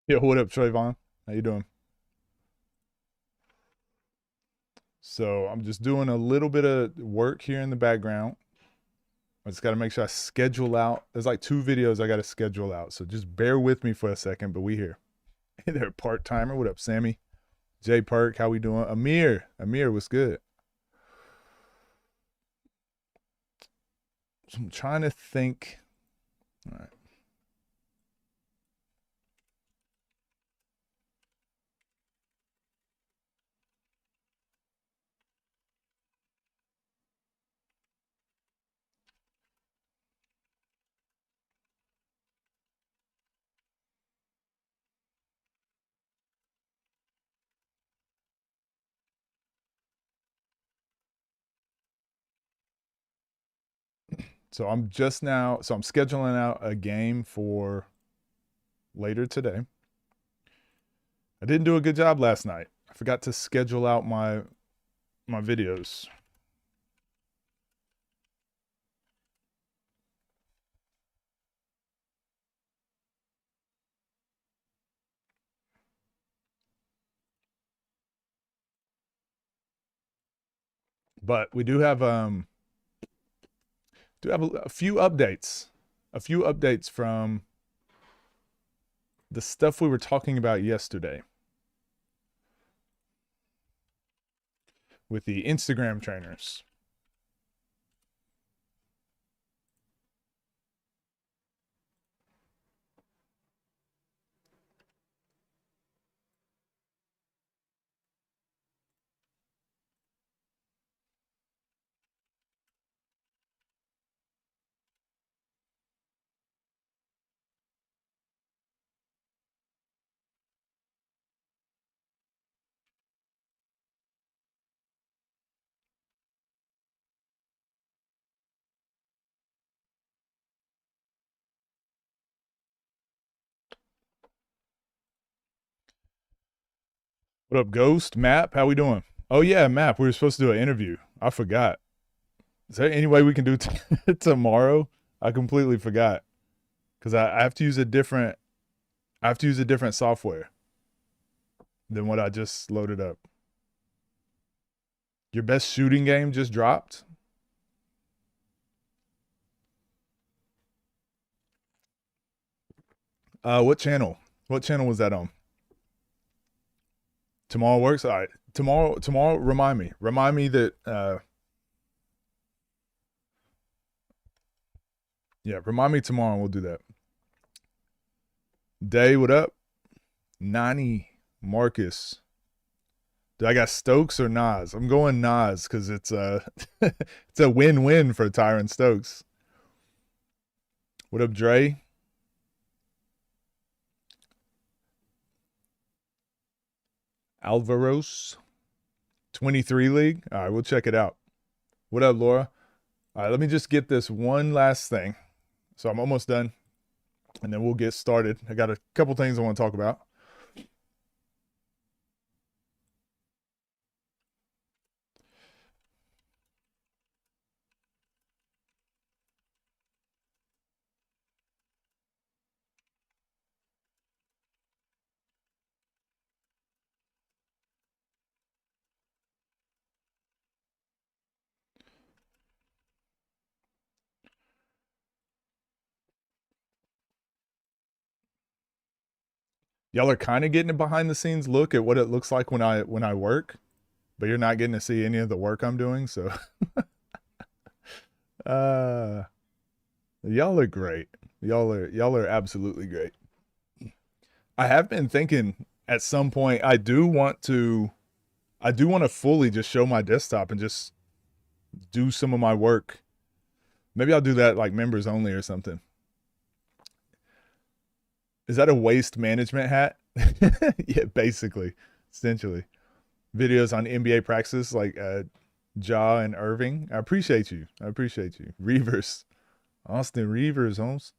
Yo, what up, Trayvon? How you doing? So I'm just doing a little bit of work here in the background. I just got to make sure I schedule out. There's like two videos I got to schedule out. So just bear with me for a second, but we here. Hey there, part timer. What up, Sammy? Jay Perk, how we doing? Amir, what's good? So I'm trying to think. All right. So I'm scheduling out a game for later today. I didn't do a good job last night. I forgot to schedule out my videos. But we do have a few updates. A few updates from the stuff we were talking about yesterday with the Instagram trainers. What up, Ghost? Map, how we doing? Oh yeah, Map, we were supposed to do an interview. I forgot. Is there any way we can do tomorrow? I completely forgot because I have to use a different software than what I just loaded up. Your best shooting game just dropped. What channel? What channel was that on? Tomorrow works. All right. Tomorrow. Remind me that. Yeah, remind me tomorrow. And we'll do that. Day, what up? Nani, Marcus. Do I got Stokes or Nas? I'm going Nas because it's a it's a win-win for Tyron Stokes. What up, Dre? Alvaros, 23 league. All right, we'll check it out. What up, Laura? All right, let me just get this one last thing. So I'm almost done, and then we'll get started. I got a couple things I want to talk about. Y'all are kind of getting a behind the scenes look at what it looks like when I work, but you're not getting to see any of the work I'm doing. So, uh, y'all are great. Y'all are absolutely great. I have been thinking at some point I do want to fully just show my desktop and just do some of my work. Maybe I'll do that like members only or something. Is that a waste management hat? Yeah, basically, essentially. Videos on NBA practice like Ja and Irving. I appreciate you. I appreciate you. Reavers. Austin Reavers, Holmes.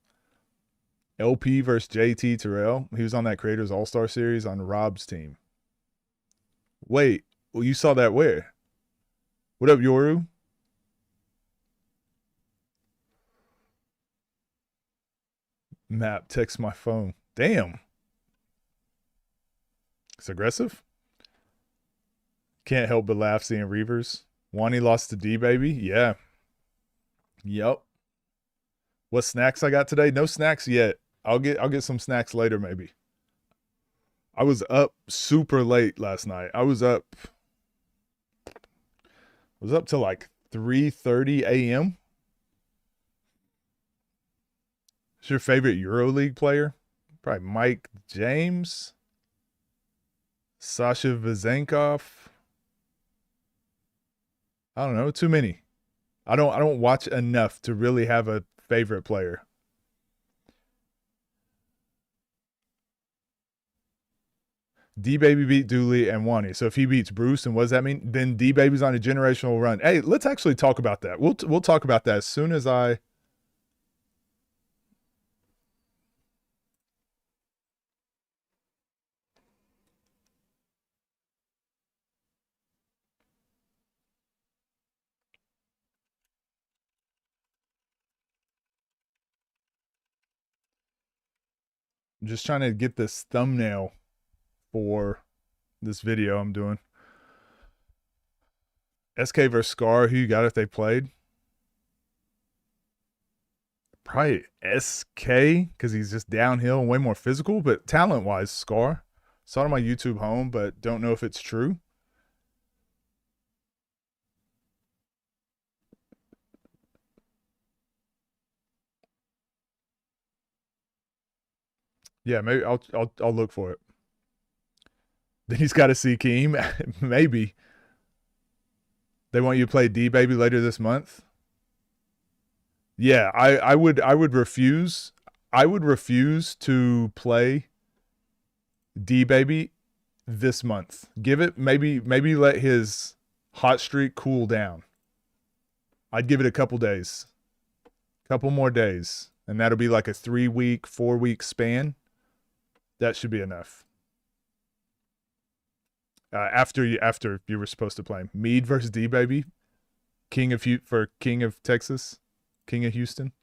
LP versus JT Terrell. He was on that Creators All Star series on Rob's team. Wait, well, you saw that where? What up, Yoru? Map, text my phone. Damn. It's aggressive. Can't help but laugh seeing Reavers. Wani lost to D baby. Yeah. Yep. What snacks I got today? No snacks yet. I'll get some snacks later maybe. I was up super late last night. I was up till like 3:30 a.m. Who's your favorite EuroLeague player? Probably Mike James, Sasha Vazenkov. I don't know, too many. I don't watch enough to really have a favorite player. D Baby beat Dooley and Wani. So if he beats Bruce, and what does that mean? Then D Baby's on a generational run. Hey, let's actually talk about that. We'll talk about that as soon as I'm just trying to get this thumbnail for this video I'm doing. SK versus Scar, who you got if they played? Probably SK because he's just downhill and way more physical, but talent wise, Scar. Saw it on my YouTube home, but don't know if it's true. Yeah, maybe I'll look for it. Then he's got to see Keem. Maybe they want you to play D Baby later this month. Yeah, I would refuse. I would refuse to play D Baby this month. Give it maybe let his hot streak cool down. I'd give it a couple days. Couple more days. And that'll be like a 3-week, 4-week span. That should be enough. After you were supposed to play him. Mead versus D Baby. King of Texas. King of Houston.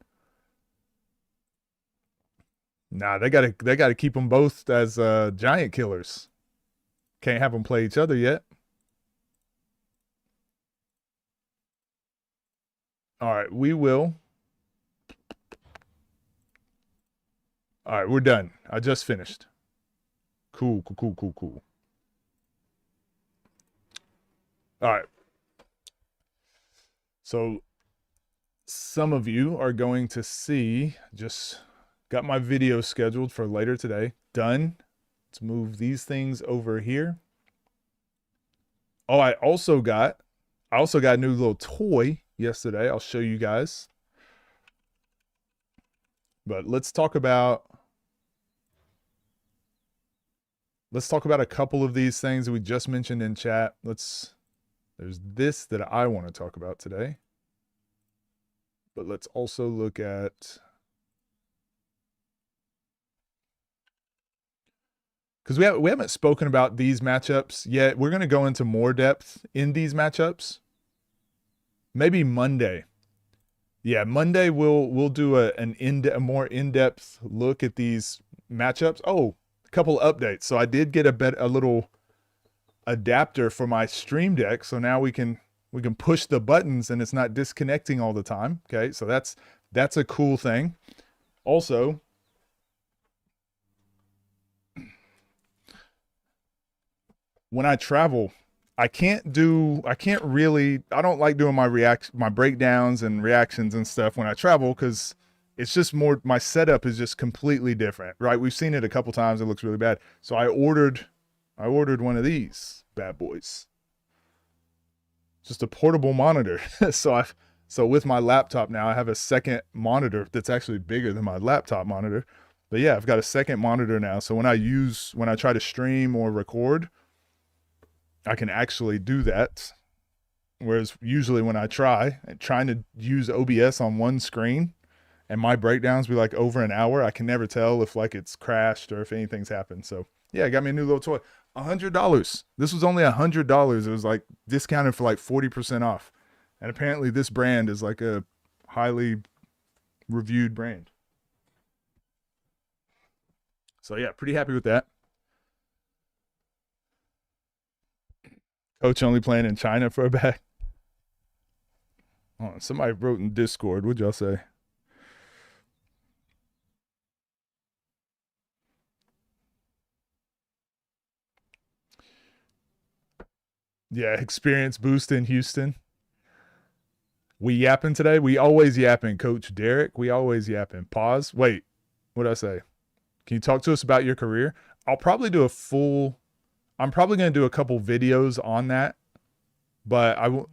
Nah, they gotta keep them both as giant killers. Can't have them play each other yet. All right, we will. All right, we're done. I just finished. Cool. All right. So some of you are going to see, just got my video scheduled for later today. Done. Let's move these things over here. Oh, I also got a new little toy yesterday. I'll show you guys. But let's talk about a couple of these things that we just mentioned in chat. There's this that I want to talk about today. But let's also look at, because we haven't spoken about these matchups yet. We're going to go into more depth in these matchups. Maybe Monday. Yeah, Monday we'll do a more in-depth look at these matchups. Oh, a couple updates. So I did get a little adapter for my Stream Deck, so now we can push the buttons and it's not disconnecting all the time. Okay, so that's a cool thing. Also, when I travel, I don't like doing my breakdowns and reactions and stuff when I travel, because it's just more, my setup is just completely different, right? We've seen it a couple times. It looks really bad. So I ordered one of these bad boys. Just a portable monitor. So with my laptop now, I have a second monitor that's actually bigger than my laptop monitor. But yeah, I've got a second monitor now. So when I try to stream or record, I can actually do that. Whereas usually when trying to use OBS on one screen and my breakdowns be like over an hour, I can never tell if like it's crashed or if anything's happened. So yeah, it got me a new little toy. $100. This was only $100. It was like discounted for like 40% off. And apparently this brand is like a highly reviewed brand. So yeah, pretty happy with that. Coach only playing in China for a bag. Oh, somebody wrote in Discord. What'd y'all say? Yeah, experience boost in Houston. We yapping today? We always yapping, Coach Derek. We always yapping. Pause. Wait, what'd I say? Can you talk to us about your career? I'll probably do a full. I'm probably going to do a couple videos on that, but I'm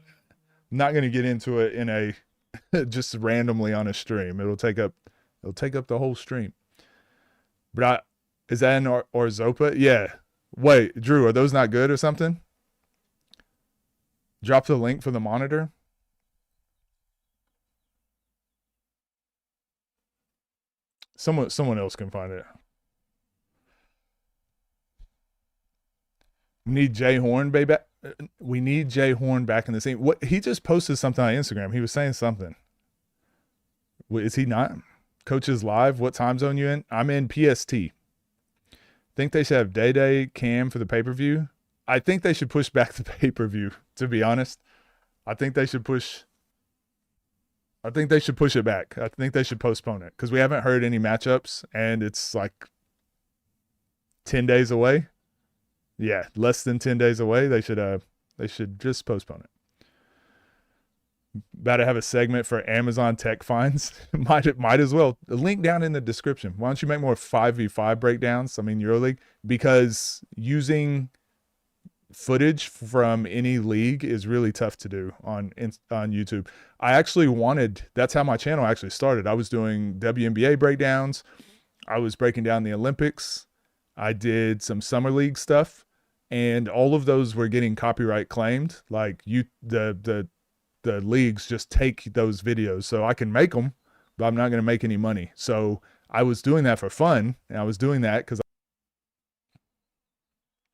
not going to get into it in a just randomly on a stream. It'll take up the whole stream. But is that in or Zopa? Yeah. Wait, Drew, are those not good or something? Drop the link for the monitor. Someone else can find it. We need Jay Horn, baby. We need Jay Horn back in the scene. What he just posted something on Instagram. He was saying something. Is he not? Coaches live. What time zone you in? I'm in PST. Think they should have day cam for the pay-per-view. I think they should push back the pay-per-view, to be honest. I think they should push it back. I think they should postpone it because we haven't heard any matchups and it's like 10 days away. Yeah, less than 10 days away. They should just postpone it. About to have a segment for Amazon tech finds. might as well. The link down in the description. Why don't you make more 5v5 breakdowns? I mean, EuroLeague, because using footage from any league is really tough to do on YouTube. I actually that's how my channel actually started. I was doing WNBA breakdowns. I was breaking down the Olympics. I did some summer league stuff, and all of those were getting copyright claimed. Like the leagues just take those videos, so I can make them, but I'm not going to make any money. So I was doing that for fun, and I was doing that because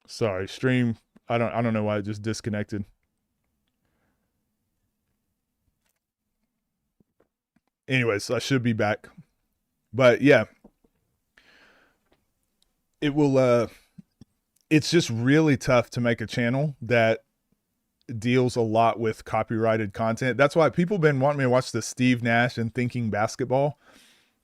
sorry, stream. I don't know why it just disconnected. Anyways, I should be back. But yeah, it will it's just really tough to make a channel that deals a lot with copyrighted content. That's why people have been wanting me to watch the Steve Nash and Thinking Basketball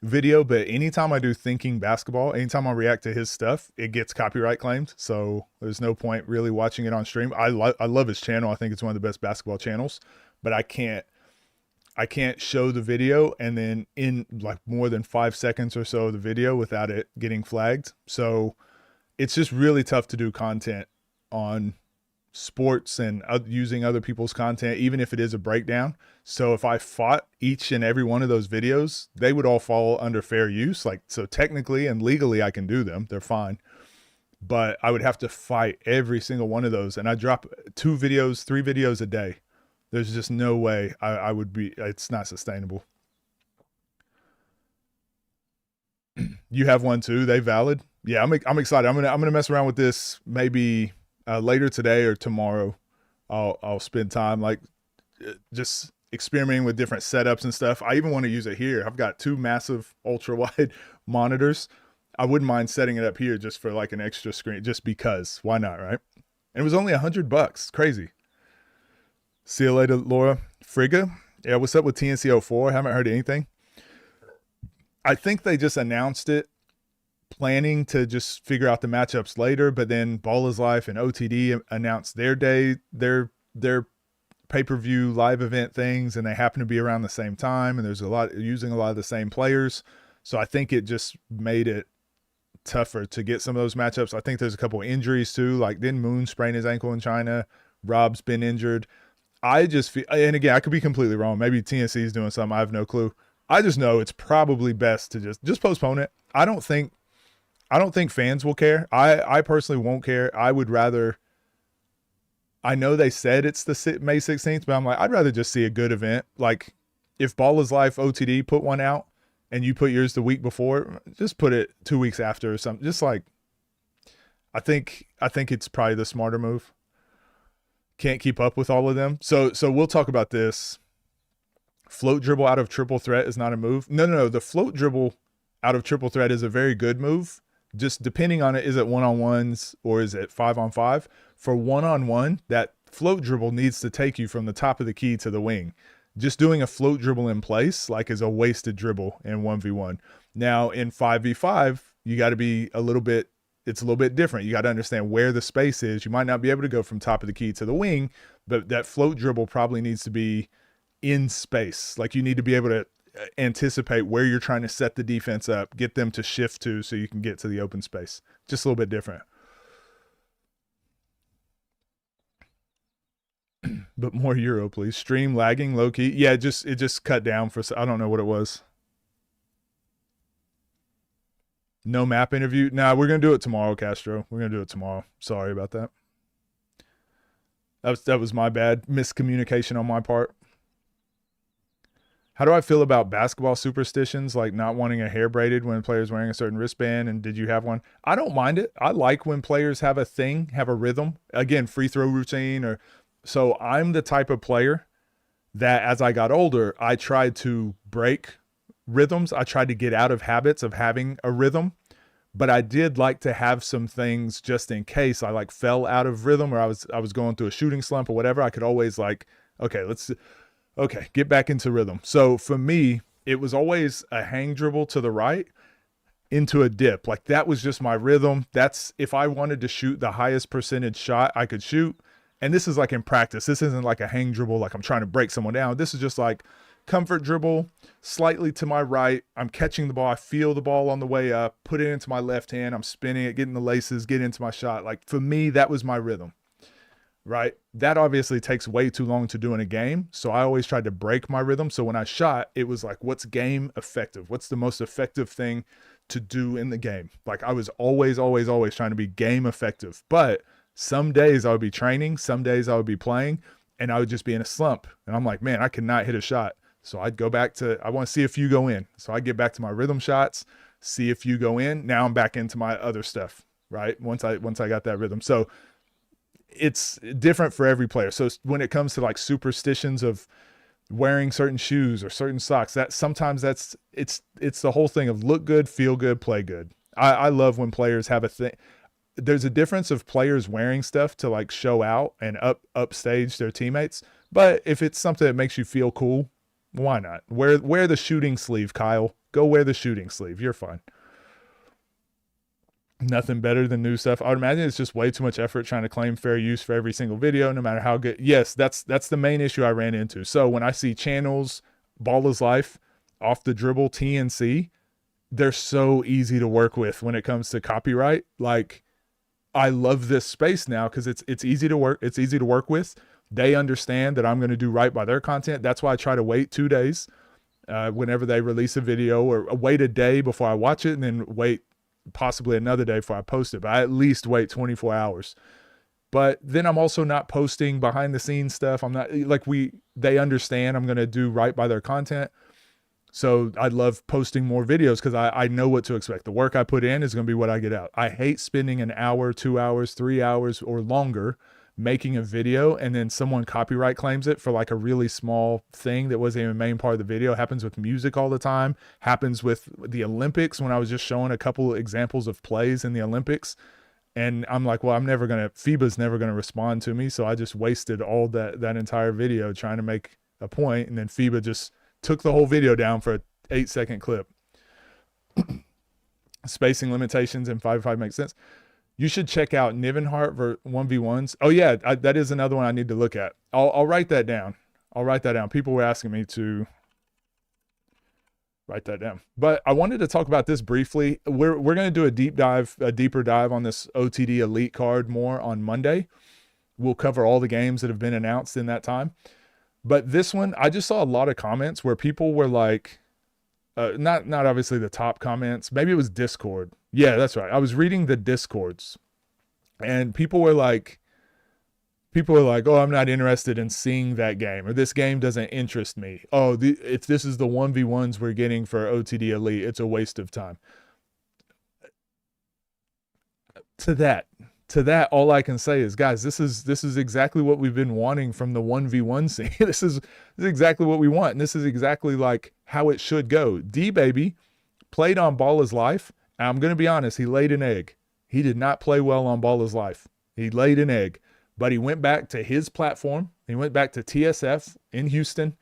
video, but anytime I do Thinking Basketball, anytime I react to his stuff, it gets copyright claimed. So there's no point really watching it on stream. I love his channel. I think it's one of the best basketball channels, but I can't show the video and then in like more than 5 seconds or so of the video without it getting flagged. So it's just really tough to do content on sports and using other people's content, even if it is a breakdown. So if I fought each and every one of those videos, they would all fall under fair use. Like, so technically and legally I can do them. They're fine. But I would have to fight every single one of those. And I drop 2 videos, 3 videos a day. There's just no way I would be, it's not sustainable. You have one too? They valid? Yeah, I'm excited. I'm gonna mess around with this maybe later today or tomorrow. I'll spend time like just experimenting with different setups and stuff. I even want to use it here. I've got 2 massive ultra wide monitors. I wouldn't mind setting it up here just for like an extra screen, just because. Why not, right? And it was only $100. Crazy. See you later, Laura. Frigga. Yeah, what's up with TNC 04? Haven't heard anything. I think they just announced it, planning to just figure out the matchups later, but then Ball is Life and OTD announced their pay-per-view live event things, and they happen to be around the same time, and there's using a lot of the same players. So I think it just made it tougher to get some of those matchups. I think there's a couple of injuries too, like didn't Moon sprain his ankle in China? Rob's been injured. I just feel, and again, I could be completely wrong. Maybe TNC is doing something. I have no clue. I just know it's probably best to just postpone it. I don't think fans will care. I personally won't care. I would rather, I know they said it's the May 16th, but I'm like, I'd rather just see a good event. Like if Ball is Life OTD put one out and you put yours the week before, just put it 2 weeks after or something. Just like, I think it's probably the smarter move. Can't keep up with all of them. So we'll talk about this. Float dribble out of triple threat is not a move. No. The float dribble out of triple threat is a very good move. Just depending on it, is it 1-on-1s or is it 5-on-5? For 1-on-1, that float dribble needs to take you from the top of the key to the wing. Just doing a float dribble in place like is a wasted dribble in 1v1. Now in 5v5, you got to be a little bit, it's a little bit different. You got to understand where the space is. You might not be able to go from top of the key to the wing, but that float dribble probably needs to be in space. Like you need to be able to anticipate where you're trying to set the defense up, get them to shift to so you can get to the open space. Just a little bit different. But more Euro, please. Stream lagging, low key. Yeah, it just cut down for, I don't know what it was. No map interview. Nah, we're gonna do it tomorrow, Castro. We're gonna do it tomorrow. Sorry about that. That was my bad. Miscommunication on my part. How do I feel about basketball superstitions, like not wanting a hair braided when a player's wearing a certain wristband? And did you have one? I don't mind it. I like when players have a thing, have a rhythm. Again, free throw routine or so. I'm the type of player that as I got older, I tried to break rhythms. I tried to get out of habits of having a rhythm, but I did like to have some things just in case I like fell out of rhythm or I was going through a shooting slump or whatever. I could always like, okay, get back into rhythm. So for me, it was always a hang dribble to the right into a dip. Like that was just my rhythm. That's if I wanted to shoot the highest percentage shot I could shoot. And this is like in practice. This isn't like a hang dribble, like I'm trying to break someone down. This is just like comfort dribble, slightly to my right. I'm catching the ball. I feel the ball on the way up, put it into my left hand. I'm spinning it, getting the laces, get into my shot. Like for me, that was my rhythm, right? That obviously takes way too long to do in a game. So I always tried to break my rhythm. So when I shot, it was like, what's game effective? What's the most effective thing to do in the game? Like I was always trying to be game effective. But some days I would be training, some days I would be playing, and I would just be in a slump. And I'm like, man, I cannot hit a shot. So I'd go back to, I want to see if you go in. So I get back to my rhythm shots, see if you go in. Now I'm back into my other stuff, right? Once I got that rhythm. So it's different for every player. So when it comes to like superstitions of wearing certain shoes or certain socks, that sometimes it's the whole thing of look good, feel good, play good. I love when players have a thing. There's a difference of players wearing stuff to like show out and upstage their teammates. But if it's something that makes you feel cool, why not? Wear the shooting sleeve, Kyle. Go wear the shooting sleeve. You're fine. Nothing better than new stuff. I would imagine it's just way too much effort trying to claim fair use for every single video, no matter how good. Yes, that's the main issue I ran into. So when I see channels, Ball is Life, Off the Dribble, TNC, they're so easy to work with when it comes to copyright. Like, I love this space now because it's easy to work. It's easy to work with. They understand that I'm going to do right by their content. That's why I try to wait 2 days whenever they release a video, or wait a day before I watch it and then wait possibly another day before I post it. But I at least wait 24 hours. But then I'm also not posting behind the scenes stuff. I'm not like they understand I'm going to do right by their content. So I love posting more videos because I know what to expect. The work I put in is going to be what I get out. I hate spending an hour, 2 hours, 3 hours or longer making a video and then someone copyright claims it for like a really small thing that wasn't even a main part of the video. It happens with music all the time. Happens with the Olympics when I was just showing a couple examples of plays in the Olympics. And I'm like, well, FIBA's never going to respond to me. So I just wasted all that entire video trying to make a point. And then FIBA just took the whole video down for an 8-second clip. Spacing limitations in 5v5 makes sense. You should check out Nivenhart 1v1s. Oh yeah, that is another one I need to look at. I'll write that down. I'll write that down. People were asking me to write that down. But I wanted to talk about this briefly. We're going to do a deeper dive on this OTD Elite card more on Monday. We'll cover all the games that have been announced in that time. But this one, I just saw a lot of comments where people were like, not obviously the top comments. Maybe it was Discord. Yeah, that's right. I was reading the Discords, and people were like, oh, I'm not interested in seeing that game, or this game doesn't interest me. Oh, if this is the 1v1s we're getting for OTD Elite, it's a waste of time. To that, all I can say is, guys, this is exactly what we've been wanting from the 1v1 scene. This is exactly what we want, and this is exactly like how it should go. D-Baby played on Ball is Life. I'm going to be honest, he laid an egg. He did not play well on Ball is Life. He laid an egg. but he went back to his platform. He went back to TSF in Houston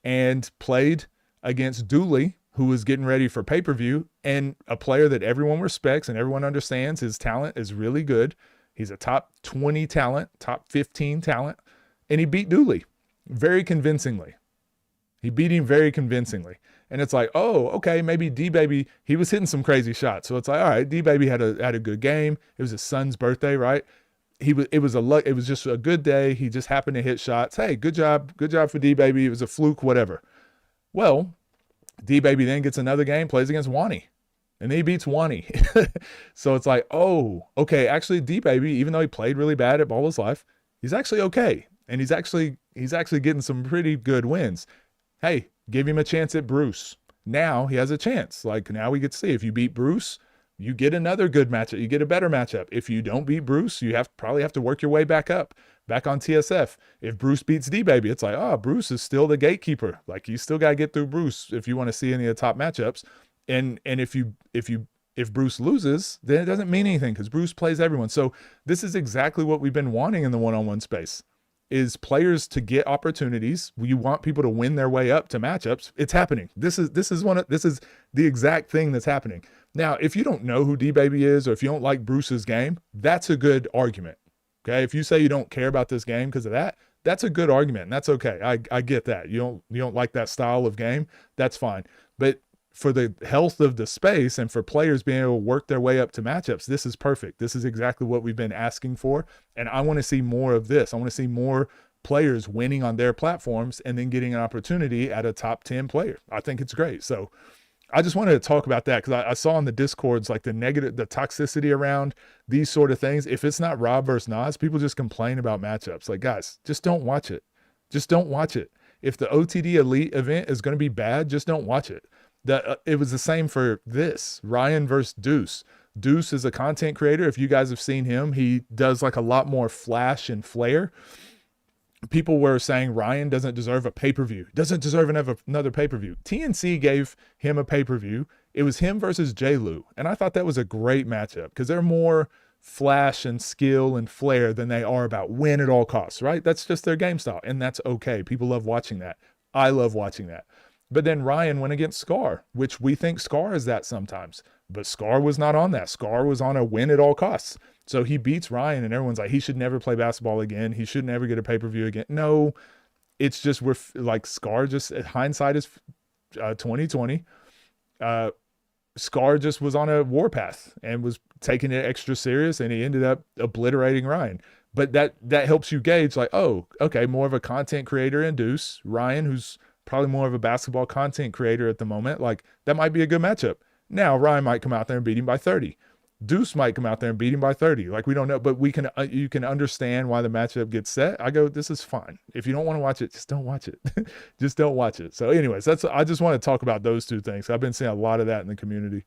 and played against Dooley, who was getting ready for pay-per-view, and a player that everyone respects and everyone understands his talent is really good. He's a top 20 talent, top 15 talent, and he beat Dooley very convincingly. He beat him very convincingly. And it's like, oh, okay, maybe D-Baby, he was hitting some crazy shots. So it's like, all right, D-Baby had a good game. It was his son's birthday, right? It was just a good day. He just happened to hit shots. Hey, good job for D-Baby. It was a fluke, whatever. Well, D-Baby then gets another game, plays against Wani, and then he beats Wani. So it's like, oh, okay, actually D-Baby, even though he played really bad at Ball his life, he's actually okay. And he's actually getting some pretty good wins. Hey, give him a chance at Bruce. Now he has a chance. Like, now we get to see if you beat Bruce, you get another good matchup. You get a better matchup. If you don't beat Bruce, you probably have to work your way back up, back on TSF. If Bruce beats D-Baby, it's like, oh, Bruce is still the gatekeeper. Like, you still got to get through Bruce if you want to see any of the top matchups. And if Bruce loses, then it doesn't mean anything because Bruce plays everyone. So this is exactly what we've been wanting in the one-on-one space. Is players to get opportunities. You want people to win their way up to matchups. It's happening. This is the exact thing that's happening. Now, if you don't know who D-Baby is, or if you don't like Bruce's game, that's a good argument. Okay. If you say you don't care about this game because of that, that's a good argument. And that's okay. I get that. You don't like that style of game. That's fine. But for the health of the space and for players being able to work their way up to matchups, this is perfect. This is exactly what we've been asking for. And I want to see more of this. I want to see more players winning on their platforms and then getting an opportunity at a top 10 player. I think it's great. So I just wanted to talk about that because I saw in the Discords, like the toxicity around these sort of things. If it's not Rob versus Nas, people just complain about matchups. Like, guys, just don't watch it. Just don't watch it. If the OTD Elite event is going to be bad, just don't watch it. It was the same for this Ryan versus Deuce. Deuce is a content creator. If you guys have seen him, he does like a lot more flash and flare. People were saying Ryan doesn't deserve a pay-per-view, doesn't deserve another pay-per-view. TNC gave him a pay-per-view. It was him versus J-Lu. And I thought that was a great matchup because they're more flash and skill and flair than they are about win at all costs, right? That's just their game style. And that's okay. People love watching that. I love watching that. But then Ryan went against Scar, which we think Scar is that sometimes. But Scar was not on that. Scar was on a win at all costs. So he beats Ryan, and everyone's like, he should never play basketball again. He should never get a pay-per-view again. No, it's just we're like Scar just hindsight is 2020. Scar just was on a warpath and was taking it extra serious, and he ended up obliterating Ryan. But that helps you gauge like, oh, okay, more of a content creator in Deuce. Ryan, who's probably more of a basketball content creator at the moment, like that might be a good matchup. Now Ryan might come out there and beat him by 30. Deuce might come out there and beat him by 30. Like, we don't know, but you can understand why the matchup gets set. I go, this is fine. If you don't want to watch it, just don't watch it. Just don't watch it. So anyways, I just want to talk about those two things. I've been seeing a lot of that in the community.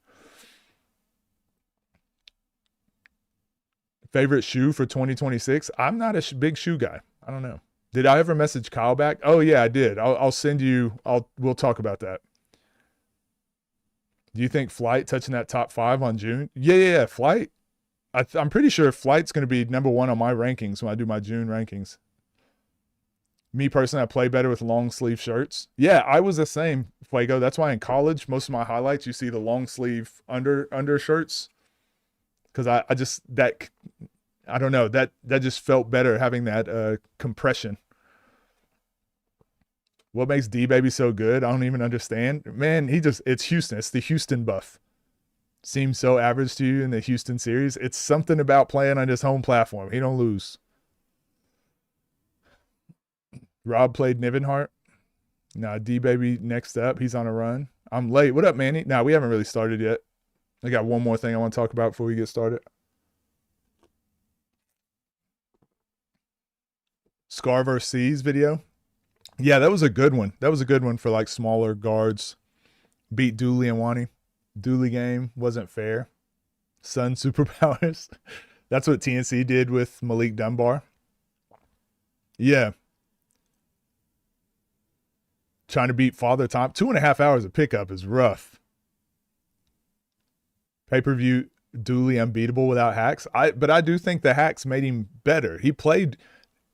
Favorite shoe for 2026? I'm not a big shoe guy. I don't know. Did I ever message Kyle back? Oh yeah, I did. I'll send you, we'll talk about that. Do you think Flight touching that top 5 on June? Yeah. Flight. I'm pretty sure Flight's going to be number 1 on my rankings when I do my June rankings. Me personally, I play better with long sleeve shirts. Yeah, I was the same, Fuego. That's why in college, most of my highlights, you see the long sleeve under shirts. Because I don't know, that just felt better having that compression. What makes D-Baby so good? I don't even understand. Man, it's Houston. It's the Houston buff. Seems so average to you in the Houston series. It's something about playing on his home platform. He don't lose. Rob played Nivenhart. Nah, D-Baby next up. He's on a run. I'm late. What up, Manny? Nah, we haven't really started yet. I got one more thing I want to talk about before we get started. Scar vs. C's video. Yeah, that was a good one. That was a good one for like smaller guards. Beat Dooley and Wani. Dooley game wasn't fair. Sun superpowers. That's what TNC did with Malik Dunbar. Yeah. Trying to beat Father Time. 2.5 hours of pickup is rough. Pay-per-view Dooley unbeatable without hacks. But I do think the hacks made him better. He played.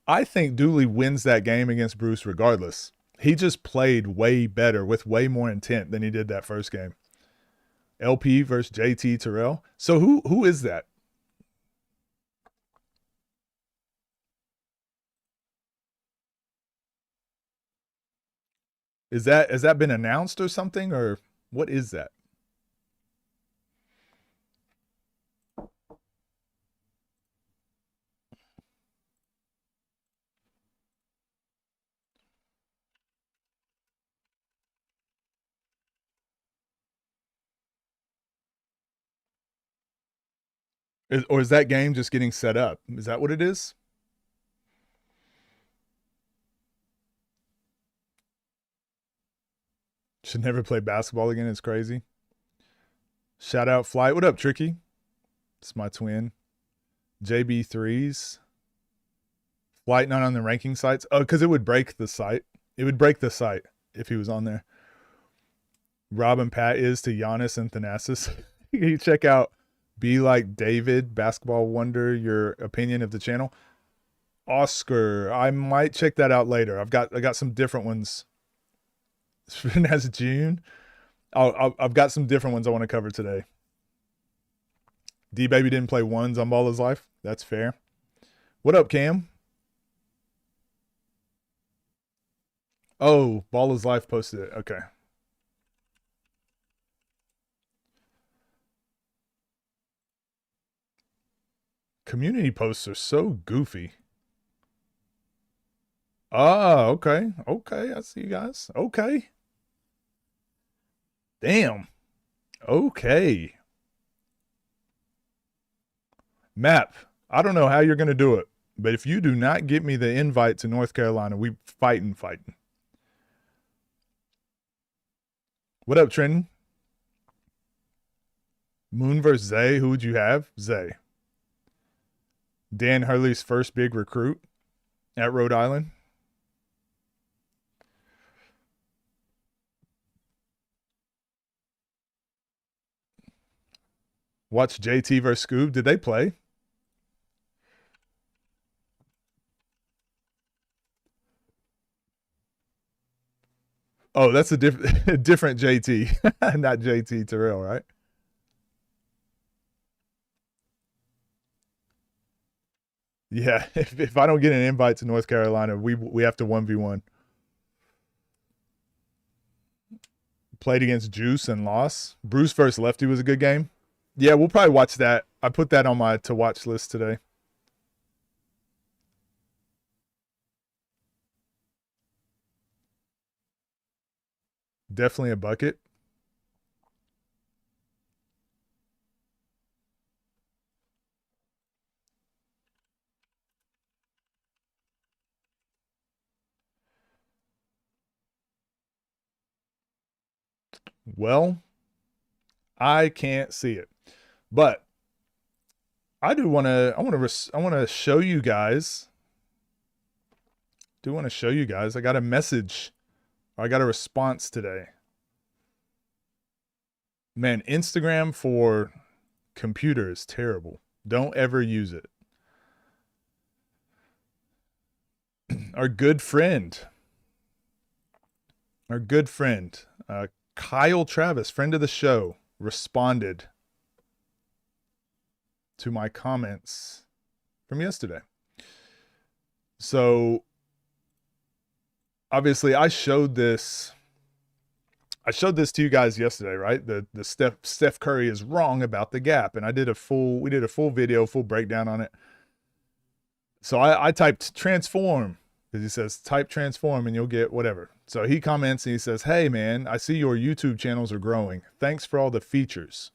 I think Dooley wins that game against Bruce regardless. He just played way better with way more intent than he did that first game. LP versus JT Terrell. So who is that? Has that been announced or something, or what is that? Or is that game just getting set up? Is that what it is? Should never play basketball again. It's crazy. Shout out Flight. What up, Tricky? It's my twin. JB3s. Flight not on the ranking sites. Oh, because it would break the site. It would break the site if he was on there. Robin Pat is to Giannis and Thanasis. You check out Be Like David, Basketball Wonder, your opinion of the channel. Oscar, I might check that out later. I got some different ones. As June. I've got some different ones I want to cover today. D Baby didn't play ones on Ball is Life. That's fair. What up, Cam? Oh, Ball is Life posted it. Okay. Community posts are so goofy. Oh, okay. Okay. I see you guys. Okay. Damn. Okay. Map. I don't know how you're going to do it, but if you do not get me the invite to North Carolina, we fighting. What up, Trenton? Moon versus Zay. Who would you have? Zay. Dan Hurley's first big recruit at Rhode Island. Watch JT versus Scoob. Did they play? Oh, that's a different JT, not JT Terrell, right? Yeah, if I don't get an invite to North Carolina, we have to 1v1. Played against Juice and lost. Bruce versus Lefty was a good game. Yeah, we'll probably watch that. I put that on my to watch list today. Definitely a bucket. Well, I can't see it, but I do want to. I want to show you guys. Do want to show you guys. I got a message. I got a response today. Man, Instagram for computer is terrible. Don't ever use it. Our good friend, Kyle Travis, friend of the show, responded to my comments from yesterday. So obviously I showed this to you guys yesterday, right? The Steph Curry is wrong about the gap, and we did a full video, full breakdown on it. So I typed transform because he says type transform and you'll get whatever. So he comments and he says, "Hey man, I see your YouTube channels are growing. Thanks for all the features."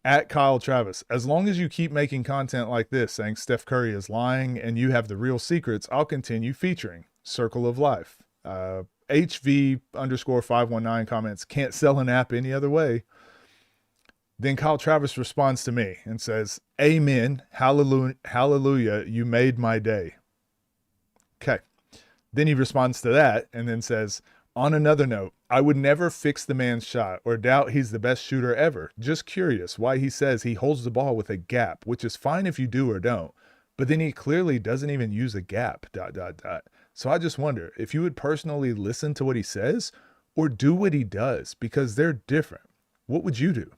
At Kyle Travis, as long as you keep making content like this saying Steph Curry is lying and you have the real secrets, I'll continue featuring. Circle of Life. HV underscore 519 comments, can't sell an app any other way. Then Kyle Travis responds to me and says, "Amen, hallelujah, hallelujah, you made my day." Okay. Then he responds to that and then says, On another note, I would never fix the man's shot or doubt he's the best shooter ever. Just curious why he says he holds the ball with a gap, which is fine if you do or don't. But then he clearly doesn't even use a gap, ... So I just wonder if you would personally listen to what he says or do what he does, because they're different. What would you do?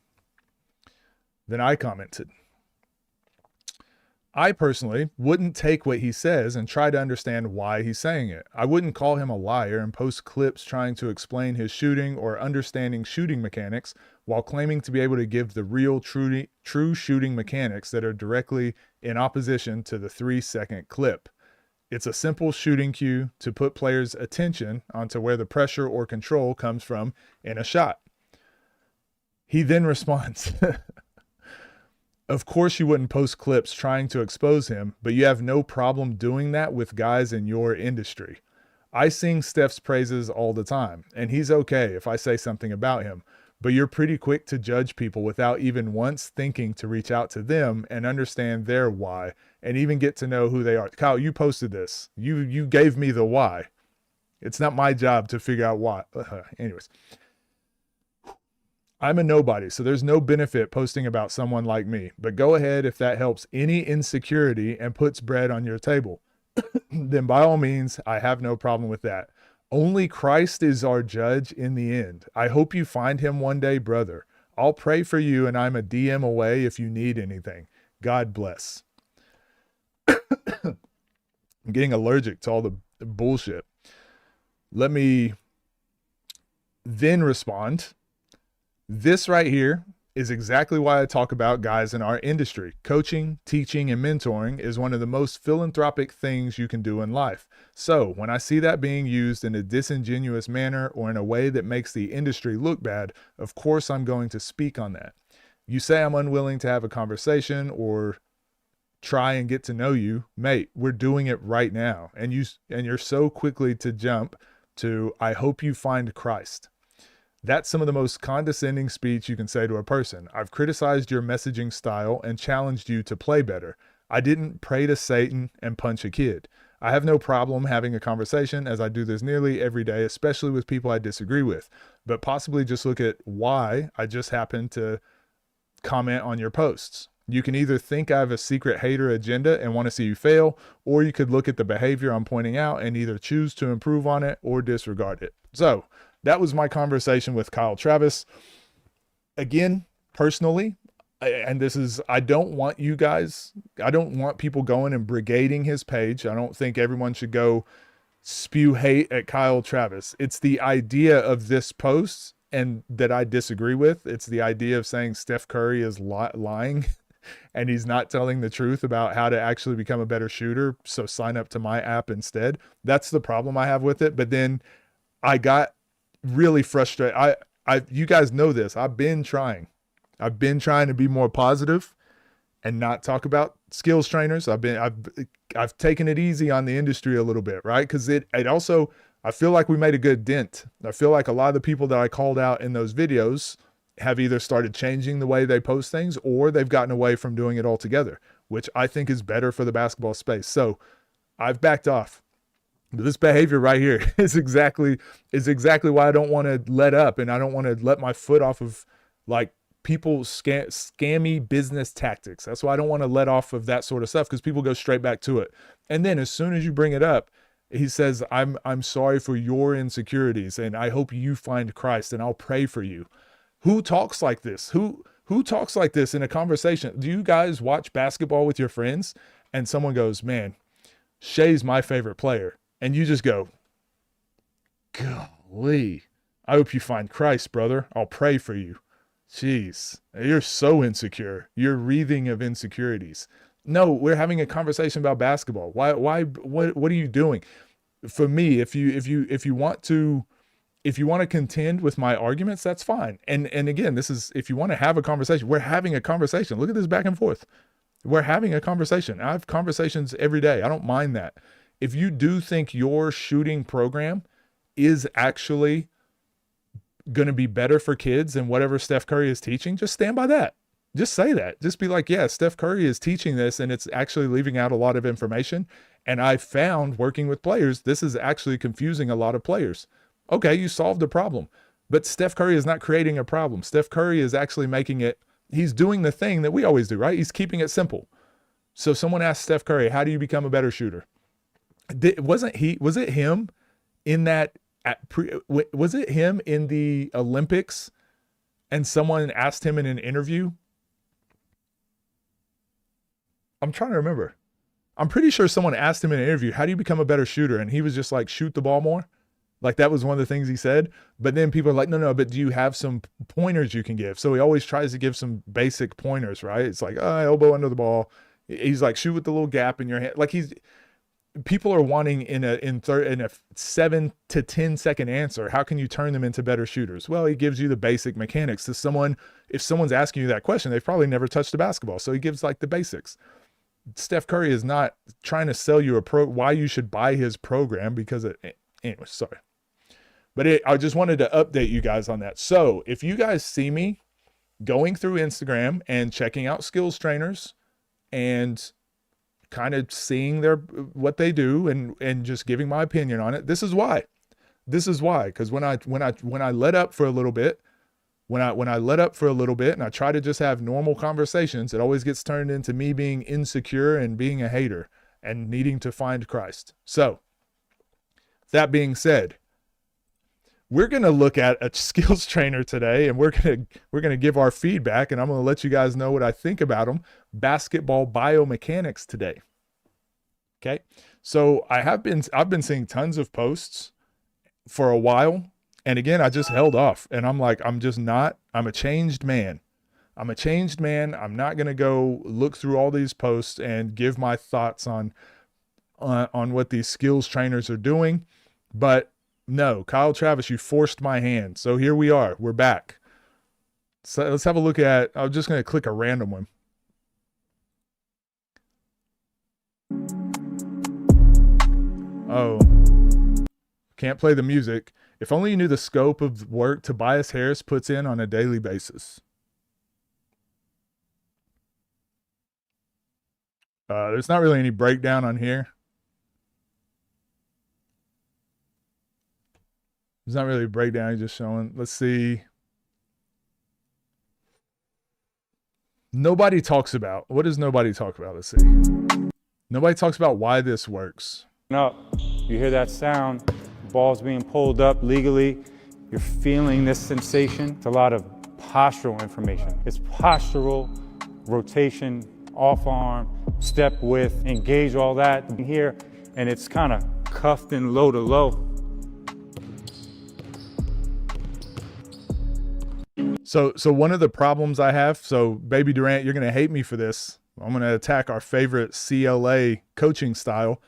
Then I commented, I personally wouldn't take what he says and try to understand why he's saying it. I wouldn't call him a liar and post clips trying to explain his shooting or understanding shooting mechanics while claiming to be able to give the real true shooting mechanics that are directly in opposition to the 3-second clip. It's a simple shooting cue to put players' attention onto where the pressure or control comes from in a shot. He then responds, of course you wouldn't post clips trying to expose him, but you have no problem doing that with guys in your industry. I sing Steph's praises all the time, and he's okay if I say something about him, but you're pretty quick to judge people without even once thinking to reach out to them and understand their why, and even get to know who they are. Kyle, you posted this. You gave me the why. It's not my job to figure out why. Anyways. I'm a nobody, so there's no benefit posting about someone like me, but go ahead if that helps any insecurity and puts bread on your table. Then by all means, I have no problem with that. Only Christ is our judge in the end. I hope you find him one day, brother. I'll pray for you, and I'm a DM away if you need anything. God bless. I'm getting allergic to all the bullshit. Let me then respond. This right here is exactly why I talk about guys in our industry. Coaching, teaching, and mentoring is one of the most philanthropic things you can do in life. So when I see that being used in a disingenuous manner or in a way that makes the industry look bad, of course I'm going to speak on that. You say I'm unwilling to have a conversation or try and get to know you, mate, we're doing it right now. And you're so quickly to jump to, I hope you find Christ. That's some of the most condescending speech you can say to a person. I've criticized your messaging style and challenged you to play better. I didn't pray to Satan and punch a kid. I have no problem having a conversation, as I do this nearly every day, especially with people I disagree with, but possibly just look at why I just happened to comment on your posts. You can either think I have a secret hater agenda and want to see you fail, or you could look at the behavior I'm pointing out and either choose to improve on it or disregard it. So that was my conversation with Kyle Travis. Again, personally, and this is, I don't want people going and brigading his page. I don't think everyone should go spew hate at Kyle Travis. It's the idea of this post and that I disagree with. It's the idea of saying Steph Curry is lying and he's not telling the truth about how to actually become a better shooter. So sign up to my app instead. That's the problem I have with it. But then I got really frustrated. You guys know this. I've been trying to be more positive and not talk about skills trainers. I've taken it easy on the industry a little bit, right? Because it also, I feel like we made a good dent. I feel like a lot of the people that I called out in those videos have either started changing the way they post things or they've gotten away from doing it altogether, which I think is better for the basketball space. So I've backed off. This behavior right here is exactly why I don't want to let up, and I don't want to let my foot off of like people's scammy business tactics. That's why I don't want to let off of that sort of stuff, because people go straight back to it. And then as soon as you bring it up, he says, I'm sorry for your insecurities and I hope you find Christ and I'll pray for you. Who talks like this? Who talks like this in a conversation? Do you guys watch basketball with your friends and someone goes, man, Shai's my favorite player? And you just go, golly, I hope you find Christ, brother. I'll pray for you. Jeez, you're so insecure. You're wreathing of insecurities. No, we're having a conversation about basketball. Why, what are you doing? For me, if you want to contend with my arguments, that's fine. And again, this is, if you want to have a conversation, we're having a conversation. Look at this back and forth. We're having a conversation. I have conversations every day. I don't mind that. If you do think your shooting program is actually going to be better for kids than whatever Steph Curry is teaching, just stand by that. Just say that. Just be like, yeah, Steph Curry is teaching this and it's actually leaving out a lot of information. And I found working with players, this is actually confusing a lot of players. Okay, you solved the problem. But Steph Curry is not creating a problem. Steph Curry is actually making it, he's doing the thing that we always do, right? He's keeping it simple. So someone asked Steph Curry, how do you become a better shooter? Was it him in that, was it him in the Olympics and someone asked him in an interview? I'm trying to remember. I'm pretty sure someone asked him in an interview, how do you become a better shooter? And he was just like, shoot the ball more. Like that was one of the things he said. But then people are like, no, but do you have some pointers you can give? So he always tries to give some basic pointers, right? It's like, elbow under the ball. He's like, shoot with the little gap in your hand. Like people are wanting in a 7 to 10 second answer, how can you turn them into better shooters? Well, he gives you the basic mechanics to someone. If someone's asking you that question, they've probably never touched a basketball. So he gives like the basics. Steph Curry is not trying to sell you why you should buy his program because anyway, sorry. But I just wanted to update you guys on that. So if you guys see me going through Instagram and checking out skills trainers and kind of seeing what they do and just giving my opinion on it, this is why. Because when I let up for a little bit, when I let up for a little bit and I try to just have normal conversations, it always gets turned into me being insecure and being a hater and needing to find Christ. So that being said, we're going to look at a skills trainer today and we're going to give our feedback, and I'm going to let you guys know what I think about them. Basketball biomechanics today. Okay. So I've been seeing tons of posts for a while. And again, I just held off and I'm like, I'm a changed man. I'm not going to go look through all these posts and give my thoughts on what these skills trainers are doing. But no, Kyle Travis, you forced my hand. So here we are. We're back. So let's have a look at, I'm just going to click a random one. Oh, can't play the music. If only you knew the scope of work Tobias Harris puts in on a daily basis. There's not really any breakdown on here. There's not really a breakdown. He's just showing. Let's see. Nobody talks about. What does nobody talk about? Let's see. Nobody talks about why this works. Up, you hear that sound. Ball's being pulled up legally. You're feeling this sensation. It's a lot of postural information. It's postural, rotation, off arm, step width, engage, all that here, and it's kind of cuffed in low to low. So one of the problems I have, so Baby Durant, you're going to hate me for this. I'm going to attack our favorite CLA coaching style.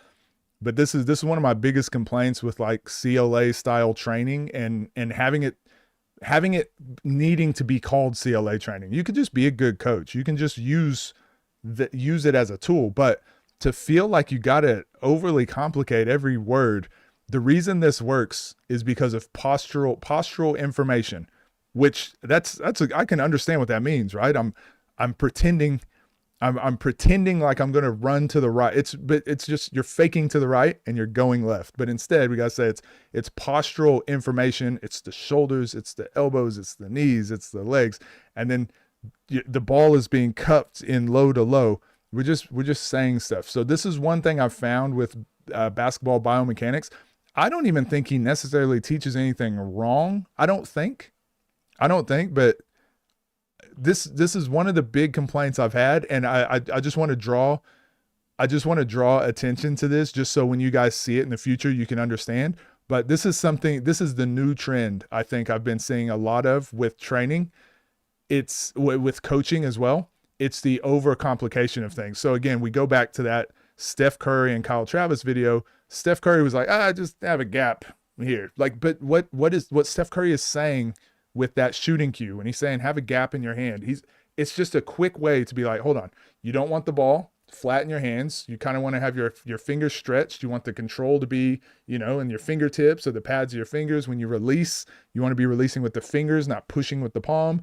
But this is one of my biggest complaints with like CLA style training and having it needing to be called CLA training. You could just be a good coach. You can just use it as a tool, but to feel like you got to overly complicate every word. The reason this works is because of postural information, which I can understand what that means, right? I'm pretending like I'm going to run to the right. It's just, you're faking to the right and you're going left. But instead we got to say it's postural information. It's the shoulders, it's the elbows, it's the knees, it's the legs. And then the ball is being cupped in low to low. We're just saying stuff. So this is one thing I've found with basketball biomechanics. I don't even think he necessarily teaches anything wrong. I don't think, but this is one of the big complaints I've had, and I just want to draw attention to this just so when you guys see it in the future you can understand. But this is the new trend I think I've been seeing a lot of with training. It's with coaching as well. It's the overcomplication of things. So again, we go back to that Steph Curry and Kyle Travis video. Steph Curry was like, just have a gap here. Like, but what Steph Curry is saying with that shooting cue, when he's saying have a gap in your hand, it's just a quick way to be like, hold on, you don't want the ball flat in your hands. You kind of want to have your fingers stretched. You want the control to be, in your fingertips or the pads of your fingers. When you release, you want to be releasing with the fingers, not pushing with the palm.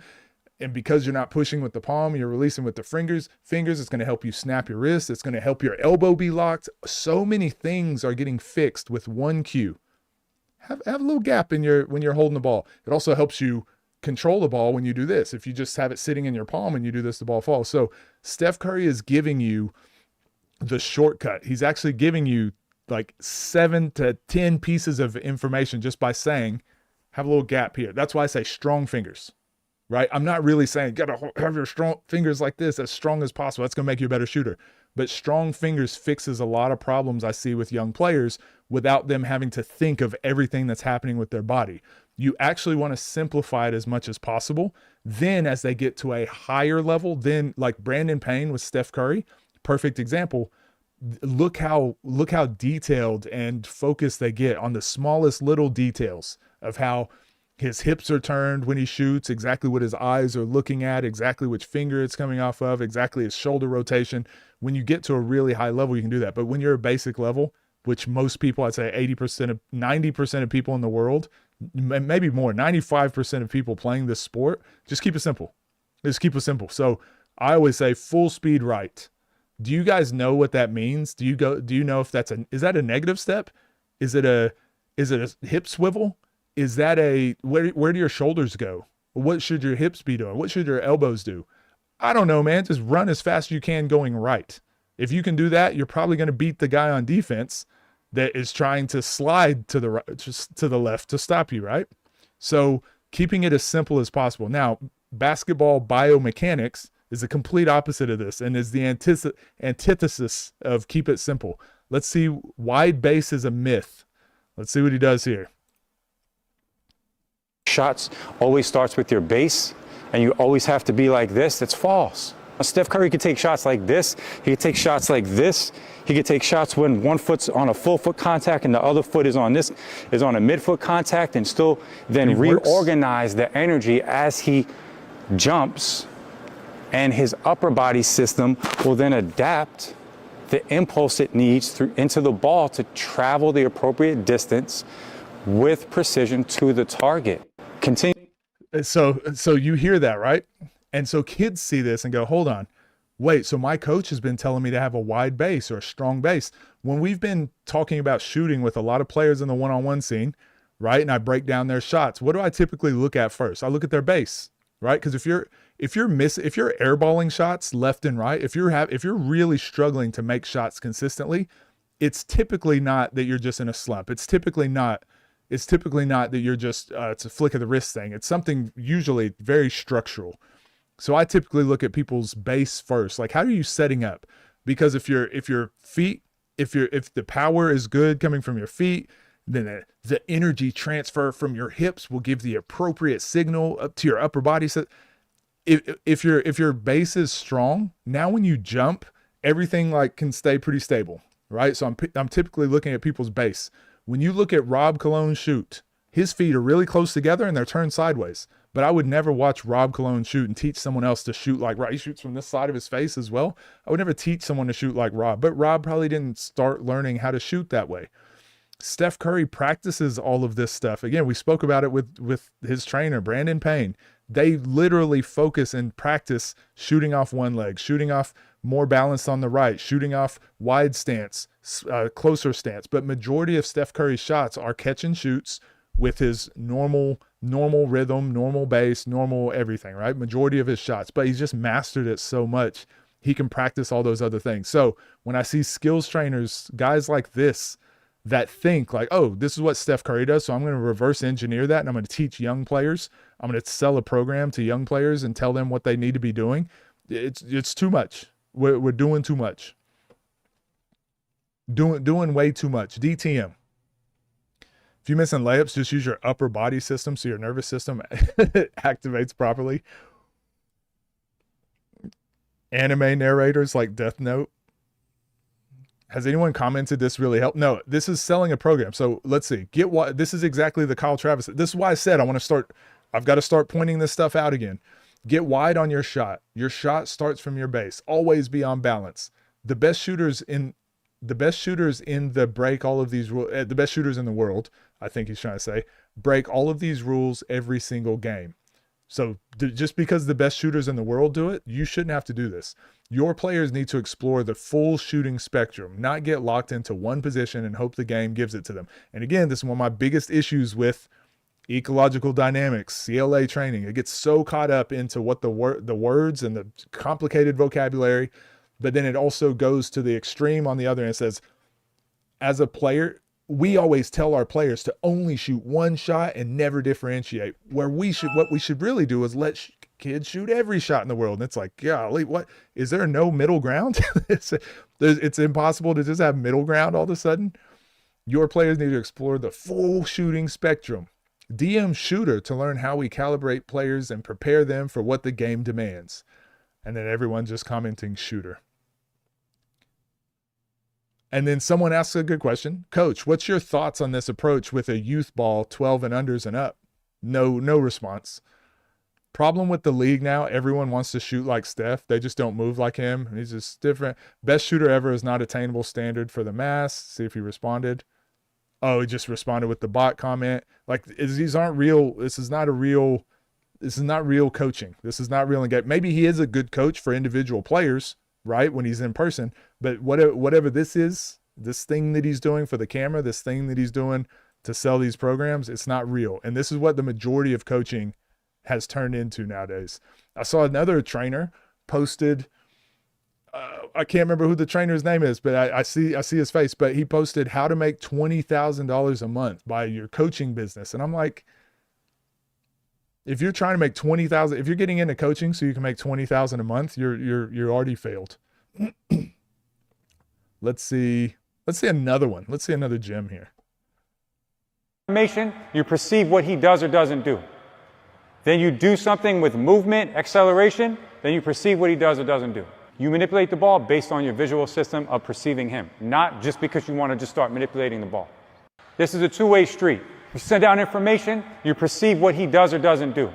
And because you're not pushing with the palm, you're releasing with the fingers. It's going to help you snap your wrist. It's going to help your elbow be locked. So many things are getting fixed with one cue. have a little gap in your when you're holding the ball. It also helps you control the ball when you do this. If you just have it sitting in your palm and you do this, the ball falls. So Steph Curry is giving you the shortcut. He's actually giving you like 7 to 10 pieces of information just by saying, have a little gap here. That's why I say strong fingers, right? I'm not really saying, gotta have your strong fingers like this, as strong as possible. That's gonna make you a better shooter. But strong fingers fixes a lot of problems I see with young players without them having to think of everything that's happening with their body. You actually want to simplify it as much as possible. Then as they get to a higher level, then like Brandon Payne with Steph Curry, perfect example. Look how detailed and focused they get on the smallest little details of how his hips are turned when he shoots, exactly what his eyes are looking at, exactly which finger it's coming off of, exactly his shoulder rotation. When you get to a really high level, you can do that. But when you're a basic level, which most people, I'd say 90% of people in the world, maybe more, 95% of people playing this sport, just keep it simple. Just keep it simple. So I always say full speed right. Do you guys know what that means? Do you know if is that a negative step? Is it a hip swivel? Is that where do your shoulders go? What should your hips be doing? What should your elbows do? I don't know, man. Just run as fast as you can going right. If you can do that, you're probably going to beat the guy on defense that is trying to slide to the right, just to the left to stop you, right? So keeping it as simple as possible. Now, basketball biomechanics is the complete opposite of this and is the antithesis of keep it simple. Let's see. Wide base is a myth. Let's see what he does here. Shots always starts with your base, and you always have to be like this. That's false. Steph Curry could take shots like this. He could take shots like this. He could take shots when one foot's on a full foot contact and the other foot is on a midfoot contact, and still then reorganize the energy as he jumps, and his upper body system will then adapt the impulse it needs into the ball to travel the appropriate distance with precision to the target. Continue. So you hear that, right? And so kids see this and go, hold on, wait, so my coach has been telling me to have a wide base or a strong base. When we've been talking about shooting with a lot of players in the one-on-one scene, right, and I break down their shots, what do I typically look at first? I look at their base, right? Because if you're airballing shots left and right, if you're really struggling to make shots consistently, it's typically not that you're just in a slump. It's typically not that you're just it's a flick of the wrist thing. It's something usually very structural. So I typically look at people's base first. Like, how are you setting up? Because if the power is good coming from your feet, then the energy transfer from your hips will give the appropriate signal up to your upper body. So if your base is strong, now when you jump, everything like can stay pretty stable, right? So I'm typically looking at people's base. When you look at Rob Cologne shoot, his feet are really close together and they're turned sideways. But I would never watch Rob Cologne shoot and teach someone else to shoot like Rob. He shoots from this side of his face as well. I would never teach someone to shoot like Rob, but Rob probably didn't start learning how to shoot that way. Steph Curry practices all of this stuff. Again, we spoke about it with his trainer, Brandon Payne. They literally focus and practice shooting off one leg, shooting off more balanced on the right, shooting off wide stance, closer stance. But majority of Steph Curry's shots are catch and shoots with his normal rhythm, normal base, normal everything, right? Majority of his shots, but he's just mastered it so much. He can practice all those other things. So when I see skills trainers, guys like this, that think like, oh, this is what Steph Curry does, so I'm going to reverse engineer that and I'm going to teach young players. I'm going to sell a program to young players and tell them what they need to be doing. It's too much. We're doing too much. Doing way too much. DTM. If you're missing layups, just use your upper body system so your nervous system activates properly. Anime narrators like Death Note. Has anyone commented this really helped? No, this is selling a program. So let's see. This is exactly the Kyle Travis. This is why I said I've got to start pointing this stuff out again. Get wide on your shot. Your shot starts from your base. Always be on balance. The best shooters in the break all of these rules. The best shooters in the world, I think he's trying to say, break all of these rules every single game. So just because the best shooters in the world do it, you shouldn't have to do this. Your players need to explore the full shooting spectrum, not get locked into one position and hope the game gives it to them. And again, this is one of my biggest issues with ecological dynamics, CLA training. It gets so caught up into what the words and the complicated vocabulary, but then it also goes to the extreme on the other end. It says, as a player, we always tell our players to only shoot one shot and never differentiate. What we should really do is let kids shoot every shot in the world. And it's like, golly, what is there no middle ground? It's impossible to just have middle ground all of a sudden. Your players need to explore the full shooting spectrum. DM shooter to learn how we calibrate players and prepare them for what the game demands. And then everyone just commenting shooter. And then someone asks a good question. Coach, what's your thoughts on this approach with a youth ball 12 and unders and up? No response. Problem with the league now, everyone wants to shoot like Steph. They just don't move like him. He's just different. Best shooter ever is not attainable standard for the mass. See if he responded. Oh, he just responded with the bot comment. Like, these aren't real. This is not real coaching. This is not real engagement. Maybe he is a good coach for individual players, right, when he's in person. But whatever this is, this thing that he's doing for the camera, this thing that he's doing to sell these programs, it's not real. And this is what the majority of coaching has turned into nowadays. I saw another trainer posted, I can't remember who the trainer's name is, but I see his face, but he posted how to make $20,000 a month by your coaching business. And I'm like, if you're trying to make 20,000, if you're getting into coaching so you can make 20,000 a month, you're already failed. Let's see another one. Let's see another gem here. Information, you perceive what he does or doesn't do. Then you do something with movement, acceleration, then you perceive what he does or doesn't do. You manipulate the ball based on your visual system of perceiving him, not just because you want to just start manipulating the ball. This is a two-way street. You send out information, you perceive what he does or doesn't do.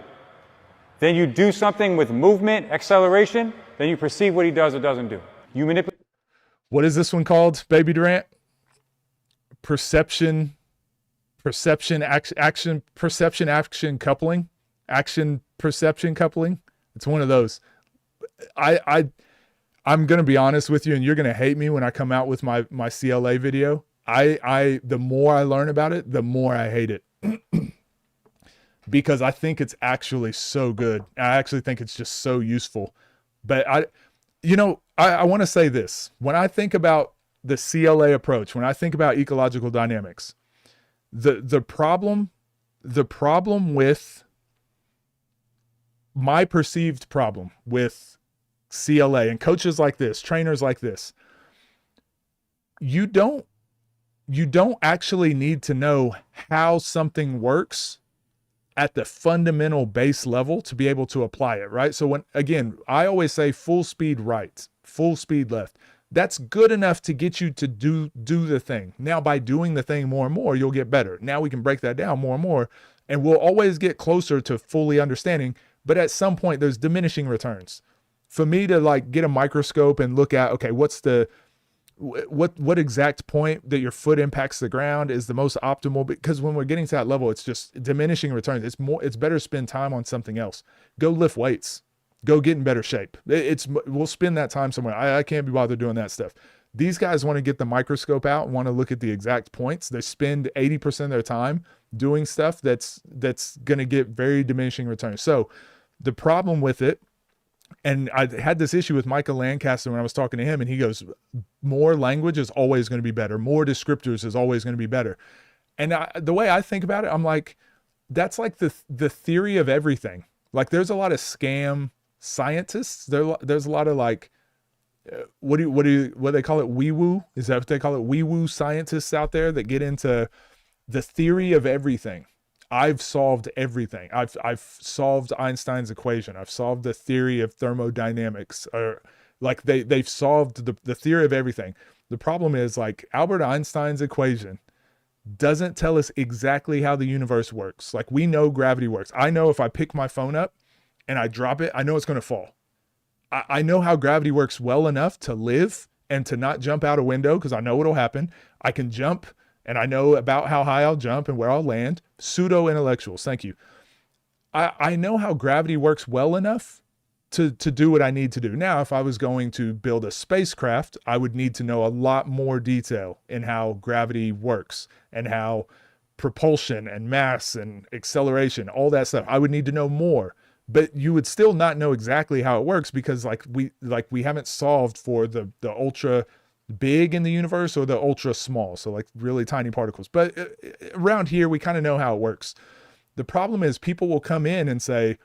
Then you do something with movement, acceleration, then you perceive what he does or doesn't do. You manipulate. What is this one called, Baby Durant? Perception, action coupling. Action, perception coupling. It's one of those. I'm going to be honest with you, and you're going to hate me when I come out with my CLA video. The more I learn about it, the more I hate it. Because I think it's actually so good. I actually think it's just so useful. But I want to say this. When I think about the CLA approach, when I think about ecological dynamics, the problem with my perceived problem with CLA and coaches like this, trainers like this, you don't actually need to know how something works at the fundamental base level to be able to apply it, right? So I always say full speed right, full speed left. That's good enough to get you to do the thing. Now, by doing the thing more and more, you'll get better. Now we can break that down more and more, and we'll always get closer to fully understanding. But at some point, there's diminishing returns. For me to like get a microscope and look at, okay, what exact point that your foot impacts the ground is the most optimal, because when we're getting to that level, it's just diminishing returns. It's better to spend time on something else. Go lift weights. Go get in better shape. We'll spend that time somewhere. I can't be bothered doing that stuff. These guys want to get the microscope out and want to look at the exact points. They spend 80% of their time doing stuff that's going to get very diminishing returns. So the problem with it, and I had this issue with Michael Lancaster when I was talking to him, and he goes, more language is always going to be better. More descriptors is always going to be better. And the way I think about it, I'm like, that's like the theory of everything. Like, there's a lot of scam scientists. There's a lot of like, what they call it? Wee woo? Is that what they call it? Wee woo scientists out there that get into the theory of everything. I've solved everything. I've solved Einstein's equation. I've solved the theory of thermodynamics. Or like they've solved the theory of everything. The problem is, like, Albert Einstein's equation doesn't tell us exactly how the universe works. Like, we know gravity works. I know if I pick my phone up and I drop it, I know it's going to fall. I know how gravity works well enough to live and to not jump out a window, because I know what'll happen. I can jump, and I know about how high I'll jump and where I'll land. Pseudo intellectuals. Thank you. I know how gravity works well enough to do what I need to do. Now, if I was going to build a spacecraft, I would need to know a lot more detail in how gravity works and how propulsion and mass and acceleration, all that stuff. I would need to know more, but you would still not know exactly how it works because we haven't solved for the ultra big in the universe or the ultra small. So like really tiny particles. But around here, we kind of know how it works. The problem is people will come in and say,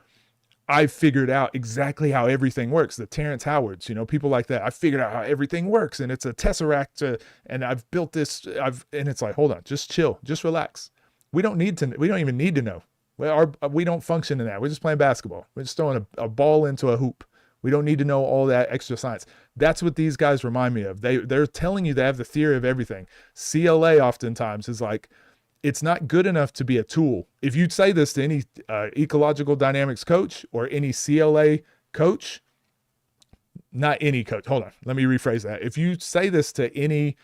I figured out exactly how everything works. The Terrence Howards, people like that. I figured out how everything works and it's a tesseract and I've built this. And it's like, hold on, just chill, just relax. We don't even need to know. We don't function in that. We're just playing basketball. We're just throwing a ball into a hoop. We don't need to know all that extra science. That's what these guys remind me of. They're telling you they have the theory of everything. CLA oftentimes is like, it's not good enough to be a tool. If you say this to any ecological dynamics coach or any CLA coach, not any coach, hold on, let me rephrase that. If you say this to any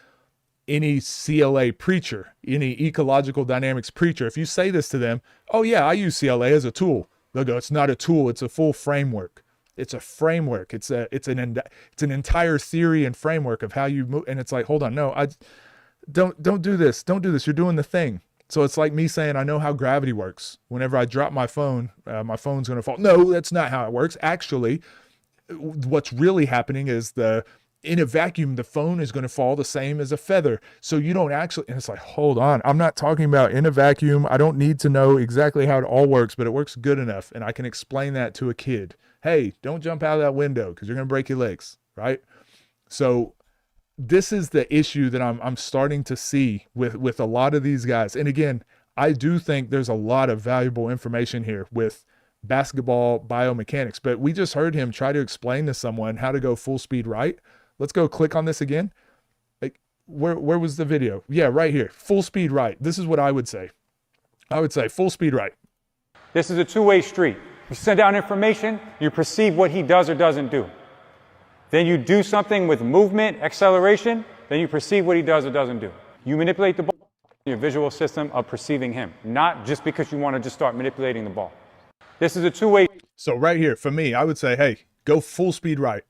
CLA preacher, any ecological dynamics preacher, if you say this to them, oh yeah, I use CLA as a tool. They'll go, it's not a tool, it's a full framework. It's a framework. It's an entire theory and framework of how you move. And it's like, hold on, no, don't do this. Don't do this. You're doing the thing. So it's like me saying, I know how gravity works. Whenever I drop my phone, my phone's going to fall. No, that's not how it works. Actually, what's really happening is in a vacuum, the phone is going to fall the same as a feather. So you don't actually, and it's like, hold on. I'm not talking about in a vacuum. I don't need to know exactly how it all works, but it works good enough. And I can explain that to a kid. Hey, don't jump out of that window because you're going to break your legs, right? So this is the issue that I'm starting to see with a lot of these guys. And again, I do think there's a lot of valuable information here with basketball biomechanics, but we just heard him try to explain to someone how to go full speed right. Let's go click on this again. Like where was the video? Yeah, right here. Full speed right. This is what I would say. I would say full speed right. This is a two-way street. You send out information, you perceive what he does or doesn't do. Then you do something with movement, acceleration, then you perceive what he does or doesn't do. You manipulate the ball, your visual system of perceiving him, not just because you want to just start manipulating the ball. This is a two-way. So right here, for me, I would say, hey, go full speed right.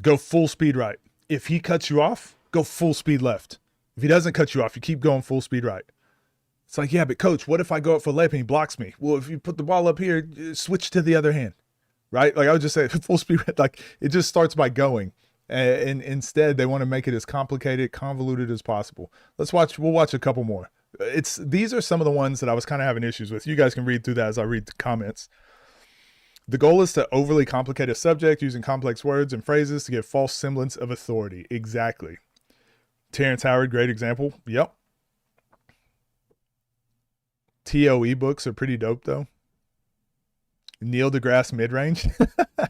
Go full speed right. If he cuts you off, go full speed left. If he doesn't cut you off, you keep going full speed right. It's like, yeah, but coach, what if I go up for layup and he blocks me? Well, if you put the ball up here, switch to the other hand. Right? Like I would just say full speed, like it just starts by going. And instead they want to make it as complicated, convoluted as possible. We'll watch a couple more. These are some of the ones that I was kind of having issues with. You guys can read through that as I read the comments. The goal is to overly complicate a subject using complex words and phrases to give false semblance of authority. Exactly. Terrence Howard, great example. Yep. TOE books are pretty dope though. Neil deGrasse mid-range.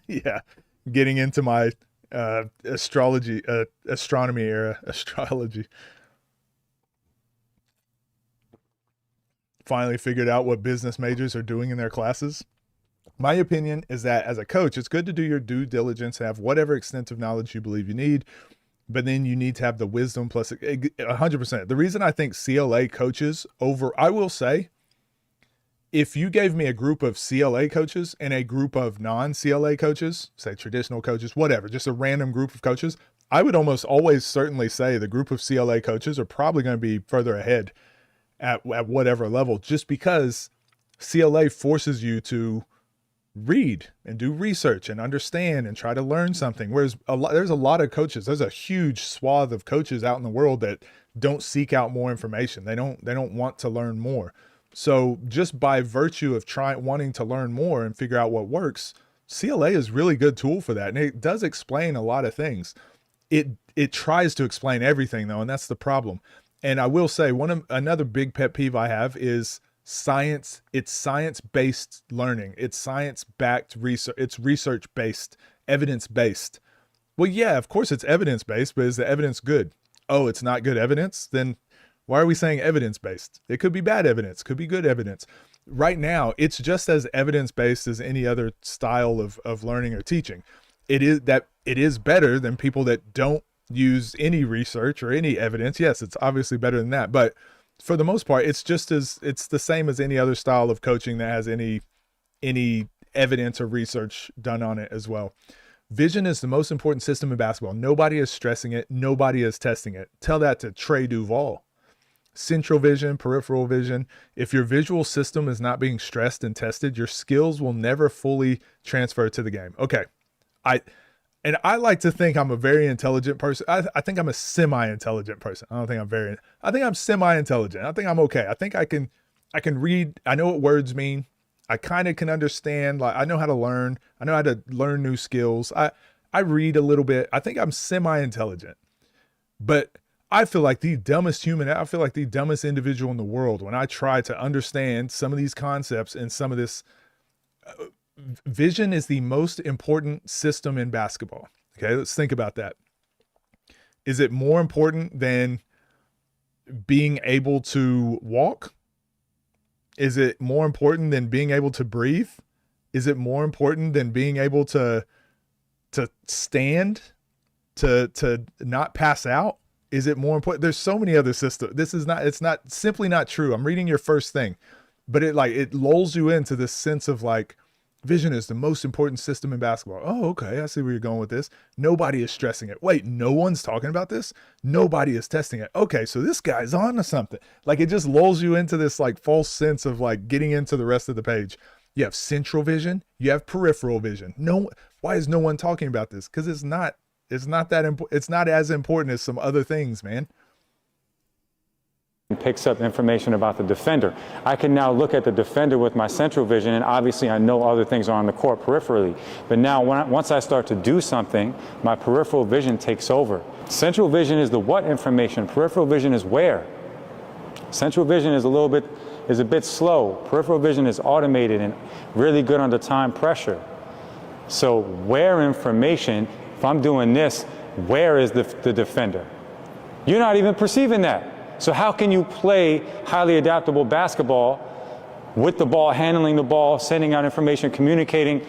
Yeah. Getting into my astronomy era, astrology. Finally figured out what business majors are doing in their classes. My opinion is that as a coach, it's good to do your due diligence, have whatever extensive knowledge you believe you need, but then you need to have the wisdom plus 100%. The reason I think CLA coaches I will say, if you gave me a group of CLA coaches and a group of non-CLA coaches, say traditional coaches, whatever, just a random group of coaches, I would almost always certainly say the group of CLA coaches are probably going to be further ahead at whatever level, just because CLA forces you to read and do research and understand and try to learn something. Whereas there's a lot of coaches, there's a huge swath of coaches out in the world that don't seek out more information. They don't want to learn more. So just by virtue of wanting to learn more and figure out what works, CLA is a really good tool for that. And it does explain a lot of things. It tries to explain everything though. And that's the problem. And I will say another big pet peeve I have is science. It's science-based learning. It's science-backed research. It's research-based, evidence-based. Well, yeah, of course it's evidence-based, but is the evidence good? Oh, it's not good evidence? Then why are we saying evidence-based? It could be bad evidence, could be good evidence. Right now, it's just as evidence-based as any other style of learning or teaching. It is better than people that don't use any research or any evidence. Yes, it's obviously better than that, but for the most part, it's the same as any other style of coaching that has any any evidence or research done on it as well. Vision is the most important system in basketball. Nobody is stressing it. Nobody is testing it. Tell that to Trey Duval. Central vision, peripheral vision. If your visual system is not being stressed and tested, your skills will never fully transfer to the game. Okay. I like to think I'm a very intelligent person. I think I'm a semi-intelligent person. I think I'm semi-intelligent. I think I'm okay. I think I can read. I know what words mean. I kind of can understand. Like, I know how to learn. I know how to learn new skills. I read a little bit. I think I'm semi-intelligent, but I feel like the dumbest individual in the world when I try to understand some of these concepts and some of this. Vision is the most important system in basketball. Okay, let's think about that. Is it more important than being able to walk? Is it more important than being able to breathe? Is it more important than being able to stand, to not pass out? Is it more important? There's so many other systems. It's not simply not true. I'm reading your first thing, but it lulls you into this sense of like, vision is the most important system in basketball. Oh, okay. I see where you're going with this. Nobody is stressing it. Wait, no one's talking about this? Nobody is testing it. Okay, so this guy's on to something. Like, it just lulls you into this like false sense of like getting into the rest of the page. You have central vision. You have peripheral vision. Why is no one talking about this? Because it's not that important. It's not as important as some other things, man. Picks up information about the defender. I can now look at the defender with my central vision, and obviously I know other things are on the court peripherally. But now once I start to do something, my peripheral vision takes over. Central vision is the what information. Peripheral vision is where. Central vision is a bit slow. Peripheral vision is automated and really good under time pressure. So where information, if I'm doing this, where is the defender? You're not even perceiving that. So how can you play highly adaptable basketball with the ball, handling the ball, sending out information, communicating,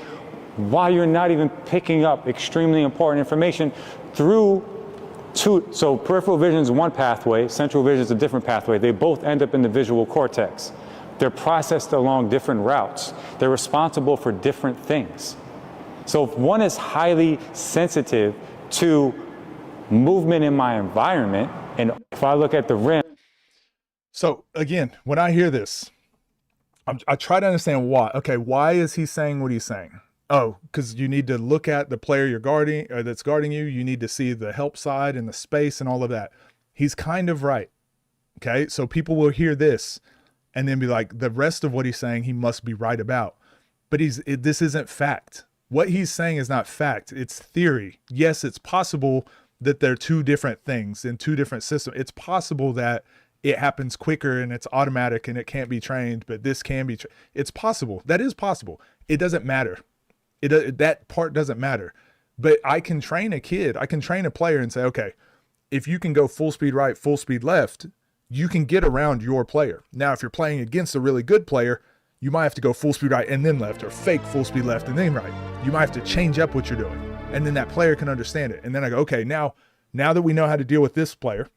while you're not even picking up extremely important information so peripheral vision is one pathway, central vision is a different pathway. They both end up in the visual cortex. They're processed along different routes. They're responsible for different things. So if one is highly sensitive to movement in my environment, and if I look at the rim. So again, when I hear this, I try to understand why. Okay, why is he saying what he's saying? Oh, because you need to look at the player you're guarding or that's guarding you. You need to see the help side and the space and all of that. He's kind of right. Okay, so people will hear this and then be like, the rest of what he's saying, he must be right about. But this isn't fact. What he's saying is not fact. It's theory. Yes, it's possible that they're two different things in two different systems. It's possible that it happens quicker and it's automatic and it can't be trained, but this can be. It's possible. That is possible. It doesn't matter. That part doesn't matter. But I can train a kid. I can train a player and say, okay, if you can go full speed right, full speed left, you can get around your player. Now, if you're playing against a really good player, you might have to go full speed right and then left, or fake full speed left and then right. You might have to change up what you're doing. And then that player can understand it. And then I go, okay, now that we know how to deal with this player,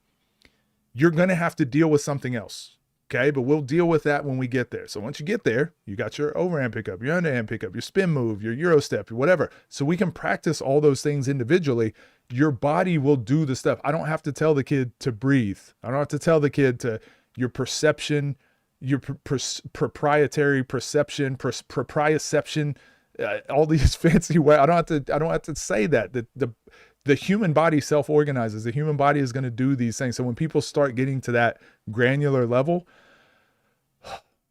you're going to have to deal with something else. Okay, but we'll deal with that when we get there. So once you get there, you got your overhand pickup, your underhand pickup, your spin move, your Euro step, whatever. So we can practice all those things individually. Your body will do the stuff. I don't have to tell the kid to breathe. I don't have to tell the kid to your perception, your proprietary perception, proprioception, all these fancy words. I don't have to say that. The human body self-organizes. The human body is going to do these things. So when people start getting to that granular level,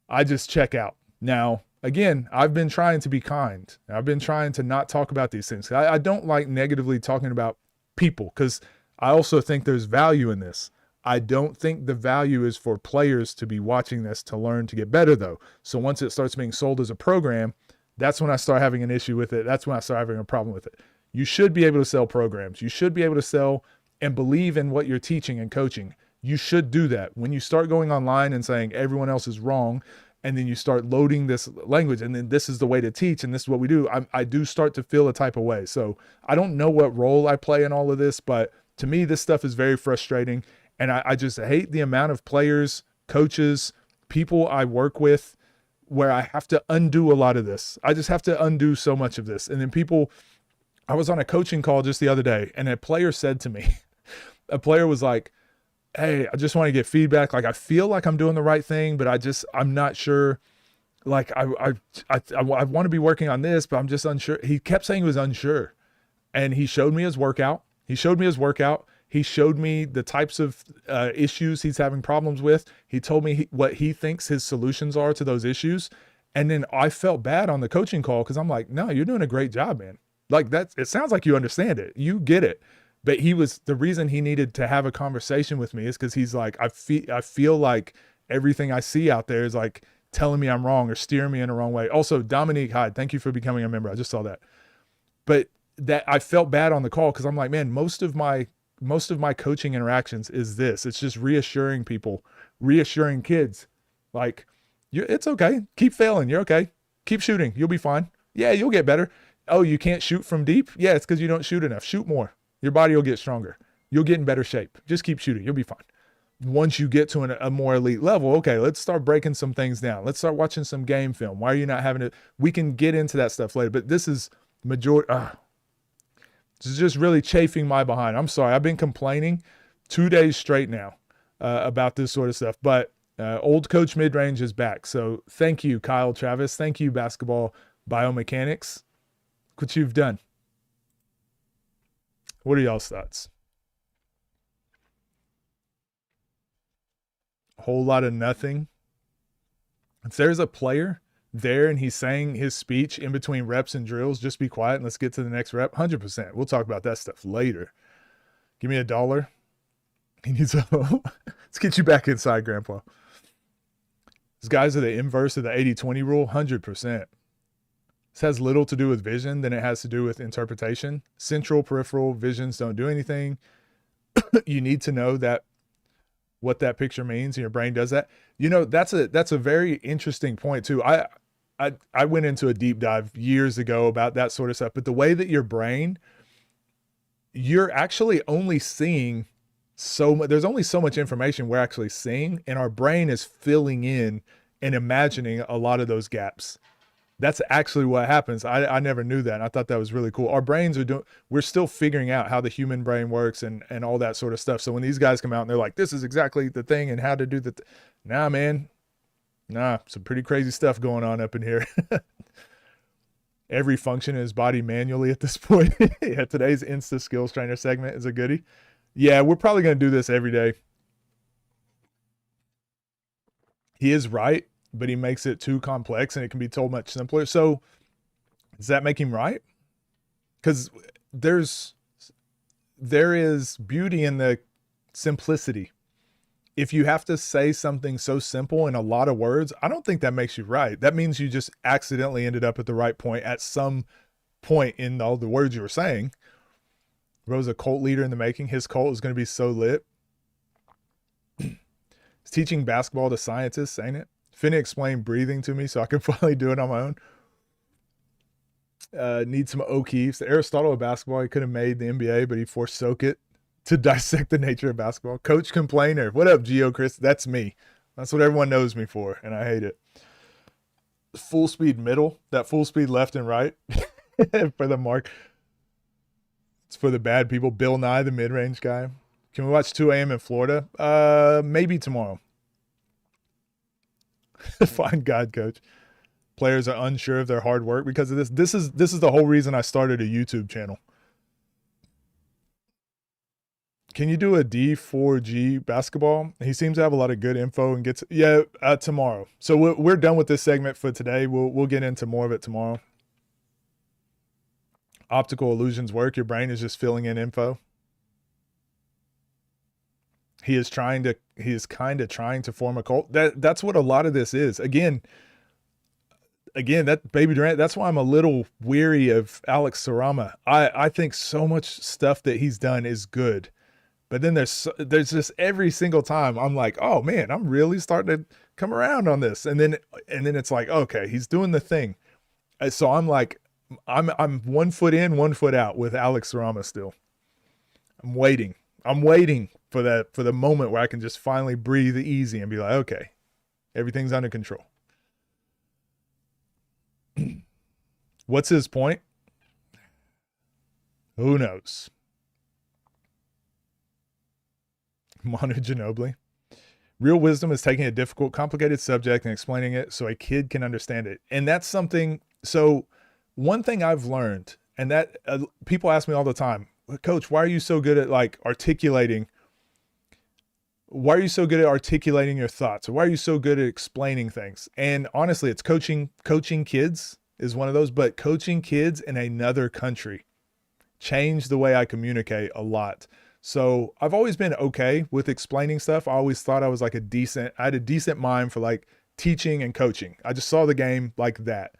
I just check out. Now, again, I've been trying to be kind. I've been trying to not talk about these things. I don't like negatively talking about people because I also think there's value in this. I don't think the value is for players to be watching this to learn to get better, though. So once it starts being sold as a program, that's when I start having an issue with it. That's when I start having a problem with it. You should be able to sell programs. You should be able to sell and believe in what you're teaching and coaching. You should do that. When you start going online and saying everyone else is wrong, and then you start loading this language, and then this is the way to teach, and this is what we do, I do start to feel a type of way. So I don't know what role I play in all of this, but to me, this stuff is very frustrating. And I just hate the amount of players, coaches, people I work with where I have to undo a lot of this. I just have to undo so much of this. And then I was on a coaching call just the other day, and a player said to me, a player was like, hey, I just want to get feedback. Like, I feel like I'm doing the right thing, but I'm not sure. Like, I want to be working on this, but I'm just unsure. He kept saying he was unsure. And he showed me his workout. He showed me the types of issues he's having problems with. He told me what he thinks his solutions are to those issues. And then I felt bad on the coaching call because I'm like, no, you're doing a great job, man. Like, it sounds like you understand it. You get it. But the reason he needed to have a conversation with me is because he's like, I feel like everything I see out there is like telling me I'm wrong or steering me in the wrong way. Also, Dominique Hyde, thank you for becoming a member. I just saw that. But that I felt bad on the call because I'm like, man, most of my coaching interactions is this. It's just reassuring people, reassuring kids, like, it's okay. Keep failing. You're okay. Keep shooting. You'll be fine. Yeah, you'll get better. Oh, you can't shoot from deep? Yeah, it's because you don't shoot enough. Shoot more. Your body will get stronger. You'll get in better shape. Just keep shooting. You'll be fine. Once you get to a more elite level, okay, let's start breaking some things down. Let's start watching some game film. Why are you not having it? We can get into that stuff later, but this is majority. This is just really chafing my behind. I'm sorry. I've been complaining 2 days straight now about this sort of stuff, but old coach mid-range is back. So thank you, Kyle Travis. Thank you, Basketball Biomechanics. Look what you've done. What are y'all's thoughts? A whole lot of nothing. If there's a player there and he's saying his speech in between reps and drills, just be quiet and let's get to the next rep. 100%. We'll talk about that stuff later. Give me $1. He needs a let's get you back inside, Grandpa. These guys are the inverse of the 80-20 rule. 100%. This has little to do with vision than it has to do with interpretation. Central, peripheral visions don't do anything. You need to know that what that picture means, and your brain does that. You know, that's a very interesting point too. I went into a deep dive years ago about that sort of stuff, but the way that your brain, you're actually only seeing so much, there's only so much information we're actually seeing, and our brain is filling in and imagining a lot of those gaps. That's actually what happens. I never knew that. And I thought that was really cool. Our brains we're still figuring out how the human brain works and all that sort of stuff. So when these guys come out and they're like, this is exactly the thing and how to do nah, man, some pretty crazy stuff going on up in here. Every function in his body manually at this point. Yeah, today's Insta Skills Trainer segment is a goodie. Yeah, we're probably going to do this every day. He is right, but he makes it too complex and it can be told much simpler. So does that make him right? Because there is beauty in the simplicity. If you have to say something so simple in a lot of words, I don't think that makes you right. That means you just accidentally ended up at the right point at some point in all the words you were saying. Rose, a cult leader in the making. His cult is going to be so lit. He's teaching basketball to scientists, ain't it? Finna explain breathing to me so I can finally do it on my own. Need some O'Keefe's. Aristotle of basketball, he could have made the NBA, but he forsook it to dissect the nature of basketball. Coach complainer. What up, Geo Chris? That's me. That's what everyone knows me for, and I hate it. Full speed middle, that full speed left and right for the mark. It's for the bad people. Bill Nye, the mid-range guy. Can we watch 2 a.m. in Florida? Maybe tomorrow. Find God, coach. Players are unsure of their hard work because of this. This is the whole reason I started a YouTube channel. Can you do a D4G basketball? He seems to have a lot of good info and gets tomorrow. So we're done with this segment for today. We'll get into more of it tomorrow. Optical illusions work. Your brain is just filling in info. He is kind of trying to form a cult. That's what a lot of this is. Again, that Baby Durant, that's why I'm a little weary of Alex Sarama. I think so much stuff that he's done is good. But then there's just every single time I'm like, oh man, I'm really starting to come around on this. And then it's like, okay, he's doing the thing. So I'm like, I'm 1 foot in, 1 foot out with Alex Sarama still. I'm waiting for the moment where I can just finally breathe easy and be like, okay, everything's under control. What's his point? Who knows? Manu Ginobili. Real wisdom is taking a difficult, complicated subject and explaining it so a kid can understand it. And that's something. So, one thing I've learned, and that people ask me all the time, Coach, why are you so good at like articulating? Why are you so good at articulating your thoughts? Or why are you so good at explaining things? And honestly, it's coaching. Coaching kids is one of those, but coaching kids in another country changed the way I communicate a lot. So I've always been okay with explaining stuff. I always thought I was like I had a decent mind for like teaching and coaching. I just saw the game like that,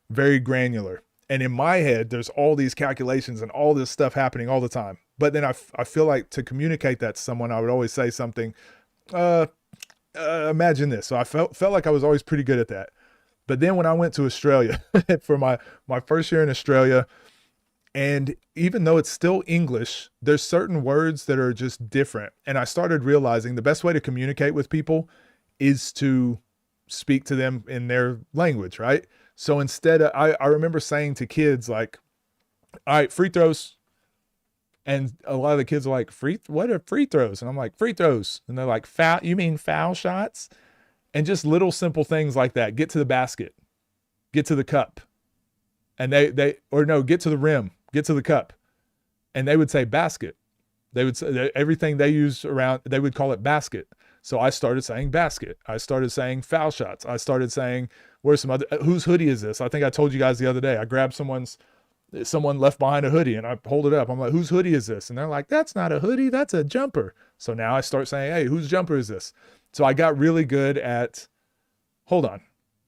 very granular. And in my head, there's all these calculations and all this stuff happening all the time. But then I feel like to communicate that to someone, I would always say something, imagine this. So I felt like I was always pretty good at that. But then when I went to Australia for my first year in Australia, and even though it's still English, there's certain words that are just different. And I started realizing the best way to communicate with people is to speak to them in their language, right? So instead, I remember saying to kids like, all right, free throws. And a lot of the kids are like, what are free throws? And I'm like, free throws. And they're like, foul, you mean foul shots? And just little simple things like that. Get to the basket, get to the cup. And get to the rim, get to the cup. And they would say basket. They would say everything they used around, they would call it basket. So I started saying basket. I started saying foul shots. I started saying, where's some other, whose hoodie is this? I think I told you guys the other day, I grabbed someone left behind a hoodie and I hold it up. I'm like, whose hoodie is this? And they're like, that's not a hoodie, that's a jumper. So now I start saying, hey, whose jumper is this? So I got really good at, hold on,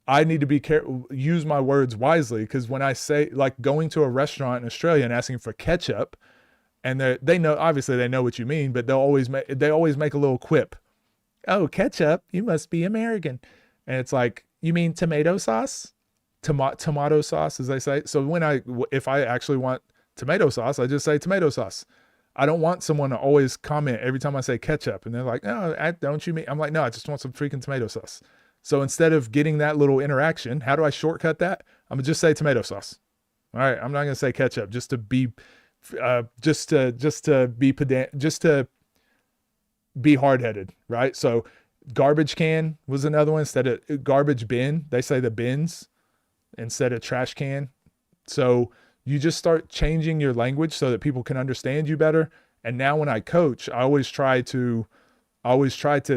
I need to be careful, use my words wisely. Because when I say, like, going to a restaurant in Australia and asking for ketchup, and they know, obviously they know what you mean, but they always make a little quip. Oh, ketchup, you must be American. And it's like, you mean tomato sauce? Tomato sauce, as they say. So if I actually want tomato sauce, I just say tomato sauce. I don't want someone to always comment every time I say ketchup. And they're like, no, don't you mean? I'm like, no, I just want some freaking tomato sauce. So instead of getting that little interaction, how do I shortcut that? I'm gonna just say tomato sauce. All right, I'm not gonna say ketchup just to be, just to be pedant, just to be hard-headed, right? So garbage can was another one. Instead of garbage bin, they say the bins instead of trash can. So you just start changing your language so that people can understand you better. And now when I coach, I always try to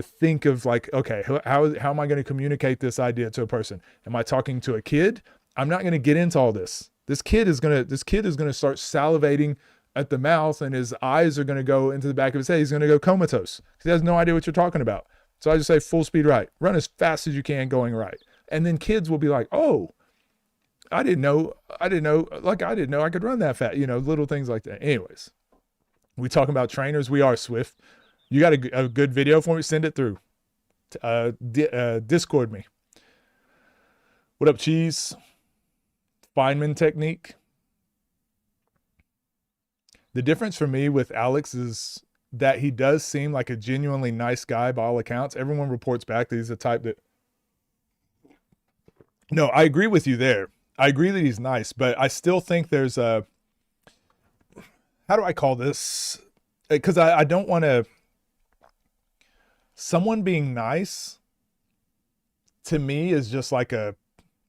think of like, okay, how am I going to communicate this idea to a person? Am I talking to a kid? I'm not going to get into all this. This kid is going to start salivating at the mouth and his eyes are going to go into the back of his head. He's going to go comatose. He has no idea what you're talking about. So I just say full speed right. Run as fast as you can going right. And then kids will be like, oh, I didn't know I could run that fast. Little things like that. Anyways, we talking about trainers. We are Swift. You got a good video for me? Send it through. Discord me. What up, Cheese? Feynman technique. The difference for me with Alex is that he does seem like a genuinely nice guy by all accounts. Everyone reports back that he's the type that... No, I agree with you there. I agree that he's nice, but I still think there's a... How do I call this? Because I don't want to... Someone being nice to me is just like a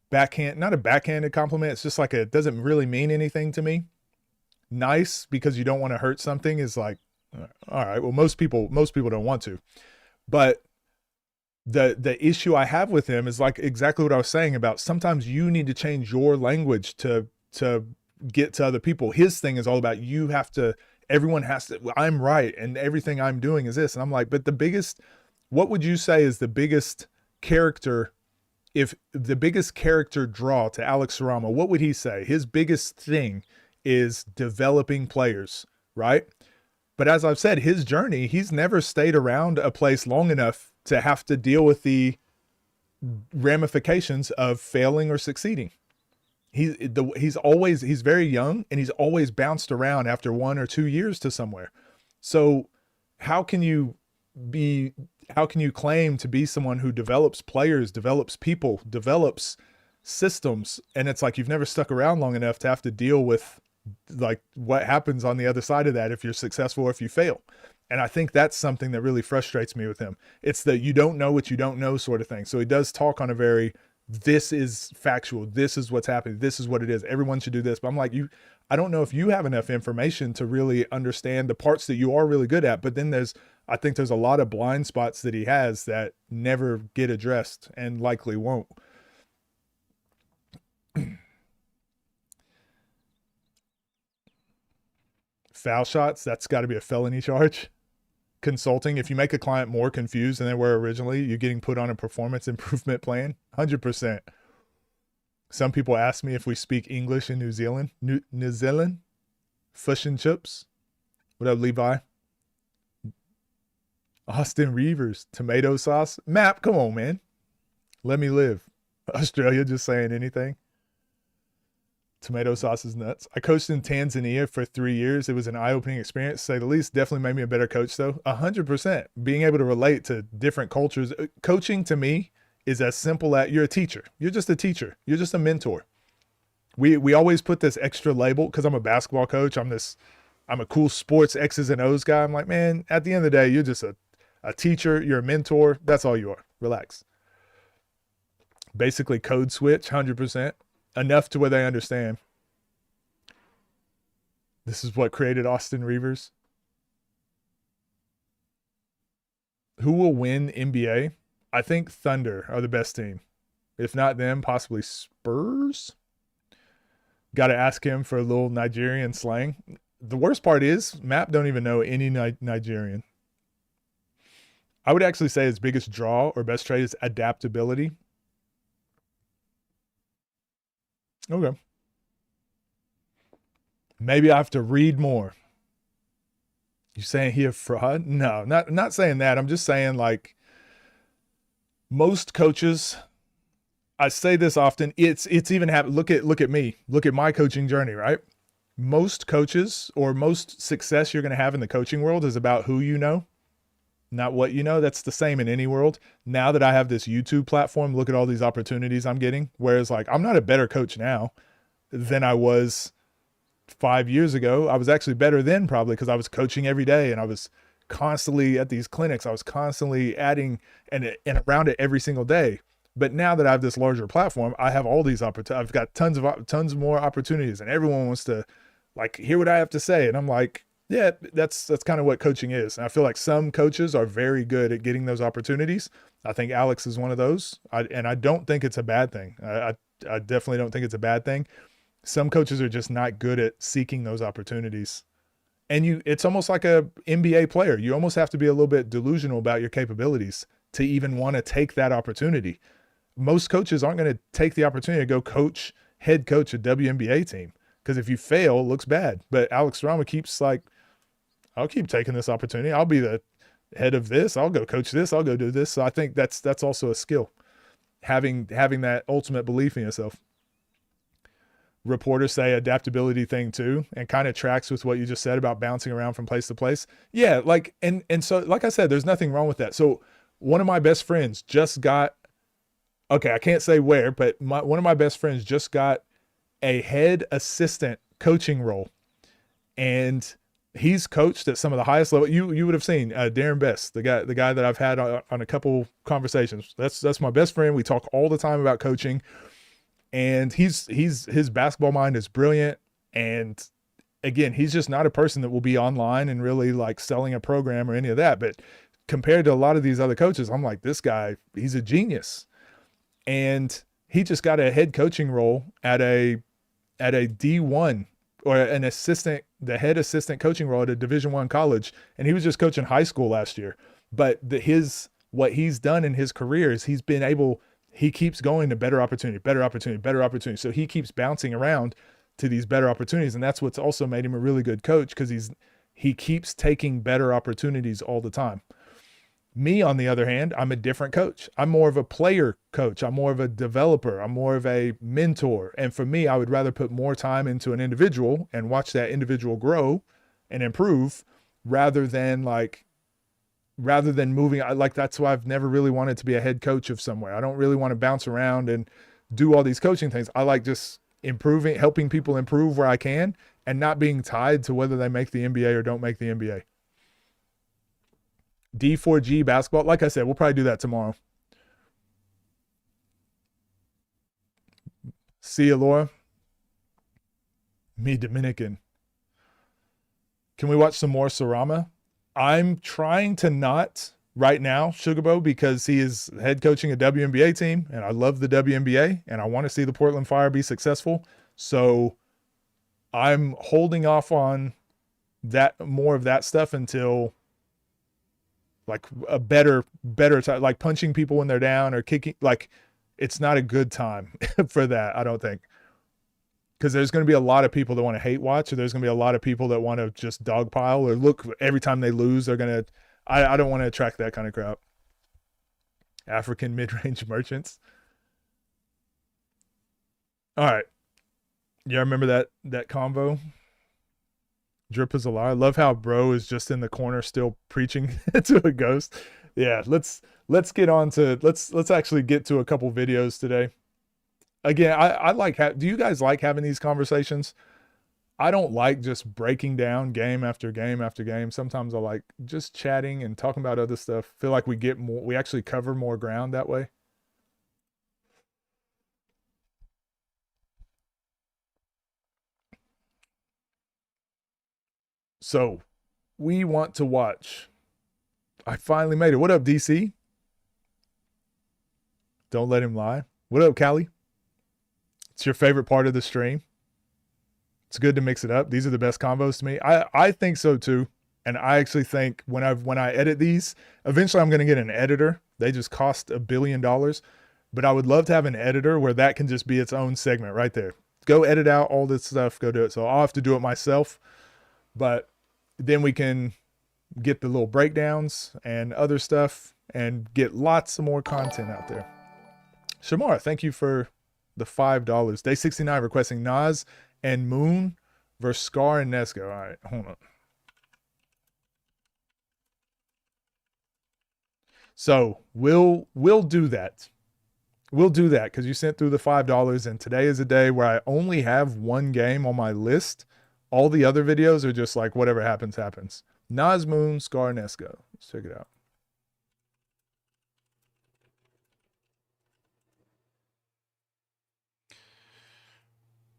backhand, not a backhanded compliment. It's just like it doesn't really mean anything to me. Nice because you don't want to hurt something is like, all right, well, most people don't want to. But the issue I have with him is like exactly what I was saying about sometimes you need to change your language to get to other people. His thing is all about everyone has to, I'm right and everything I'm doing is this. And I'm like, but what would you say is the biggest character, if the biggest character draw to Alex Sarama, what would he say? His biggest thing is developing players, right? But as I've said, his journey, he's never stayed around a place long enough to have to deal with the ramifications of failing or succeeding. He's very young and he's always bounced around after 1 or 2 years to somewhere. So how can you claim to be someone who develops players, develops people, develops systems, and it's like you've never stuck around long enough to have to deal with like what happens on the other side of that if you're successful or if you fail. And I think that's something that really frustrates me with him. It's that you don't know what you don't know sort of thing. So he does talk on a very, this is factual, this is what's happening, this is what it is, everyone should do this. But I'm like, I don't know if you have enough information to really understand the parts that you are really good at. But then I think there's a lot of blind spots that he has that never get addressed and likely won't. Foul shots, that's got to be a felony charge. Consulting, if you make a client more confused than they were originally, you're getting put on a performance improvement plan. 100%. Some people ask me if we speak English in New Zealand. New Zealand? Fish and chips. What up, Levi? Austin Reavers, tomato sauce. Map, come on, man. Let me live. Australia just saying anything. Tomato sauce is nuts. I coached in Tanzania for 3 years. It was an eye-opening experience, to say the least. Definitely made me a better coach, though. 100%. Being able to relate to different cultures. Coaching, to me, is as simple as you're a teacher. You're just a teacher. You're just a mentor. We always put this extra label, because I'm a basketball coach. I'm a cool sports X's and O's guy. I'm like, man, at the end of the day, you're just a teacher. You're a mentor. That's all you are. Relax. Basically, code switch, 100%. Enough to where they understand. This is what created Austin Reavers. Who will win NBA? I think Thunder are the best team. If not them, possibly Spurs. Got to ask him for a little Nigerian slang. The worst part is, Map don't even know any Nigerian. I would actually say his biggest draw or best trait is adaptability. Okay. Maybe I have to read more. You saying he a fraud? No, not saying that. I'm just saying, like, most coaches, I say this often, it's even look at me. Look at my coaching journey, right? Most coaches, or most success you're going to have in the coaching world, is about who you know, not what you know. That's the same in any world. Now that I have this YouTube platform, look at all these opportunities I'm getting. Whereas, like, I'm not a better coach now than I was 5 years ago. I was actually better then, probably because I was coaching every day and I was constantly at these clinics. I was constantly adding and around it every single day. But now that I have this larger platform, I have all these opportunities. I've got tons more opportunities, and everyone wants to, like, hear what I have to say. And I'm like, yeah, that's kind of what coaching is. And I feel like some coaches are very good at getting those opportunities. I think Alex is one of those. And I don't think it's a bad thing. I definitely don't think it's a bad thing. Some coaches are just not good at seeking those opportunities. And it's almost like a NBA player. You almost have to be a little bit delusional about your capabilities to even want to take that opportunity. Most coaches aren't going to take the opportunity to go head coach a WNBA team, because if you fail, it looks bad. But Alex Rama keeps like, I'll keep taking this opportunity. I'll be the head of this. I'll go coach this. I'll go do this. So I think that's also a skill, having that ultimate belief in yourself. Reporters say adaptability thing too, and kind of tracks with what you just said about bouncing around from place to place. Yeah, like, and so, like I said, there's nothing wrong with that. So one of my best friends just got, okay, I can't say where, but one of my best friends just got a head assistant coaching role, and he's coached at some of the highest level. You would have seen Darren Best, the guy that I've had on a couple conversations. That's my best friend. We talk all the time about coaching, and his basketball mind is brilliant. And again, he's just not a person that will be online and really like selling a program or any of that. But compared to a lot of these other coaches, I'm like, this guy, he's a genius. And he just got a head coaching role at a D1 or the head assistant coaching role at a Division I college. And he was just coaching high school last year. But what he's done in his career is he keeps going to better opportunity. So he keeps bouncing around to these better opportunities. And that's what's also made him a really good coach, because he keeps taking better opportunities all the time. Me, on the other hand, I'm a different coach. I'm more of a player coach. I'm more of a developer. I'm more of a mentor. And for me, I would rather put more time into an individual and watch that individual grow and improve rather than moving. That's why I've never really wanted to be a head coach of somewhere. I don't really want to bounce around and do all these coaching things. I like just improving, helping people improve where I can, and not being tied to whether they make the NBA or don't make the NBA. D4G basketball, like I said, we'll probably do that tomorrow. See you, Laura. Me, Dominican. Can we watch some more Sarama? I'm trying to not right now, Sugarbo, because he is head coaching a WNBA team, and I love the WNBA, and I want to see the Portland Fire be successful. So I'm holding off on that, more of that stuff, until like a better time, like punching people when they're down or kicking. Like, it's not a good time for that, I don't think. Because there's going to be a lot of people that want to hate watch, or there's going to be a lot of people that want to just dogpile, or look, every time they lose, they're going to, I don't want to attract that kind of crowd. African mid-range merchants. All right. Yeah, remember that convo? Drip is a lie. I love how bro is just in the corner still preaching to a ghost. Yeah, let's get on to, let's actually get to a couple videos today. Again, I like, do you guys like having these conversations? I don't like just breaking down game after game after game. Sometimes I like just chatting and talking about other stuff. Feel like we actually cover more ground that way. So we want to watch. I finally made it. What up, DC? Don't let him lie. What up, Callie? It's your favorite part of the stream. It's good to mix it up. These are the best combos to me. I think so too. And I actually think when I edit these, eventually I'm going to get an editor. They just cost $1 billion. But I would love to have an editor where that can just be its own segment right there. Go edit out all this stuff. Go do it. So I'll have to do it myself. But then we can get the little breakdowns and other stuff and get lots of more content out there. Shamar, thank you for the $5. Day 69 requesting Nas and Moon versus Scar and Nesco. All right, hold on. So we'll do that. We'll do that because you sent through the $5, and today is a day where I only have one game on my list. All the other videos are just like whatever happens, happens. Nas, Moon, Scar, Nesco. Let's check it out.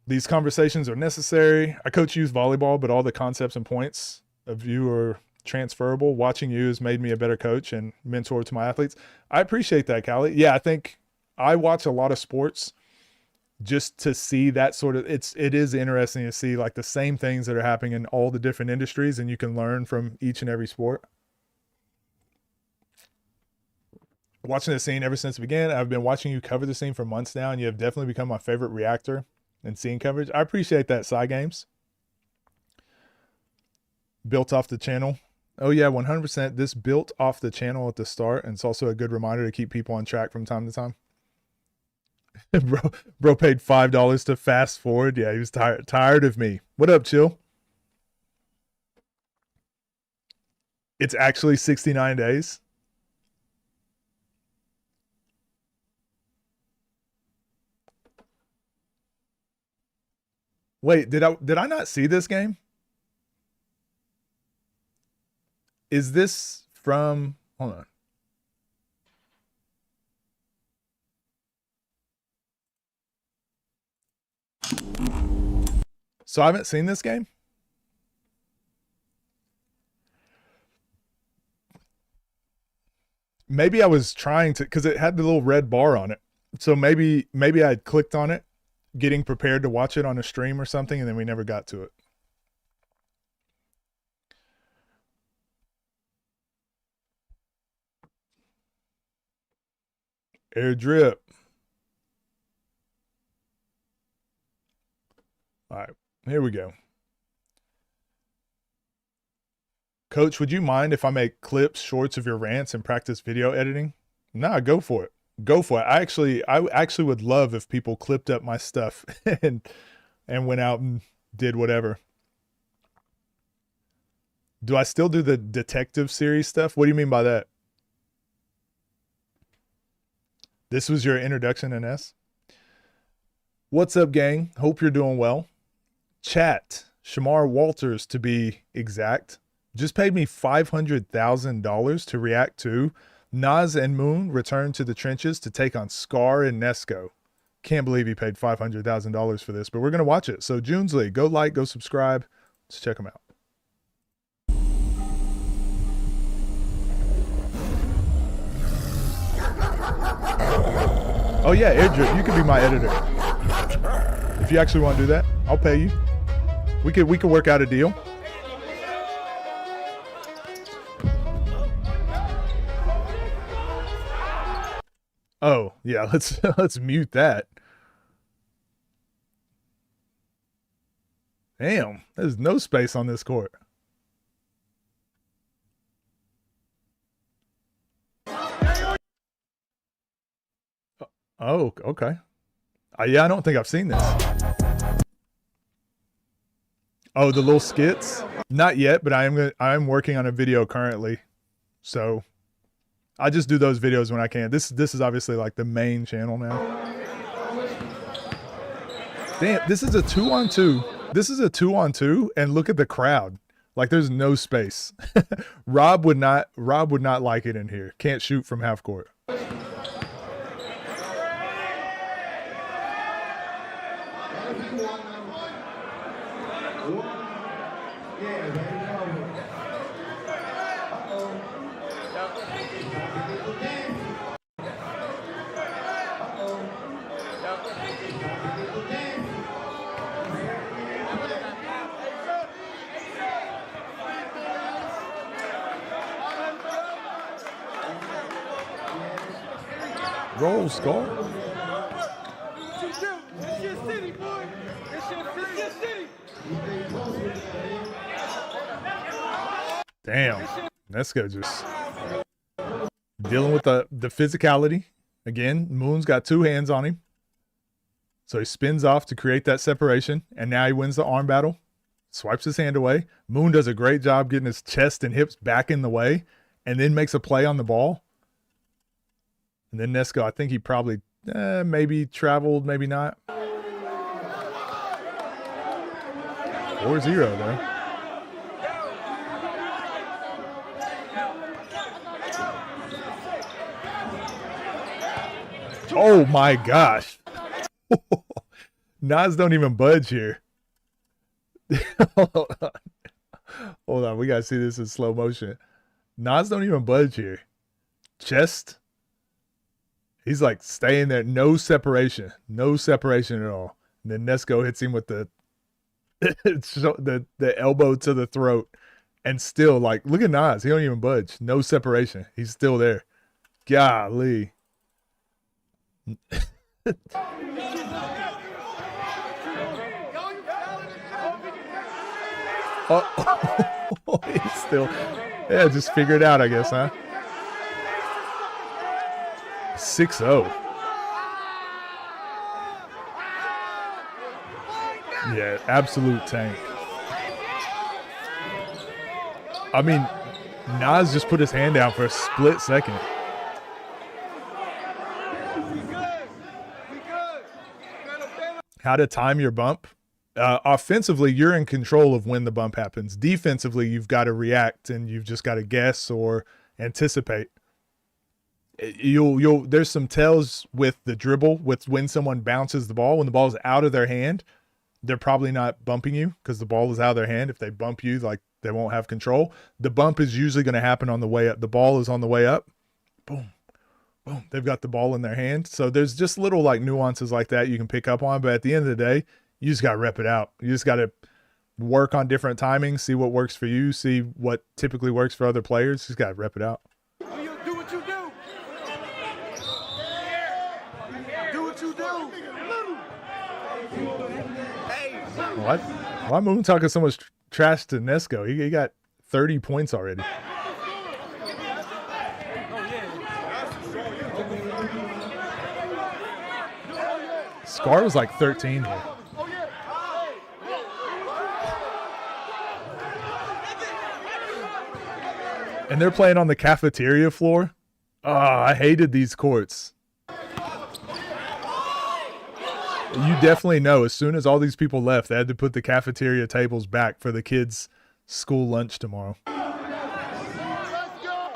These conversations are necessary. I coach youth volleyball, but all the concepts and points of you are transferable. Watching you has made me a better coach and mentor to my athletes. I appreciate that, Callie. Yeah, I think I watch a lot of sports just to see that sort of, it is interesting to see like the same things that are happening in all the different industries, and you can learn from each and every sport. Watching the scene ever since it began. I've been watching you cover the scene for months now, and you have definitely become my favorite reactor in scene coverage. I appreciate that, Side Games. Built off the channel. Oh yeah, 100%. This built off the channel at the start, and it's also a good reminder to keep people on track from time to time. bro paid $5 to fast forward. Yeah, he was tired of me. What up, Chill? It's actually 69 days. Wait, did I not see this game? Is this from, hold on. So I haven't seen this game? Maybe I was trying to, because it had the little red bar on it. So maybe I had clicked on it, getting prepared to watch it on a stream or something, and then we never got to it. Air drip. All right, here we go. Coach, would you mind if I make clips, shorts of your rants and practice video editing? Nah, go for it. Go for it. I actually would love if people clipped up my stuff and went out and did whatever. Do I still do the detective series stuff? What do you mean by that? This was your introduction in S? What's up, gang? Hope you're doing well. Chat, Shamar Walters to be exact, just paid me $500,000 to react to Nas and Moon return to the trenches to take on Scar and Nesco. Can't believe he paid $500,000 for this, but we're going to watch it. So Junesley, go like, go subscribe. Let's check them out. Oh yeah, Airdrip, you could be my editor. If you actually want to do that, I'll pay you. We could work out a deal. Oh, yeah, let's mute that. Damn, there's no space on this court. Oh, okay. Yeah, I don't think I've seen this. Oh, the little skits? Not yet, but I am working on a video currently. So I just do those videos when I can. This is obviously like the main channel now. Damn, this is a 2-on-2. This is a 2-on-2, and look at the crowd. Like there's no space. Rob would not like it in here. Can't shoot from half court. Roll, Skull. Damn, Nesco just dealing with the physicality. Again, Moon's got two hands on him. So he spins off to create that separation, and now he wins the arm battle. Swipes his hand away. Moon does a great job getting his chest and hips back in the way, and then makes a play on the ball. And then Nesco, I think he probably maybe traveled, maybe not. 4-0 though. Oh my gosh. Nas don't even budge here. Hold on, we gotta see this in slow motion. Nas don't even budge here. Chest. He's like staying there, no separation at all. And then Nesco hits him with the elbow to the throat, and still like, look at Nas, he don't even budge, no separation, he's still there. Golly. Oh, he's still, yeah, just figure it out, I guess, huh? 6-0. Yeah, absolute tank. I mean, Nas just put his hand down for a split second. How to time your bump. Offensively, you're in control of when the bump happens. Defensively, you've got to react, and you've just got to guess or anticipate. There's some tells with the dribble, with when someone bounces the ball. When the ball is out of their hand, they're probably not bumping you because the ball is out of their hand. If they bump you, like, they won't have control. The bump is usually going to happen on the way up. The ball is on the way up. Boom, boom. They've got the ball in their hand. So there's just little like nuances like that you can pick up on. But at the end of the day, you just got to rep it out. You just got to work on different timings, see what works for you, see what typically works for other players. Just got to rep it out. Do what you do. Do what you do. Why Moon talking so much trash to Nesco? He got 30 points already. Scar was like 13 here. And they're playing on the cafeteria floor. Oh, I hated these courts. You definitely know as soon as all these people left, they had to put the cafeteria tables back for the kids' school lunch tomorrow. Let's go.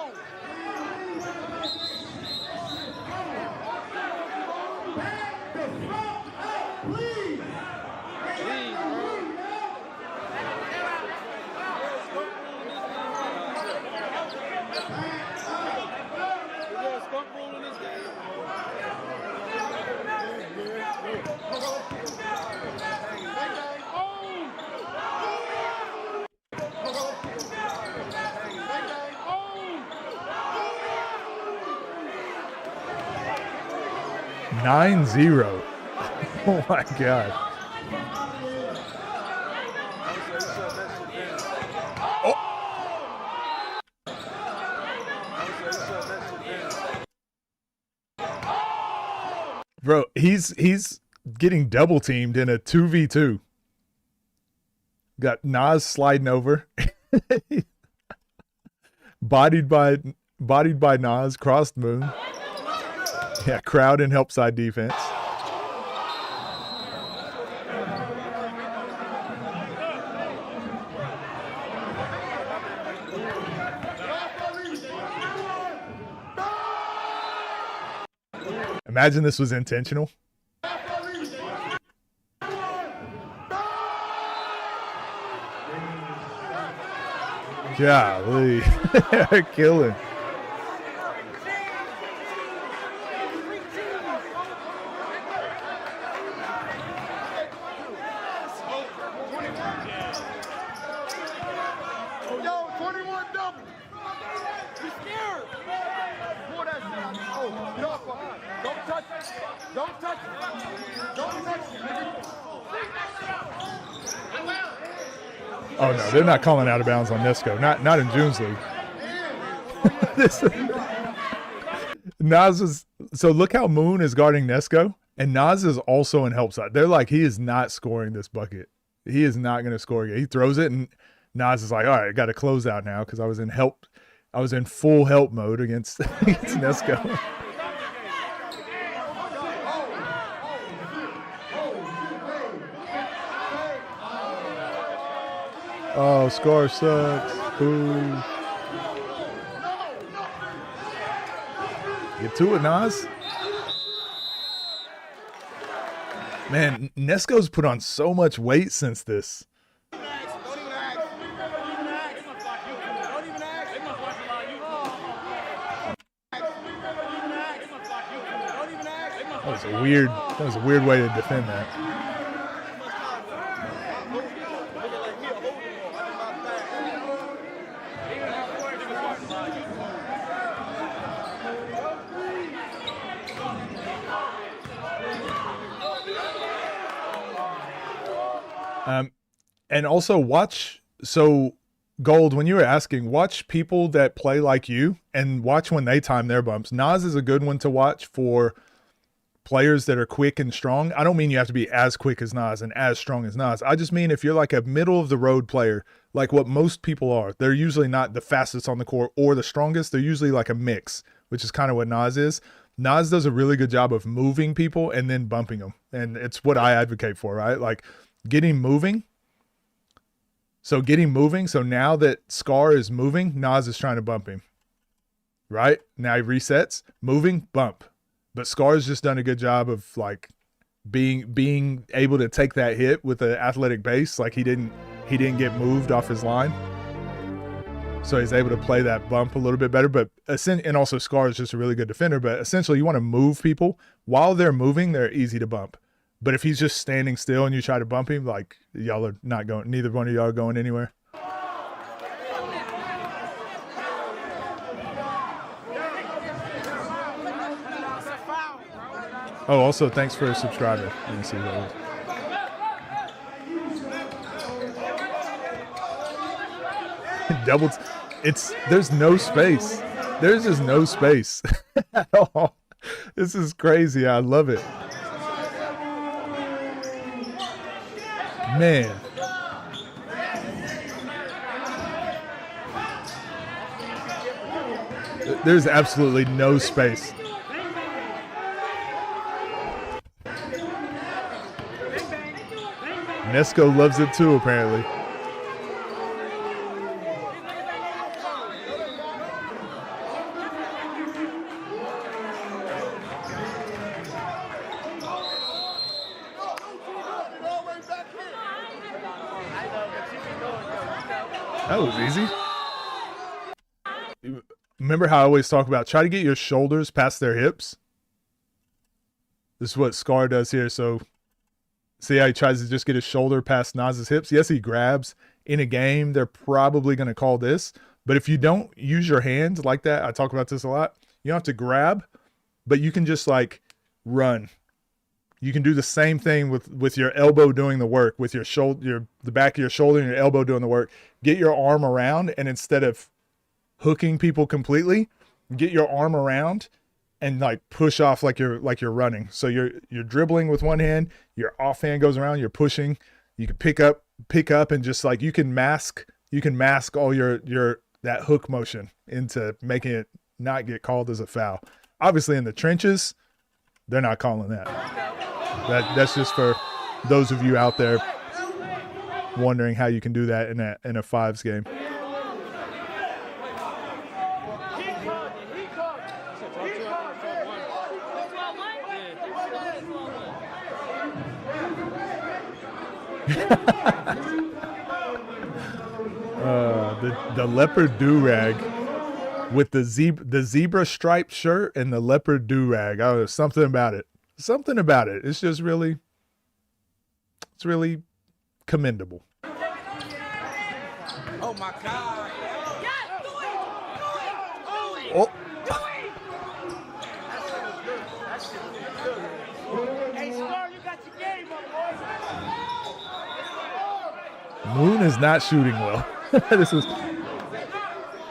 9-0. Oh my God. Bro, he's getting double teamed in a 2v2. Got Nas sliding over. bodied by Nas, crossed moon. Yeah, crowd and help side defense. Imagine this was intentional. Golly, they're killing. Yo, 21 double. You scared? Pull that shit out. Oh, get off of it. Don't touch it. Don't touch it. Don't touch it, nigga. Oh no, they're not calling out of bounds on Nesco. Not in June's league. Nas is so look how Moon is guarding Nesco, and Nas is also in help side. They're like, he is not scoring this bucket. He is not going to score again. He throws it, and Nas is like, all right, I got to close out now because I was in full help mode against Nesco. Oh, score sucks. Boo. Get to it, Nas. Man, Nesco's put on so much weight since this. That was a weird way to defend that. And also watch, so Gold, when you were asking, watch people that play like you and watch when they time their bumps. Nas is a good one to watch for players that are quick and strong. I don't mean you have to be as quick as Nas and as strong as Nas. I just mean if you're like a middle of the road player, like what most people are, they're usually not the fastest on the court or the strongest. They're usually like a mix, which is kind of what Nas is. Nas does a really good job of moving people and then bumping them. And it's what I advocate for, right? Like getting moving. So now that Scar is moving, Nas is trying to bump him. Right? Now he resets, moving, bump. But Scar's just done a good job of like being able to take that hit with an athletic base. Like he didn't get moved off his line. So he's able to play that bump a little bit better. But and also Scar is just a really good defender. But essentially you want to move people. While they're moving, they're easy to bump. But if he's just standing still and you try to bump him, like y'all are not going, neither one of y'all are going anywhere. Oh, also thanks for subscribing. Let me see what it is. There's no space. There's just no space at all. This is crazy. I love it. Man. There's absolutely no space. Nesco loves it too, apparently. That was easy. Remember how I always talk about try to get your shoulders past their hips? This is what Scar does here. So see how he tries to just get his shoulder past Nas's hips? Yes, he grabs. In a game, they're probably going to call this. But if you don't use your hands like that, I talk about this a lot, you don't have to grab, but you can just like run. You can do the same thing with your elbow doing the work, with your shoulder, the back of your shoulder and your elbow doing the work. Get your arm around, and instead of hooking people completely, get your arm around and like push off like you're running. So you're dribbling with one hand, your offhand goes around, you're pushing. You can pick up and just like you can mask all your that hook motion into making it not get called as a foul. Obviously in the trenches, they're not calling that. That's just for those of you out there wondering how you can do that in a fives game. The leopard do-rag with the zebra striped shirt and the leopard do-rag. Oh, something about it. It's just really, it's really commendable. Oh my God. Oh. Hey, Star, you got your game up, boy. Moon is not shooting well.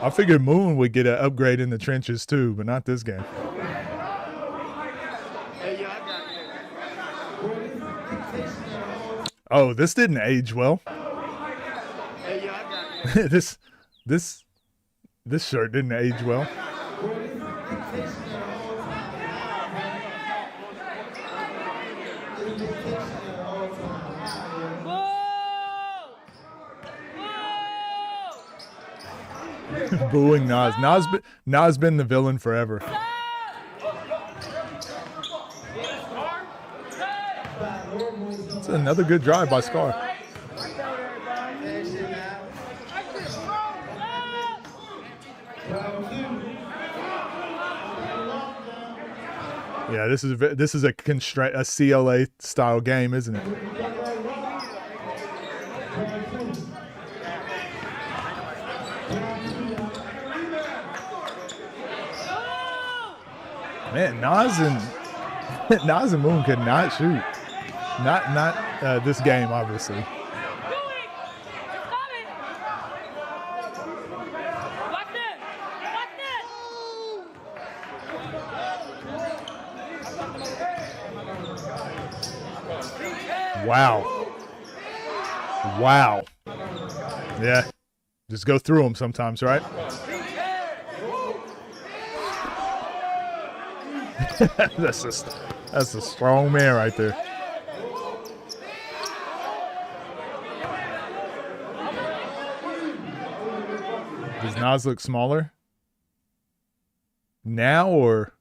I figured Moon would get an upgrade in the trenches too, but not this game. Oh, this didn't age well. This shirt didn't age well. Booing Nas. Nas been the villain forever. It's another good drive by Scar. Yeah, this is a CLA style game, isn't it? Man, Nas and Moon could not shoot. Not this game, obviously. Wow. Yeah. Just go through them sometimes, right? That's a strong man right there. Does Nas look smaller now or?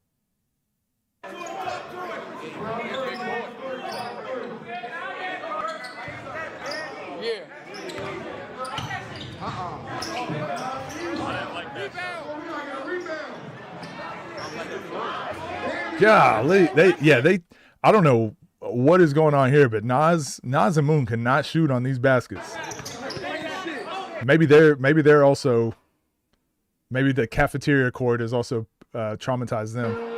Golly, I don't know what is going on here, but Nas and Moon cannot shoot on these baskets. Maybe they're also, maybe the cafeteria court has also traumatized them.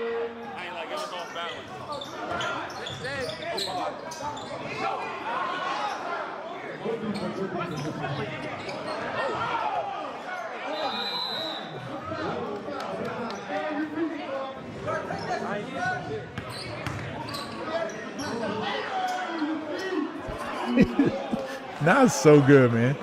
Nas so good, man.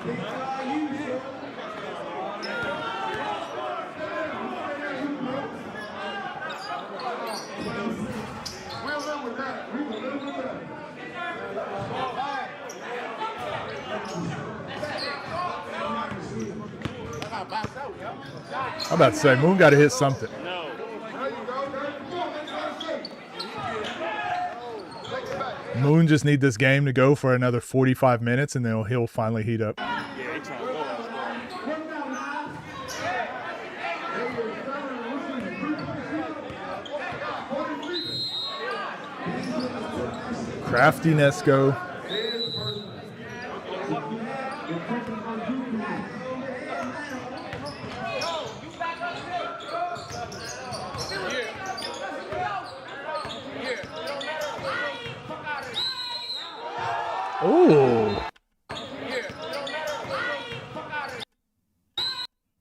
I'm about to say, Moon got to hit something. Moon just need this game to go for another 45 minutes, and then he'll finally heat up. Crafty Nesco. Ooh.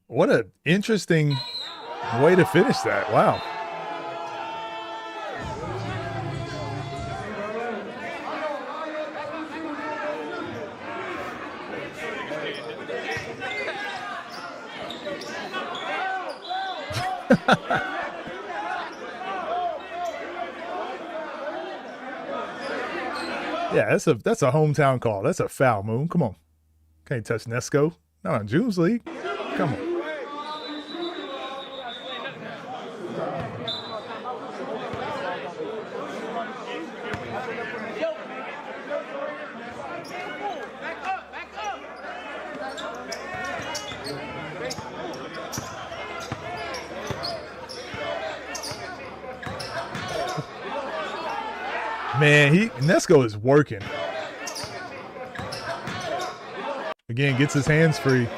What an interesting way to finish that. Wow. Yeah, that's a hometown call. That's a foul, Moon. Come on. Can't touch Nesco. Not on June's League. Come on. Man, Nesco is working. Again, gets his hands free.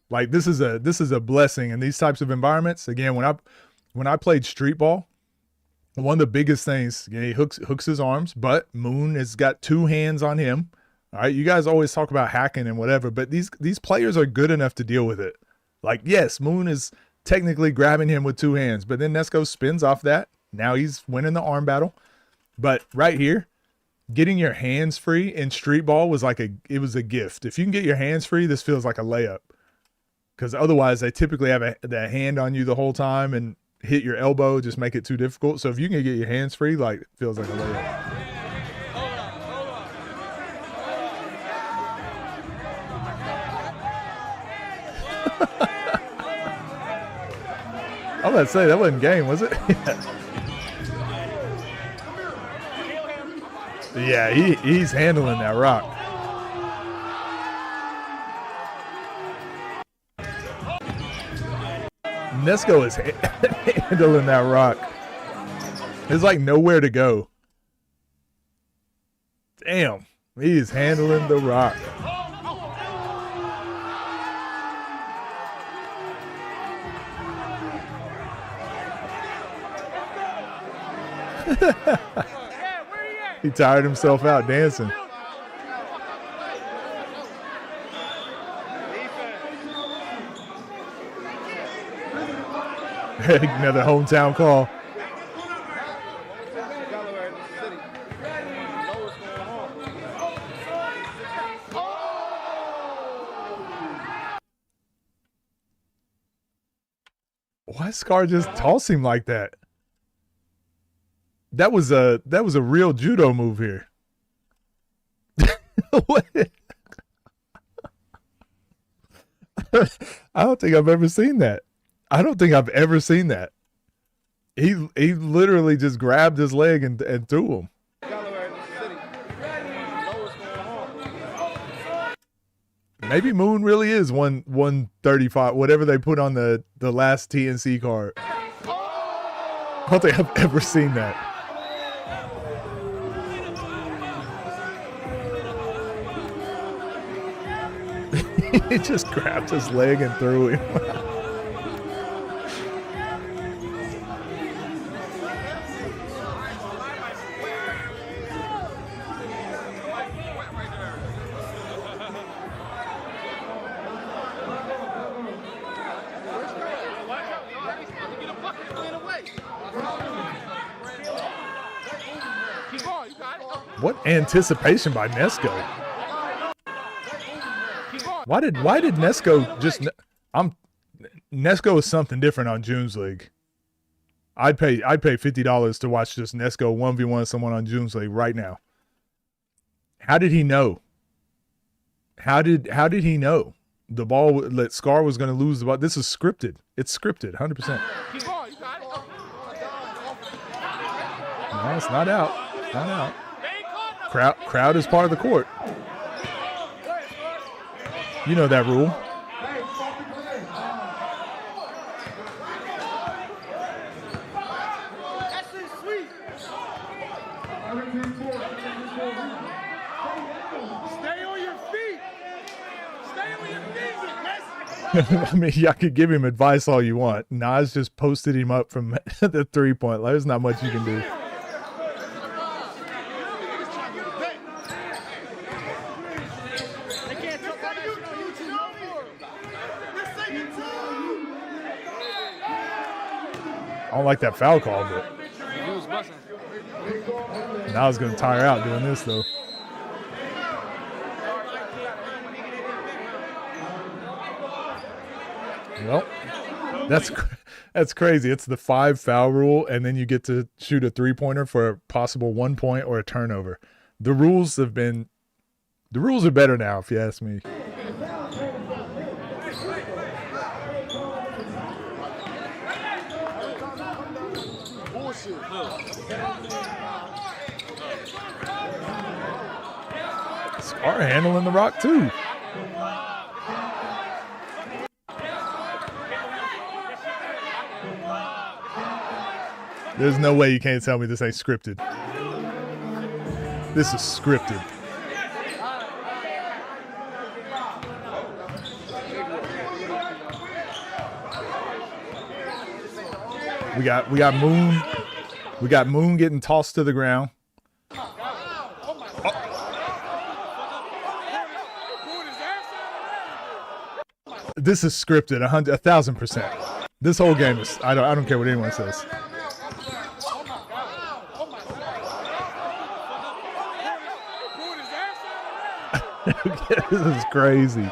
Like this is a blessing in these types of environments. Again, when I played street ball, one of the biggest things, he hooks his arms, but Moon has got two hands on him. All right, you guys always talk about hacking and whatever, but these players are good enough to deal with it. Like, yes, Moon is technically grabbing him with two hands, but then Nesco spins off that. Now he's winning the arm battle. But right here, getting your hands free in street ball was it was a gift. If you can get your hands free, this feels like a layup. Because otherwise, they typically have the hand on you the whole time and hit your elbow, just make it too difficult. So if you can get your hands free, like, it feels like a layup. I'm about to say, that wasn't game, was it? Yeah, he's handling that rock. Nesco is handling that rock. There's like nowhere to go. Damn, he is handling the rock. He tired himself out dancing. Another hometown call. Why Scar just toss him like that? That was a real judo move here. What? I don't think I've ever seen that. I don't think I've ever seen that. He literally just grabbed his leg and threw him. Maybe Moon really is 135, whatever they put on the last TNC card. I don't think I've ever seen that. He just grabbed his leg and threw him. What anticipation by Nesco? Why did Nesco just? Nesco is something different on June's League. I'd pay $50 to watch just Nesco 1v1 someone on June's League right now. How did he know? How did he know? the ball that Scar was going to lose the ball. This is scripted. It's scripted, 100%. Keep going. You got it. No, it's not out. Not out. Crowd is part of the court. You know that rule. That's it, sweet. Stay on your feet. Stay on your feet. I mean, y'all could give him advice all you want. Nas just posted him up from the 3-point line. There's not much you can do. I don't like that foul call, but now I was going to tire out doing this, though. Well, that's crazy. It's the 5 foul rule, and then you get to shoot a 3-pointer for a possible 1 point or a turnover. The rules are better now, if you ask me. Scar handling the rock too. There's no way you can't tell me this ain't scripted. This is scripted. We got Moon. We got Moon getting tossed to the ground. This is scripted, 1,000%. This whole game is. I don't care what anyone says. This is crazy.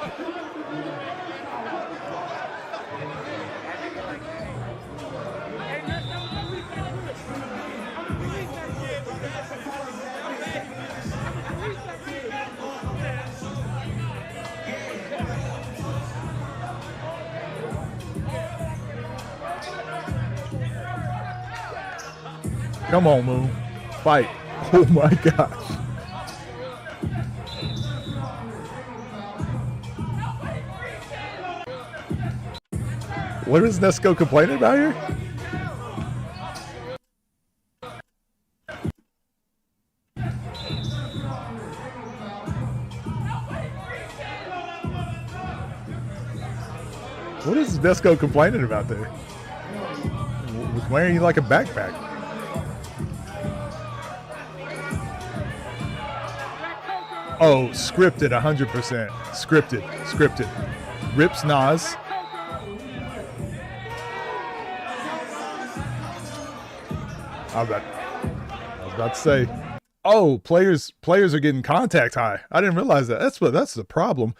Come on, Moon. Fight. Oh my gosh. What is Nesco complaining about here? What is Nesco complaining about there? Wearing you like a backpack. Oh, scripted, 100%. Scripted. Rips Nas. I was about to say, oh, players are getting contact high. I didn't realize that. That's the problem.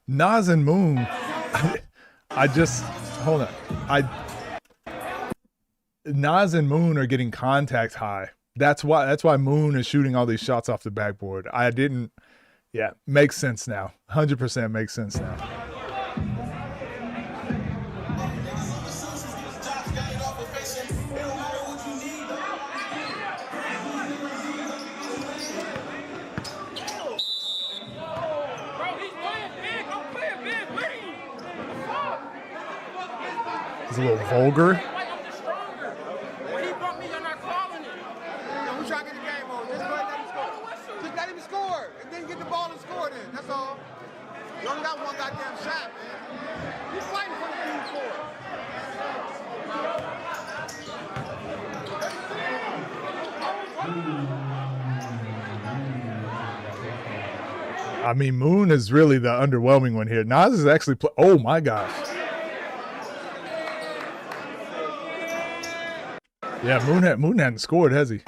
Nas and Moon. Hold on. Nas and Moon are getting contact high. That's why Moon is shooting all these shots off the backboard. Yeah, makes sense now. 100% makes sense now. It's a little vulgar. When he bumped me, you're not calling it. We're trying to get the game on. Just go ahead and let him score. Just let him score. And then get the ball and score then. That's all. You only got one goddamn shot, man. He's fighting for the team score. I mean, Moon is really the underwhelming one here. Nas is actually oh my gosh. Yeah, Moon hadn't scored, has he?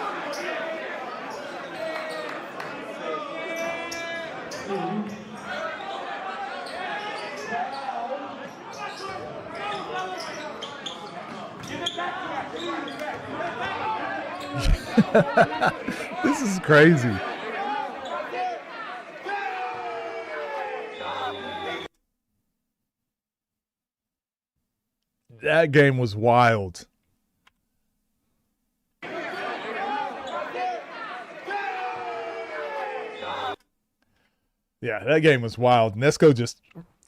This is crazy. That game was wild. Yeah, that game was wild. Nesco just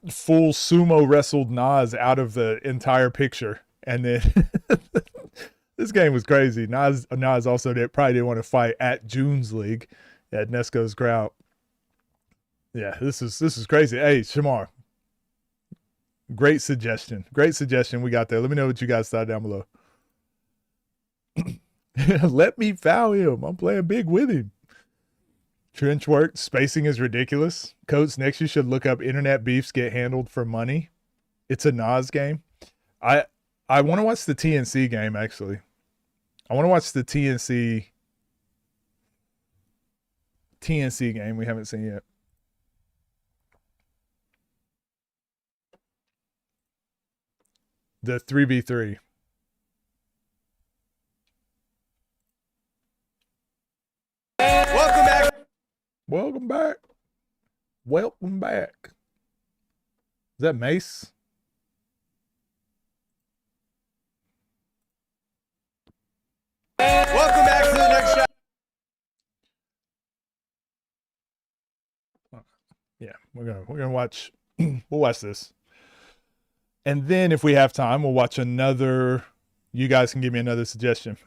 full sumo wrestled Nas out of the entire picture. And then this game was crazy. Nas also probably didn't want to fight at June's League at Nesco's crowd. Yeah, this is crazy. Hey, Shamar, great suggestion. Great suggestion we got there. Let me know what you guys thought down below. Let me foul him. I'm playing big with him. Trench work. Spacing is ridiculous. Coach, next you should look up internet beefs get handled for money. It's a Nas game. I want to watch the TNC game, actually. I want to watch the TNC game we haven't seen yet. The 3v3. Welcome back. Welcome back. Welcome back. Is that Mace? Welcome back to the next shot. Yeah, we're gonna watch. We'll watch this, and then if we have time, we'll watch another. You guys can give me another suggestion.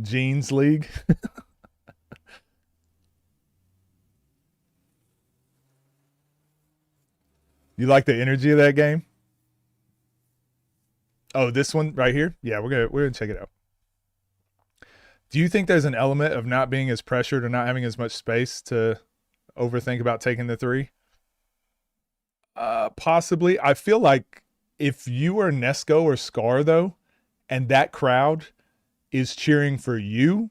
Jeans League. You like the energy of that game? Oh, this one right here? Yeah, we're gonna check it out. Do you think there's an element of not being as pressured or not having as much space to overthink about taking the three? Possibly. I feel like if you are Nesco or Scar though, and that crowd is cheering for you,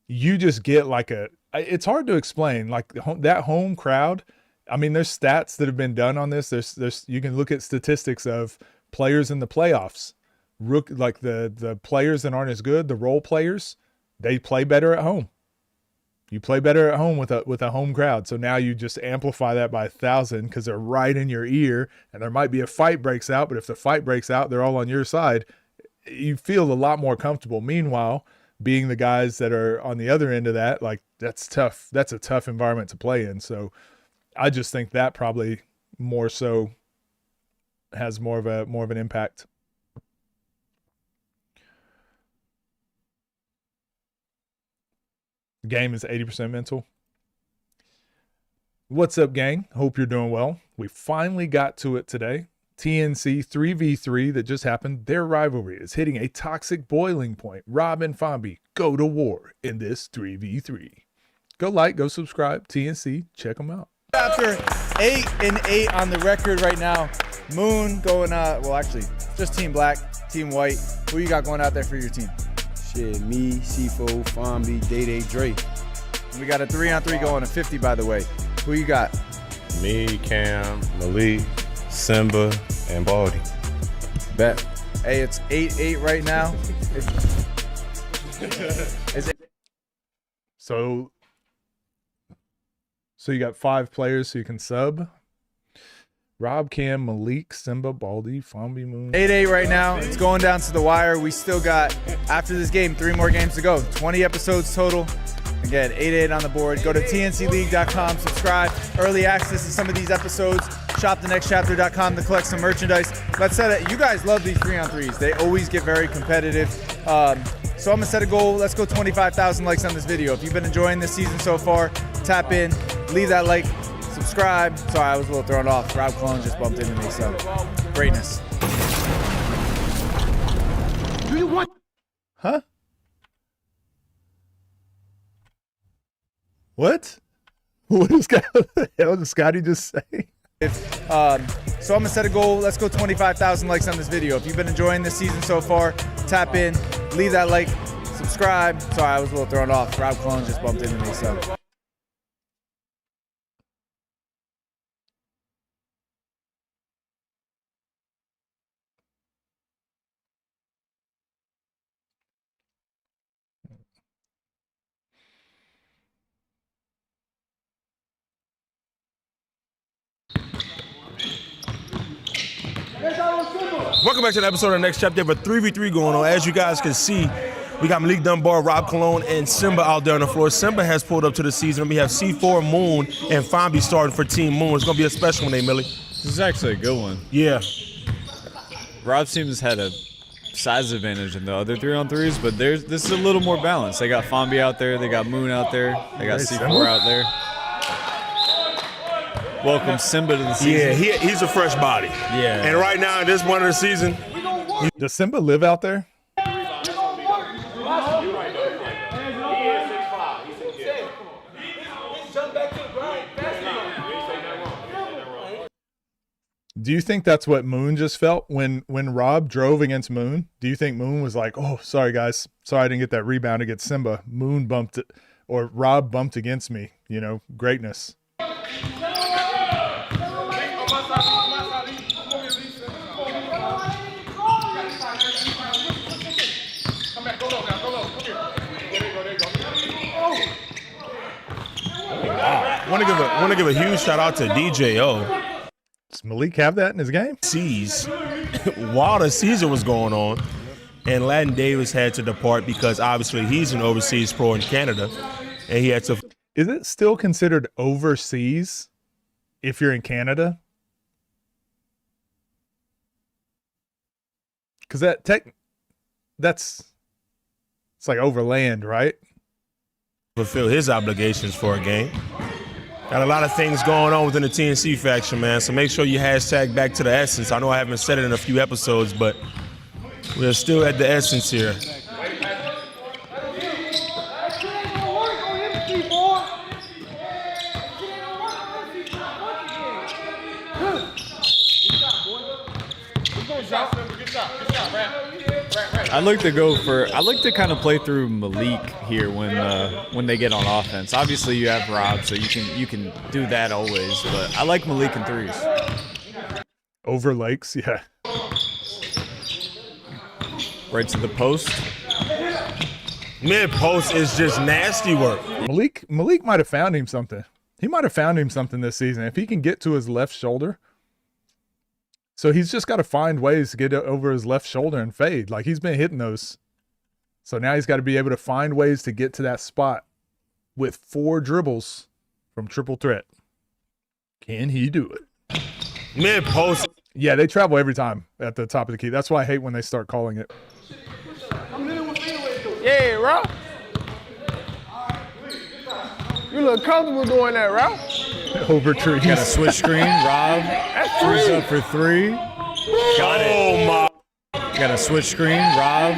you just get like it's hard to explain. Like that home crowd. I mean, there's stats that have been done on this. There's you can look at statistics of players in the playoffs. Like the players that aren't as good, the role players, they play better at home. You play better at home with a home crowd. So now you just amplify that by 1,000 because they're right in your ear, and there might be a fight breaks out, but if the fight breaks out, they're all on your side. You feel a lot more comfortable. Meanwhile, being the guys that are on the other end of that, like that's tough. That's a tough environment to play in. So I just think that probably more so has more of an impact. The game is 80% mental. What's up, gang? Hope you're doing well. We finally got to it today. TNC 3v3 that just happened, their rivalry is hitting a toxic boiling point. Rob and Fombi go to war in this 3v3. Go like, go subscribe. TNC, check them out. After 8-8 on the record right now, Moon going well actually just Team Black, Team White. Who you got going out there for your team? Shit, me, Sifo, Fambi, Day, Dre. We got a 3-on-3 going to 50 by the way. Who you got? Me, Cam, Malik, Simba, and Baldy. Bet. Hey, it's 8-8 right now. So you got 5 players so you can sub. Rob, Cam, Malik, Simba, Baldy, Fombi, Moon. 8-8 right now. It's going down to the wire. We still got, after this game, 3 more games to go. 20 episodes total. Again, 8-8 on the board. Go to tncleague.com, subscribe, early access to some of these episodes. Shop thenextchapter.com to collect some merchandise. Let's set it. You guys love these 3-on-3s. They always get very competitive. So I'm going to set a goal. Let's go 25,000 likes on this video. If you've been enjoying this season so far, tap in, leave that like, subscribe. Sorry, I was a little thrown off. Rob Clone just bumped into me, so greatness. Do you want? Huh? What? What the hell did Scotty just say? So I'm going to set a goal. Let's go 25,000 likes on this video. If you've been enjoying this season so far, tap in, leave that like, subscribe. Sorry, I was a little thrown off. Rob Clone just bumped into me, so. Welcome back to the episode of the Next Chapter. We have a 3v3 going on. As you guys can see, we got Malik Dunbar, Rob Cologne, and Simba out there on the floor. Simba has pulled up to the season. We have C4, Moon, and Fambi starting for Team Moon. It's going to be a special one, Millie. This is actually a good one. Yeah. Rob's team has had a size advantage in the other 3-on-3s, but this is a little more balanced. They got Fambi out there, they got Moon out there, they got C4 out there. Welcome Simba to the season. Yeah, he's a fresh body. Yeah. And right now, in this one of the season. Does Simba live out there? Do you think that's what Moon just felt when Rob drove against Moon? Do you think Moon was like, oh, sorry, guys. Sorry I didn't get that rebound against Simba. Moon bumped it, or Rob bumped against me. You know, greatness. Want to give a huge shout out to DJO. Does Malik have that in his game? While the season was going on, and Latin Davis had to depart because obviously he's an overseas pro in Canada, and he had to. Is it still considered overseas if you're in Canada? Because that's it's like overland, right? Fulfill his obligations for a game. Got a lot of things going on within the TNC faction, man. So make sure you hashtag back to the essence. I know I haven't said it in a few episodes, but we're still at the essence here. I like to kind of play through Malik here when they get on offense. Obviously you have Rob, so you can do that always, but I like Malik in threes. Over Lakes, yeah. Right to the post. Mid post is just nasty work. Malik might have found him something. He might have found him something this season. If he can get to his left shoulder. So he's just got to find ways to get over his left shoulder and fade. Like, he's been hitting those. So now he's got to be able to find ways to get to that spot with 4 dribbles from triple threat. Can he do it? Mid post. Yeah, they travel every time at the top of the key. That's why I hate when they start calling it. Yeah, Rob. You look comfortable doing that, Rob. Over trees. Got a switch screen. Rob frees up for 3. Got it. Oh my. Got a switch screen. Rob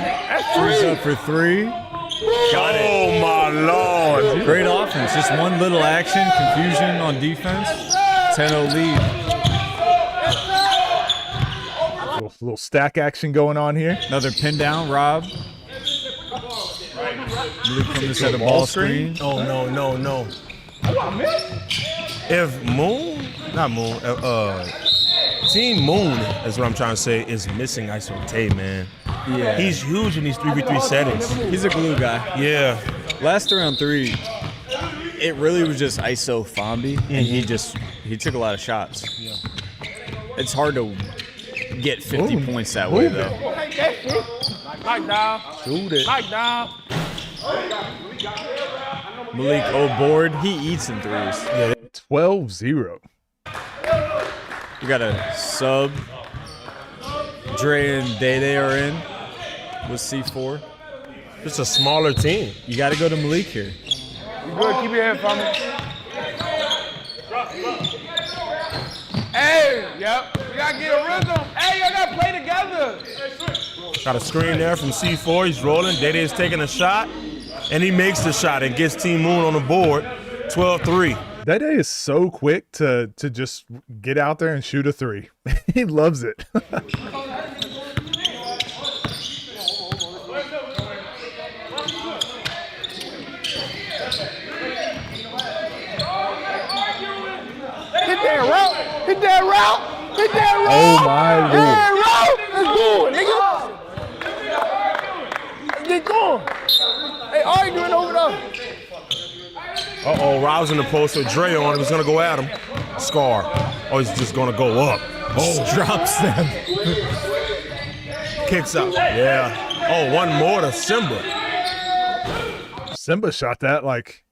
frees up for 3. Got it. Oh my Lord. Great offense. Just one little action, confusion on defense. 10-0 lead. Little stack action going on here. Another pin down, Rob. Malik from the set of ball screen. Oh no. If Moon, not Moon, Team Moon is what I'm trying to say, is missing Isote, man. Yeah. He's huge in these 3v3 settings. He's a glue guy. Yeah. Last 3-on-3, it really was just ISO Fambi, and he took a lot of shots. Yeah. It's hard to get 50 points that way, though. Mike down. Shoot it. Mike down. Malik board, he eats in threes. Yeah, 12-0. We got a sub. Dre and Day are in with C4. It's a smaller team. You got to go to Malik here. You good? Keep your head from me. Hey, yep. We got to get a rhythm. Hey, y'all got to play together. Got a screen there from C4. He's rolling. Dede is taking a shot, and he makes the shot and gets Team Moon on the board, 12-3. Dede is so quick to just get out there and shoot a 3. He loves it. Hit that route. Oh my Lord. Yeah, route. Let's do it, nigga. Let's get going. Hey, arguing over there. Uh-oh, Rob's in the post with Dre on him. He's going to go at him. Scar. Oh, he's just going to go up. drops them. Kicks out. Yeah. Oh, one more to Simba. Simba shot that like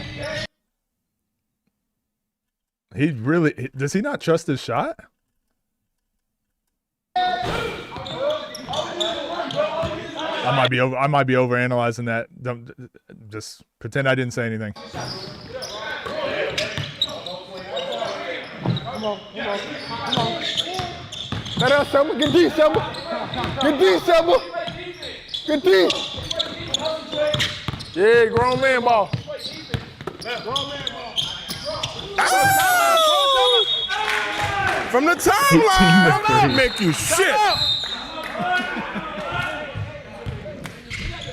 he really does. He not trust his shot? I might be overanalyzing that. Don't just pretend I didn't say anything. Come on. Let us, Selma. Get deep, Selma. Get deep, Selma. Get deep. Yeah, grown man ball. From the timeline, I'll make you shit.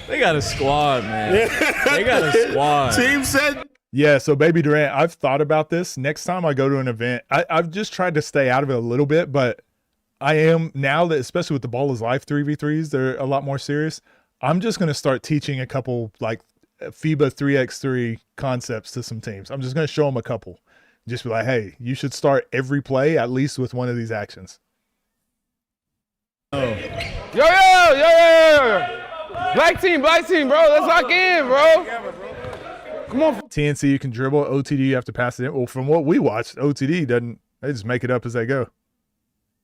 They got a squad, man. They got a squad. Team said. Yeah, so Baby Durant, I've thought about this. Next time I go to an event, I've just tried to stay out of it a little bit, but I am now that, especially with the Ball is Life 3v3s, they're a lot more serious. I'm just going to start teaching a couple like FIBA 3x3 concepts to some teams. I'm just going to show them a couple. Just be like, hey, you should start every play at least with one of these actions. Yo. Black team, bro. Let's lock in, bro. Come on. TNC, you can dribble. OTD, you have to pass it in. Well, from what we watched, OTD doesn't, they just make it up as they go.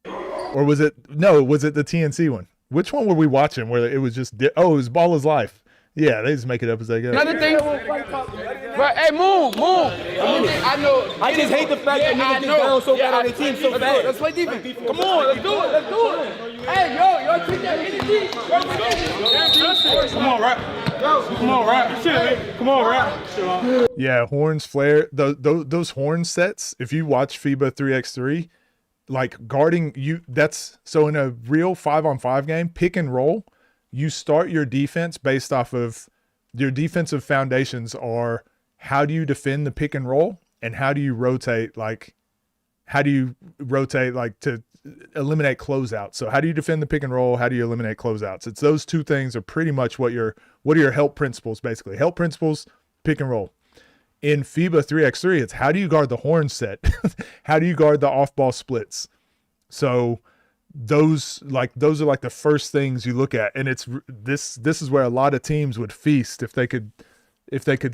Or was it the TNC one? Which one were we watching where it was just, it was Ball is Life. Yeah, they just make it up as they go. Another thing, but hey, move. I know. I just hate the fact that niggas get down so bad on their team so bad. Let's play defense. Come on, let's do it. Hey, yo, treat that energy. Come on, rap. Come on, rap. Yeah, horns, flare, those horn sets, if you watch FIBA 3x3, like guarding you, that's, so in a real 5-on-5 game, pick and roll, you start your defense based off of your defensive foundations are how do you defend the pick and roll and how do you rotate like to eliminate closeouts. So how do you defend the pick and roll? How do you eliminate closeouts? It's those two things are pretty much what are your help principles basically. Help principles, pick and roll. In FIBA 3x3, it's how do you guard the horn set? How do you guard the off-ball splits? So those are like the first things you look at, and it's this is where a lot of teams would feast if they could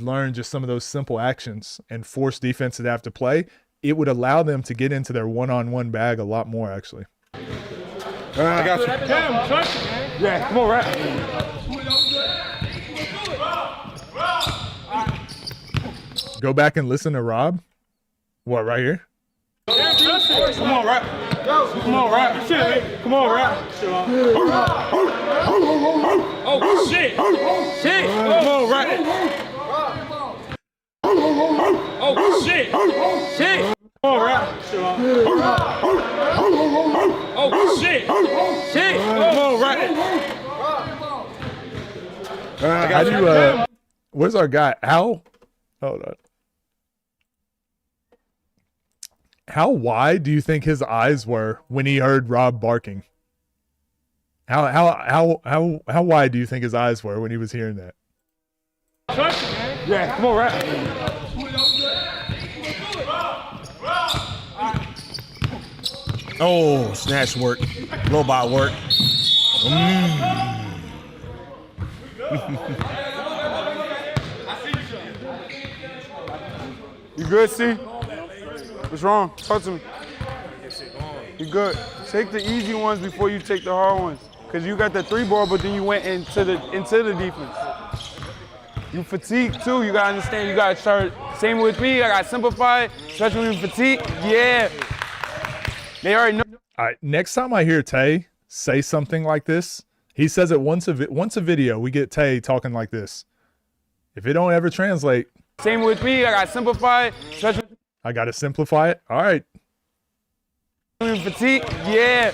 learn just some of those simple actions and force defense to have to play. It would allow them to get into their one-on-one bag a lot more, actually. I got you. Yeah, come on, rap. Go back and listen to Rob. What, right here? Come on, rap. Come on, rap. Come on, rap. Oh, shit. Come on, rap. Oh, shit. Come on, rap. Oh, shit. Come on, rap. How do you, where's our guy? Al? Hold on. How wide do you think his eyes were when he heard Rob barking? How wide do you think his eyes were when he was hearing that? Yeah, come on, rap. Oh, snatch work. Robot work. You good, C? What's wrong? Talk to me. You good? Take the easy ones before you take the hard ones. Cause you got the 3-ball, but then you went into the defense. You fatigued too. You gotta understand. You gotta start. Same with me. I got simplified, especially when you fatigue. Yeah. They already know. All right. Next time I hear Tay say something like this, he says it once a video. We get Tay talking like this. If it don't ever translate. Same with me. I got simplified, especially. I got to simplify it. All right. Fatigue, yeah.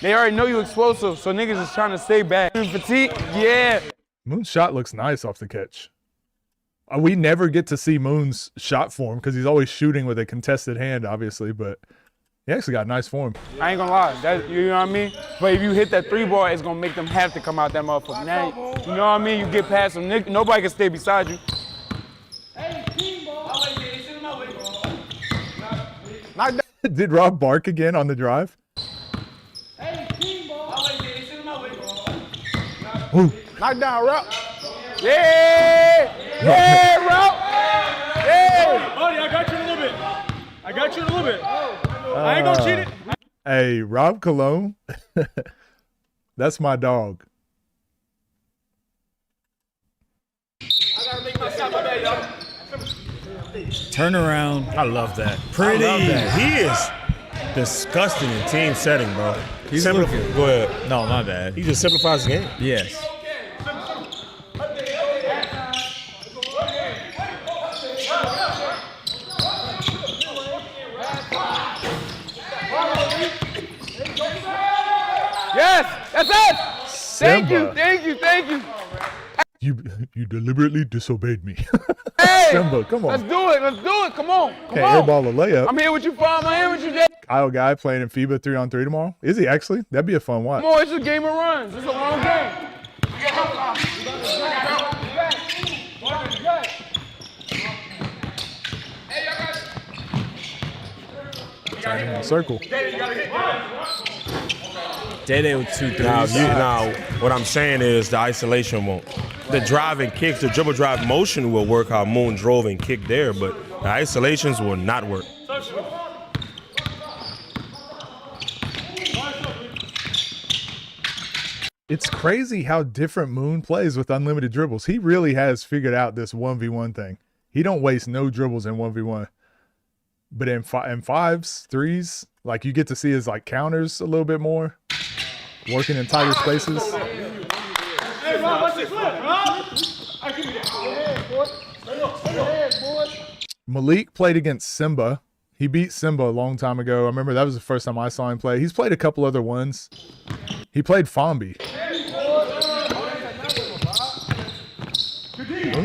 They already know you explosive, so niggas is trying to stay back. Fatigue, yeah. Moon's shot looks nice off the catch. We never get to see Moon's shot form because he's always shooting with a contested hand, obviously, but he actually got nice form. I ain't gonna lie, you know what I mean? But if you hit that 3-ball, it's gonna make them have to come out that motherfucker. Now, you know what I mean? You get past them, nobody can stay beside you. Knock down. Did Rob bark again on the drive? Ooh. Knock down, Rob. Yeah! Yeah, Rob! Yeah! Buddy, I got you in a little bit. I got you in a little bit. I ain't gonna cheat it. Hey, Rob Cologne. That's my dog. I gotta make my shot, my bad, y'all. Turn around. I love that. Pretty. I love that. He is disgusting in team setting, bro. He's Go looking. ahead. No, my bad. He just simplifies the game. Yes. Yes! That's it! Thank you, Simba. thank you, thank you. You deliberately disobeyed me. Hey! Simba, come Let's on. do it, let's do it. Come on, come Can't on. airball a layup. I'm here with you, Farm. I'm here with you, Jay. Kyle Guy playing in FIBA 3-on-3 tomorrow. Is he actually? That'd be a fun watch. Come on, it's a game of runs. It's a long game. Turn him in a circle. Day with 2 Now, threes. now, what I'm saying is the isolation won't. The drive and kicks, the dribble drive motion will work how Moon drove and kicked there, but the isolations will not work. It's crazy how different Moon plays with unlimited dribbles. He really has figured out this 1v1 thing. He don't waste no dribbles in 1v1. But in fives, threes, like you get to see his like counters a little bit more, working in tighter spaces. Hey, Rob, watch this flip, Rob. I give you that. Malik played against Simba. He beat Simba a long time ago. I remember that was the first time I saw him play. He's played a couple other ones. He played Fombi.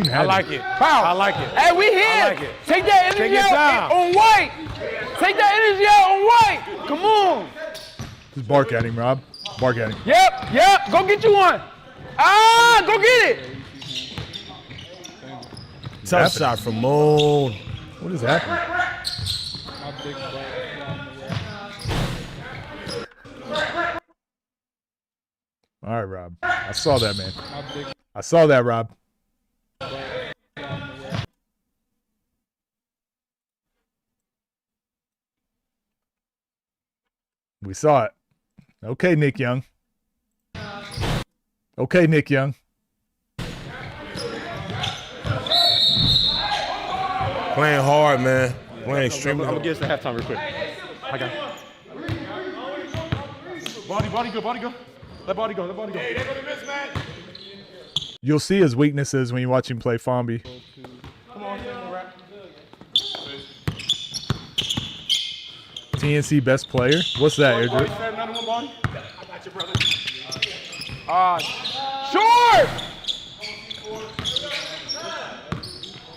I like it. I like it. Hey, we here. I like it. Take that Take energy your out time. on white. Take that energy out on white. Come on. Just bark at him, Rob. Bark at him. Yep, yep. Go get you one. Ah, go get it. Tough shot from Moon. What is happening? All right, Rob. I saw that, man. I saw that, Rob. We saw it. Okay, Nick Young. Okay, Nick Young. Playing hard, man. Playing extremely I'm hard. gonna get us to halftime real quick. I got it. Body go, body go. Let body go, let body go. Hey, they're gonna miss, man. You'll see his weaknesses when you watch him play Fombi. Come on, rap. TNC best player. What's that, Body, Andrew? stand another one, body. I got you, brother. Short.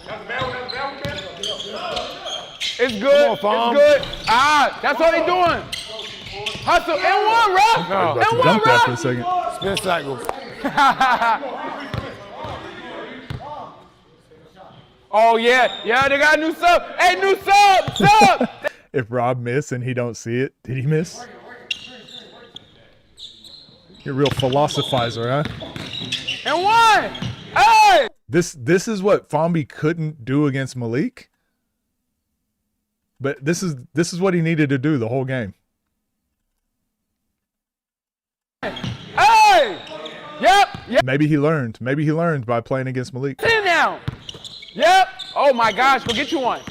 That's a bad one, that's a bad one, man. It's good. It's good. Ah, that's what they doing. Hustle. And one, Rob. About to And one, dunk that for a Rob. second. Spin cycle. Oh, yeah. Yeah, they got a new sub. Hey, new sub. Sub. If Rob missed and he don't see it, did he miss? You're a real philosophizer, huh? And one. Hey. This is what Fombi couldn't do against Malik. But this is what he needed to do the whole game. Hey. Yep. Yep. Maybe he learned. Maybe he learned by playing against Malik. Sit down. Yep. Oh, my gosh. Go get you one.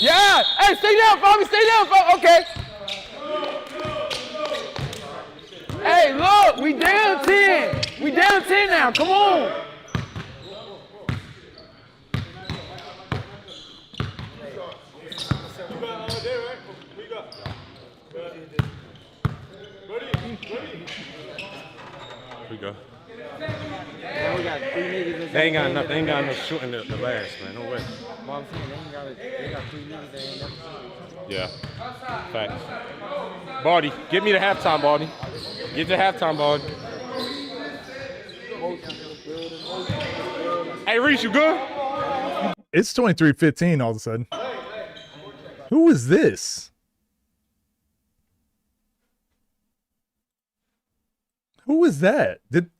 Yeah. Hey, stay down, Bobby. Stay down, Bobby. Okay. Hey, look. We down 10. We down 10 now. Come on. We go. They ain't got enough. They ain't got enough shooting the last, man. No way. Yeah. Facts. Barty, get me the halftime, Barty. Get the halftime, Barty. Hey, Reese, you good? It's 23-15 all of a sudden. Who is this? Who is that? Did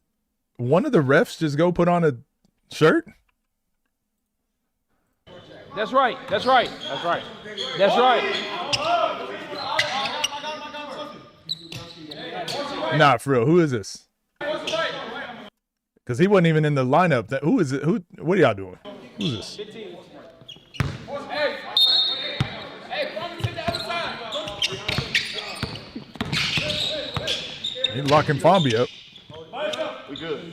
one of the refs just go put on a shirt? That's right. That's right. That's right. That's right. Nah, for real. Who is this? Because he wasn't even in the lineup. Who is it? Who? What are y'all doing? Who's this? He locking Fombi up. We good.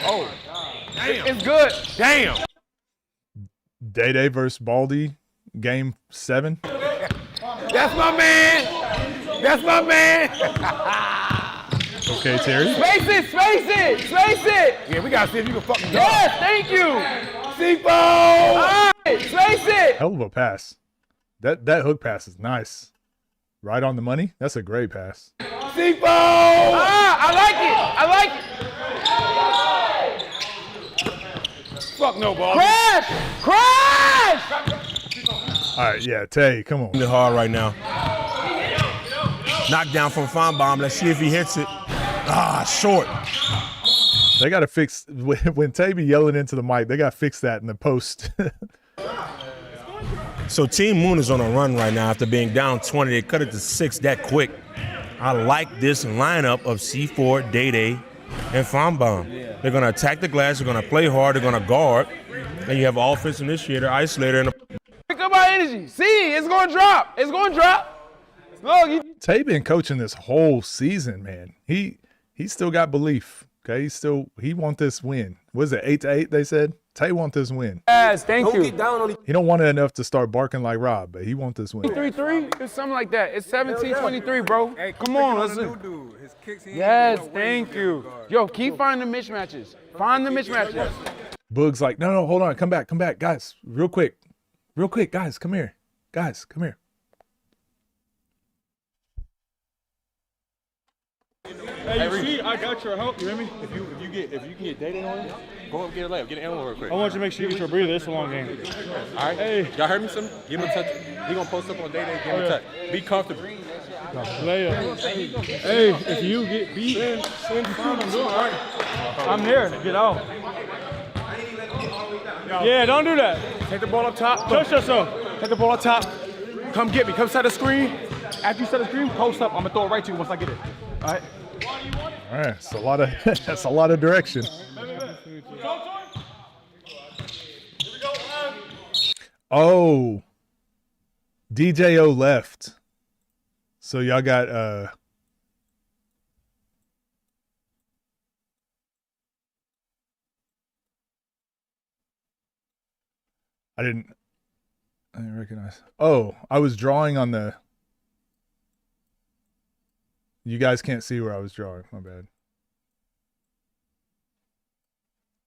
Oh, damn. It's good. Damn. Day versus Baldy, game 7. That's my man. That's my man. Okay, Terry. Space it. Space it. Space it. Yeah, we gotta see if you can fucking go. Yes, thank you. C4. All right, space it. Hell of a pass. That hook pass is nice. Right on the money. That's a great pass. C4. I like it. Fuck no, ball. Crash. Crash. All right, yeah, Tay, come on. It's hard right now. Knockdown from Feinbaum. Let's see if he hits it. Ah, short. They got to fix, when Tay be yelling into the mic, they got to fix that in the post. So Team Moon is on a run right now after being down 20. They cut it to 6 that quick. I like this lineup of C4, Day, and Feinbaum. They're going to attack the glass. They're going to play hard. They're going to guard. Then you have offense initiator, isolator, and Pick up my energy. See, it's going to drop. It's going to drop. Look, Tay been coaching this whole season, man. He still got belief. Okay, he want this win. Was it 8-8? They said Tay want this win. yes, thank you. He don't want it enough to start barking like Rob, but he want this win. 3-3. It's something like that. It's 17-23, bro. Come on, listen. Yes, thank you. Yo, keep finding the mismatches. Find the mismatches. Boog's like, no, hold on, come back, guys, real quick, guys, come here, Hey, you see, I got your help. You hear me? If you can get Day on it, go up and get a layup. Get an animal real quick. I want you to make sure you get your breather. It's a long game. All right. Hey. Y'all heard me some? Give him a touch. He gonna post up on Day. Give him a touch. Be comfortable. Layup. Hey, if you get beat, send I'm doing all right. I'm here. Get out. Yeah, don't do that. Take the ball up top. Trust yourself. Take the ball up top. Come get me. Come set the screen. After you set the screen, post up. I'm gonna throw it right to you once I get it. All right. All right, it's that's a lot of direction. Oh, DJO left. So y'all got I didn't recognize. Oh, I was drawing on the. You guys can't see where I was drawing. My bad.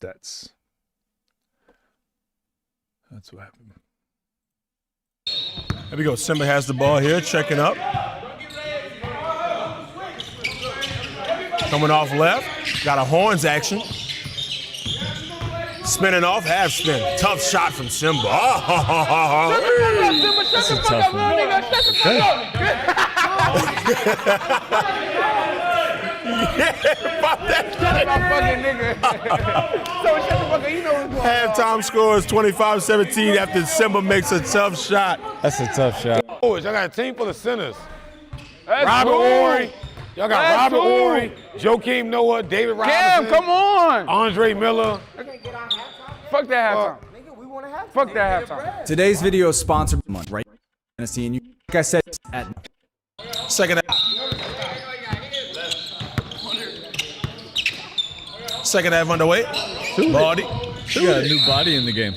That's what happened. there we go. Simba has the ball here, checking up. Coming off left, got a horns action. Spinning off, half spin. Tough shot from Simba. Oh, Shut the fuck up, little nigga. Shut the fuck up. yeah, fuck that. Shut my fucking nigga. So shut the fuck up. You know what's going on. Halftime score is 25-17 after Simba makes a tough shot. That's a tough shot. Boys, y'all got a team full of sinners. That's Robert cool. Ory. Y'all got That's Robert cool. Ory, Joakim Noah, David Robinson. Cam, come on. Andre Miller. Fuck that halftime. Fuck that halftime. Today's video is sponsored by right Tennessee, and you, like I said, at Second half underway. Body. You got a new body in the game.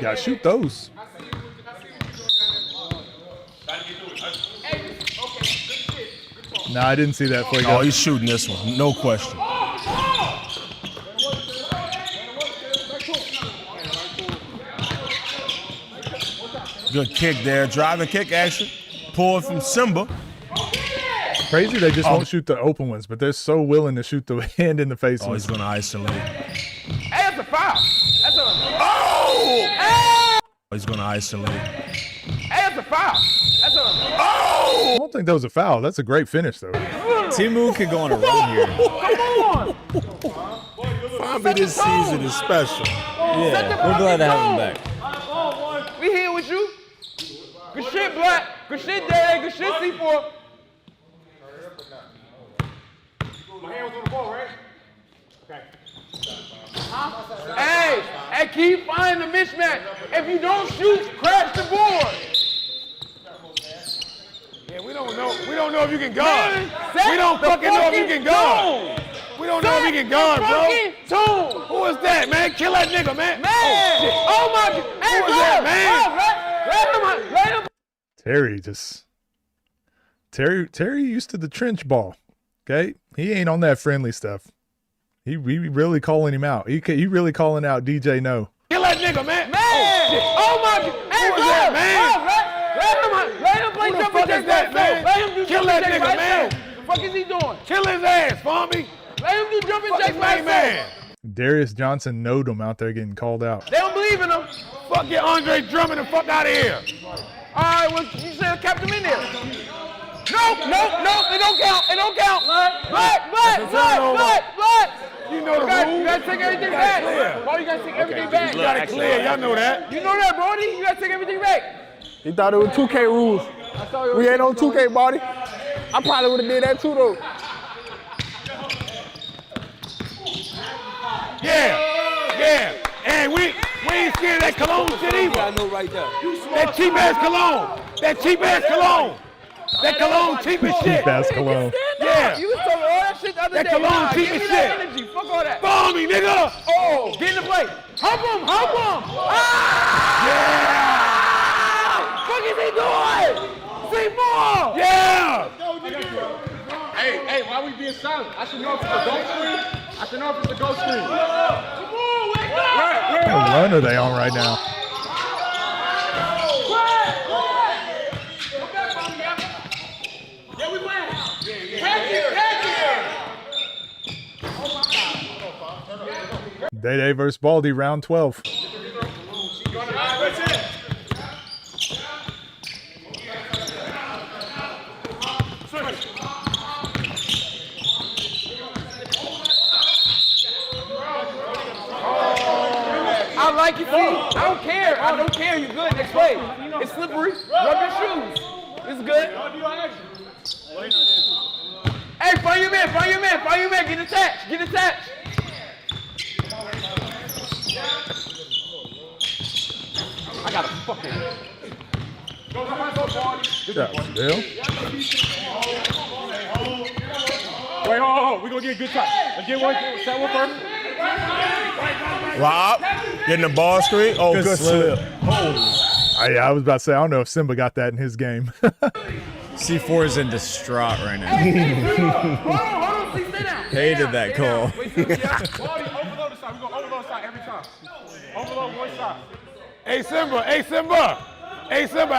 Yeah, shoot those. No, I didn't see that play. Oh, he's shooting this one, no question. Good kick there, driving kick action. Pull from Simba. Crazy they just won't shoot the open ones, but they're so willing to shoot the hand in the face Oh, ones. he's going to isolate. He's going to isolate. Hey, that's a foul. That's a. I don't think that was a foul. That's a great finish, though. Timu could go on a run here. Come on. Fambi this season is special. Yeah, we're glad to have him back. We here with you. Good shit, Black. Good shit, Dad. Good shit, C4. My hand was on the ball, right? Okay. Hey, keep finding the mismatch. If you don't shoot, crash the board. Yeah, we don't know if you can guard. We don't fucking know if you can guard. We don't know if he can guard, bro. Who is that, man? Kill that nigga, man. Oh my God. Hey, Who is that, man? Let him. Terry used to the trench ball. Okay, he ain't on that friendly stuff. He really calling him out. He really calling out DJ No. Kill that nigga, man. Oh my God. Hey, Who is that, man? Let him play Who the jumping fuck jack is that, right man? now. Let him do Kill jumping that jack nigga, right man. now. What the fuck is he doing? Kill his ass, Farmy. Let him do jumping Fuck jack his right main now. man. Darius Johnson knowed him out there getting called out. They don't believe in him. Fuck your Andre Drummond the fuck out of here. All right, well, you should have kept him in there. Nope, it don't count. But. You know the rules. You gotta take everything back. Bro, you gotta take everything back. You gotta clear, y'all know that. You know that, Brody. You gotta take everything back. He thought it was 2K rules. We ain't on 2K, buddy. I probably would have did that too, though. Yeah. And we ain't scared of that cologne shit either. I know right there. That cheap ass cologne. That cologne cheap as shit. Cheap-ass cologne. Yeah. You was talking all that shit the other That day. cologne Nah, cheap give me as that shit. energy. Fuck all that. Follow me, nigga. Oh, get in the play. Hump him. Ah! Yeah. What the fuck is he doing? C4. Yeah. Hey, why we being silent? I should know if it's a ghost screen. I should know if it's a ghost screen. Come on, wake up. What run are they on right now? Yeah, we win. Day versus Baldy, round 12. I like it, see. I don't care. You're good. Next play. It's slippery. Rub your shoes. It's good. Hey, find your man. Get attached. I got a fucking. Bill. Wait, hold. We're gonna get a good time. Let's get one. Set one first. Rob getting the ball screen. Oh, good slip. I was about to say, I don't know if Simba got that in his game. C4 is in distraught right now. Hold on, please stay down. Hated that call. Overload the side. We're gonna overload the side every time. Overload one side. Hey, Simba.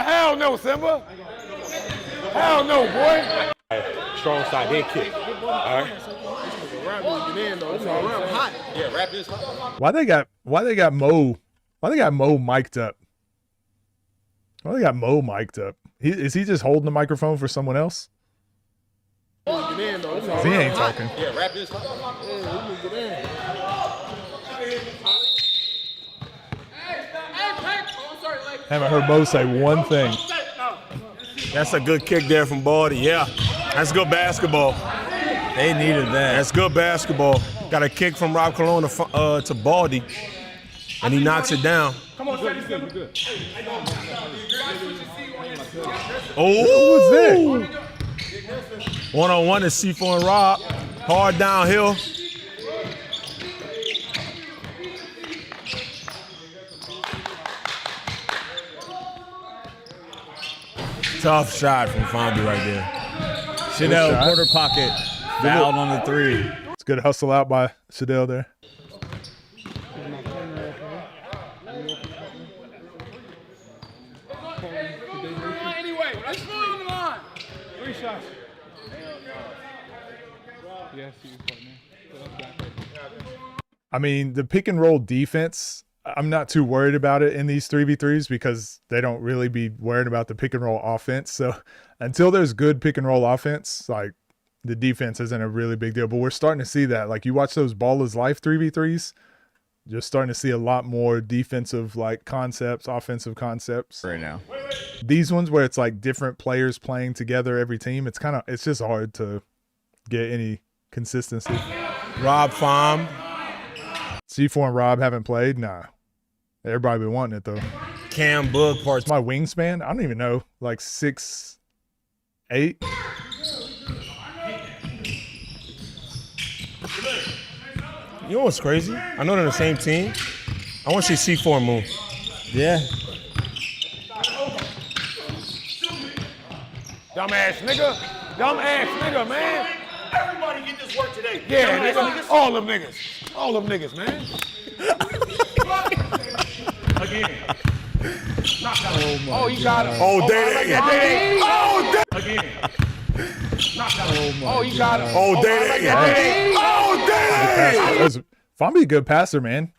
Hell no, Simba. Hell no, boy. Strong side, then kick. All right. Yeah, rap is hot. Why they got Mo mic'd up? Why they got Mo mic'd up? Is he just holding the microphone for someone else? 'Cause he ain't talking. Yeah, rap is hot. Haven't heard Mo say one thing. That's a good kick there from Baldy. Yeah, that's good basketball. They needed that. That's good basketball. Got a kick from Rob Cologne to Baldy, and he knocks it down. Come on, Shady, still good. Oh, what's that? One-on-one is C4 and Rob. Hard downhill. Tough shot from Fondy right there. Chanel quarter pocket fouled on the 3. It's good hustle out by Shadell there. Anyway, let's go on the line. 3 shots. I mean, the pick and roll defense I'm not too worried about it in these 3v3s because they don't really be worried about the pick and roll offense. So until there's good pick and roll offense, like the defense isn't a really big deal. But we're starting to see that. Like you watch those Ball is Life 3v3s, you're starting to see a lot more defensive like concepts, offensive concepts right now. These ones where it's like different players playing together every team, it's just hard to get any consistency. Rob Fom. C4 and Rob haven't played? Nah. Everybody been wanting it though. Cam Book parts. My wingspan, I don't even know, like 6'8". You know what's crazy? I know they're the same team. I want to see C4 move. Yeah. Dumbass nigga, man. Everybody get this work today. Yeah, nigga. All them niggas, man. Again. Oh, you got him. Oh, Day. Oh, Again. oh, you got him. Oh, Day. Oh, Day. Fombi a good passer, man.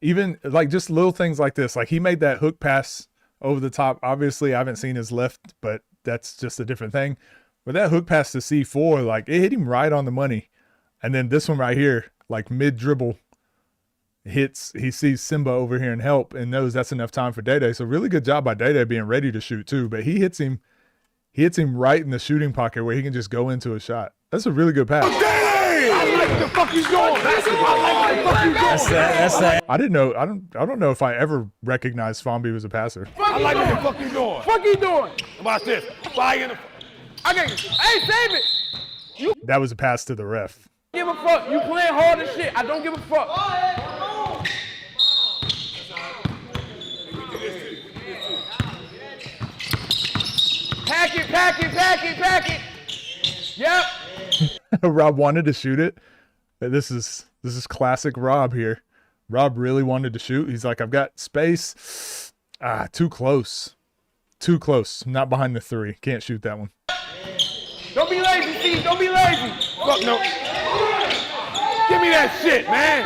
Even like just little things like this. Like he made that hook pass over the top. Obviously, I haven't seen his left, but that's just a different thing. But that hook pass to C4, like it hit him right on the money. And then this one right here, like mid dribble, hits. He sees Simba over here and help and knows that's enough time for Day. So really good job by Day being ready to shoot too. But he hits him right in the shooting pocket where he can just go into a shot. That's a really good pass. I like the fuck he's doing. I didn't know. I don't know if I ever recognized Fombi was a passer. I like what the fuck you doing. Fuck you doing? Watch this. Fly in the. Hey, save it. That was a pass to the ref. Give a fuck. You playing hard as shit. I don't give a fuck. Pack it. Yep. Rob wanted to shoot it. This is classic Rob here. Rob really wanted to shoot. He's like, I've got space. Too close. Not behind the three. Can't shoot that one. Don't be lazy, Steve. Don't be lazy. Fuck no. Give me that shit, man.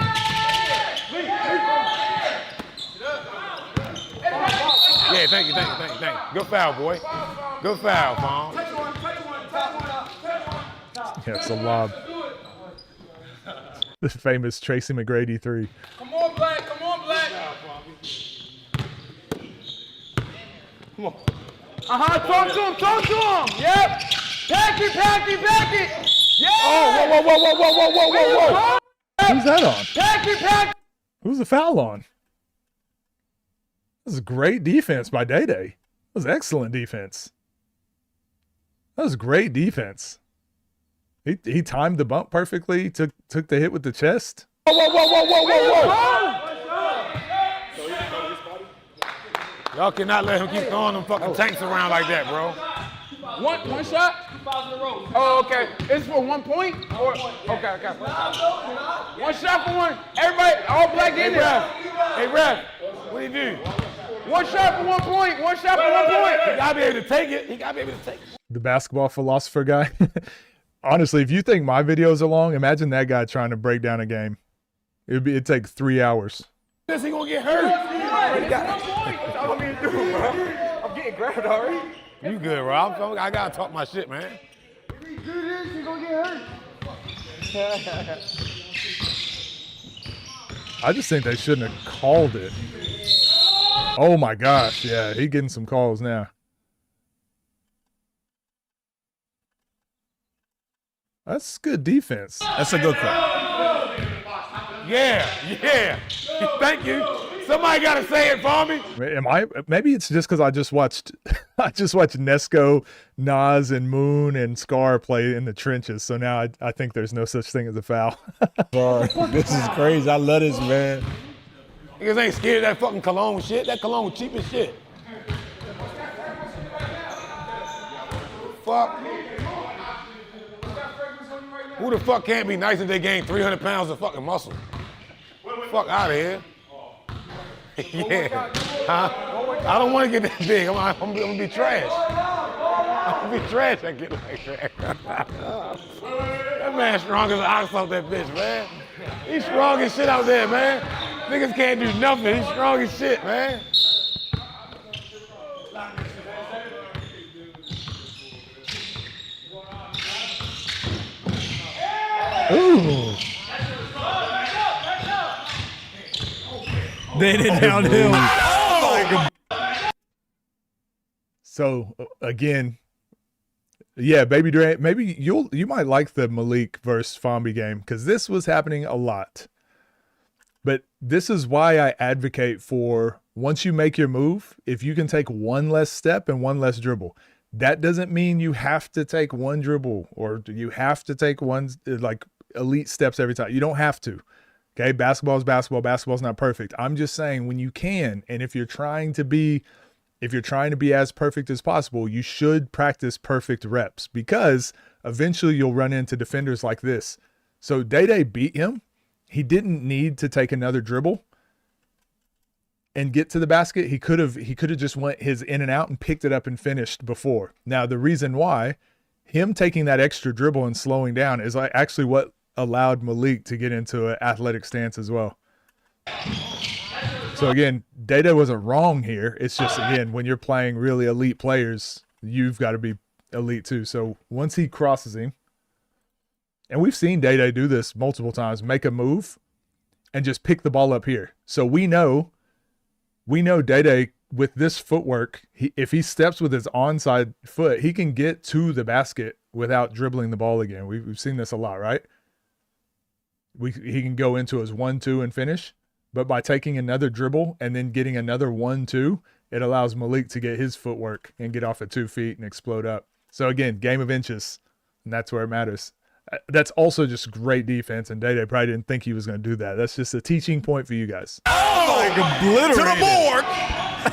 Yeah, thank you. Good foul, boy. Good foul, Fawn. Yeah, it's a lob. The famous Tracy McGrady 3. Come on, Black. Come on. Talk to him. Yep. Pack it. Yeah. Oh, whoa. Who's that on? Pack it. Who's the foul on? This is great defense by Day. That was excellent defense. That was great defense. He timed the bump perfectly. Took the hit with the chest. Whoa. Y'all cannot let him keep throwing them fucking tanks around like that, bro. One shot? Oh, okay. It's for 1 point? Or okay. One shot for one. Everybody, all Black in there. Hey, ref. What do you do? One shot for 1 point. He gotta be able to take it. The basketball philosopher guy. Honestly, if you think my videos are long, imagine that guy trying to break down a game. It'd take 3 hours. This he gonna get hurt. I'm getting grabbed already. You good, Rob? I gotta talk my shit, man. If he do this, he gonna get hurt. I just think they shouldn't have called it. Oh my gosh, yeah, he getting some calls now. That's good defense. That's a good call. Yeah. Thank you. Somebody gotta say it for me. Maybe it's just because I just watched Nesco, Nas, and Moon and Scar play in the trenches. So now I think there's no such thing as a foul. This is crazy. I love this, man. Niggas ain't scared of that fucking cologne shit. That cologne cheap as shit. Fuck. Who the fuck can't be nice if they gain 300 pounds of fucking muscle? Fuck out of here. Yeah. Huh? I don't want to get that big. I'm gonna be trash. I'm gonna be trash. I get like that. That man strong as an ox off that bitch, man. He's strong as shit out there, man. Niggas can't do nothing. He's strong as shit, man. Ooh. They did downhill. Oh! So again, yeah, Baby Dre, maybe you might like the Malik versus Fomby game because this was happening a lot. But this is why I advocate for once you make your move, if you can take one less step and one less dribble. That doesn't mean you have to take one dribble or you have to take one like elite steps every time. You don't have to. Okay, basketball is basketball. Basketball's not perfect. I'm just saying when you can, and if you're trying to be as perfect as possible, you should practice perfect reps because eventually you'll run into defenders like this. So Day beat him. He didn't need to take another dribble and get to the basket. He could have just went his in and out and picked it up and finished before. Now, the reason why him taking that extra dribble and slowing down is actually what allowed Malik to get into an athletic stance as well. So again, Day wasn't wrong here. It's just, again, when you're playing really elite players, you've got to be elite too. So once he crosses him, and we've seen Day do this multiple times, make a move and just pick the ball up here. So we know Day with this footwork, if he steps with his onside foot, he can get to the basket without dribbling the ball again. We've seen this a lot, right? He can go into his 1-2 and finish, but by taking another dribble and then getting another 1-2, it allows Malik to get his footwork and get off at 2 feet and explode up. So again, game of inches, and that's where it matters. That's also just great defense, and Day probably didn't think he was going to do that. That's just a teaching point for you guys. Oh, like obliterated. To the morgue.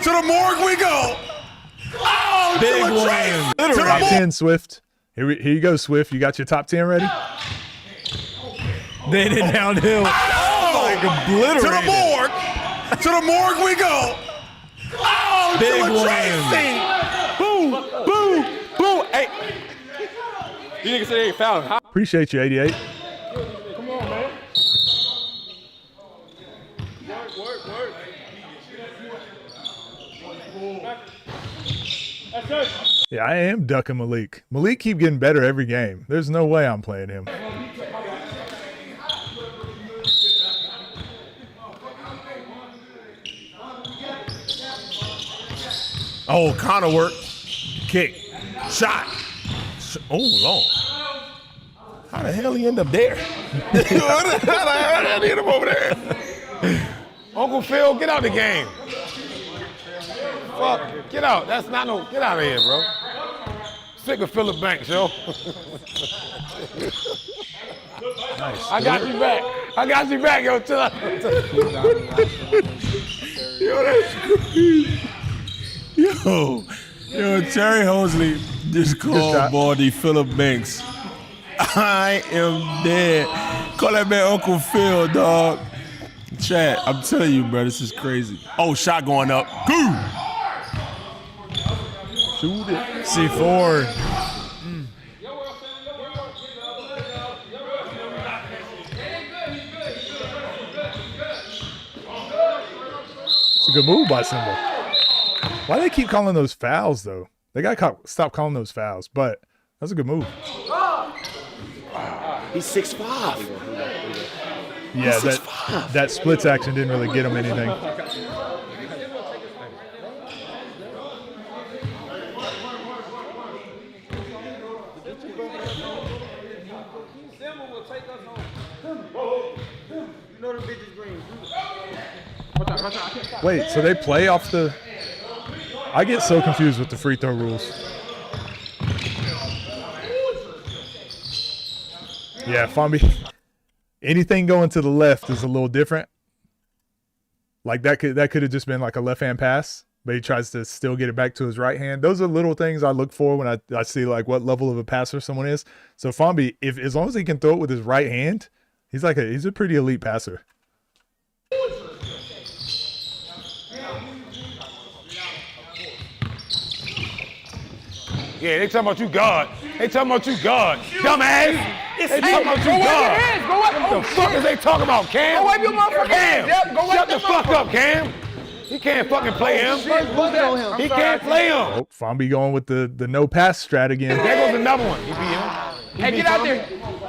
To the morgue we go. Oh, big one. To the Top 10, Swift. Here you go, Swift. You got your top 10 ready? They did downhill. Oh, like obliterated. To the morgue. To the morgue we go. Oh, big Boom, one. boom, boom. Hey. You niggas said they ain't fouled. Appreciate you, 88. Come on, man. Work. Yeah, I am ducking Malik. Malik keep getting better every game. There's no way I'm playing him. Oh, counter work. Kick. Shot. Oh, Lord. How the hell he end up there? How the hell he end up over there? Uncle Phil, get out the game. Fuck, get out. That's not no, get out of here, bro. Sick of Philip Banks, yo. Nice. I got you back. I got you back, yo. Chill out. Yo, that's crazy. Yo, Terry Hosley just called Baldy Philip Banks. I am dead. Call that man Uncle Phil, dog. Chad, I'm telling you, bro, this is crazy. Oh, shot going up. Goo! Shoot it. C4. It's a good move by Simba. Why do they keep calling those fouls, though? They got to stop calling those fouls, but that's a good move. He's 6'5". Yeah, that splits action didn't really get him anything. Wait, so they play off the... I get so confused with the free throw rules. Yeah, Fomby, anything going to the left is a little different. Like that could have just been like a left-hand pass, but he tries to still get it back to his right hand. Those are little things I look for when I see like what level of a passer someone is. So Fomby, as long as he can throw it with his right hand, he's a pretty elite passer. Yeah, they talking about you God. They talking about you God. Dumbass. They talking about you Go wipe your dog. hands. Go wipe. What the fuck is they talking about, Cam? Go wipe your motherfucking Cam, hands. Yep, go wipe shut the your fuck up, motherfucking- Cam. He can't fucking play him. He can't play him. Oh, Fambi going with the no pass strat again. There goes another one. He beat him. Hey, get out there.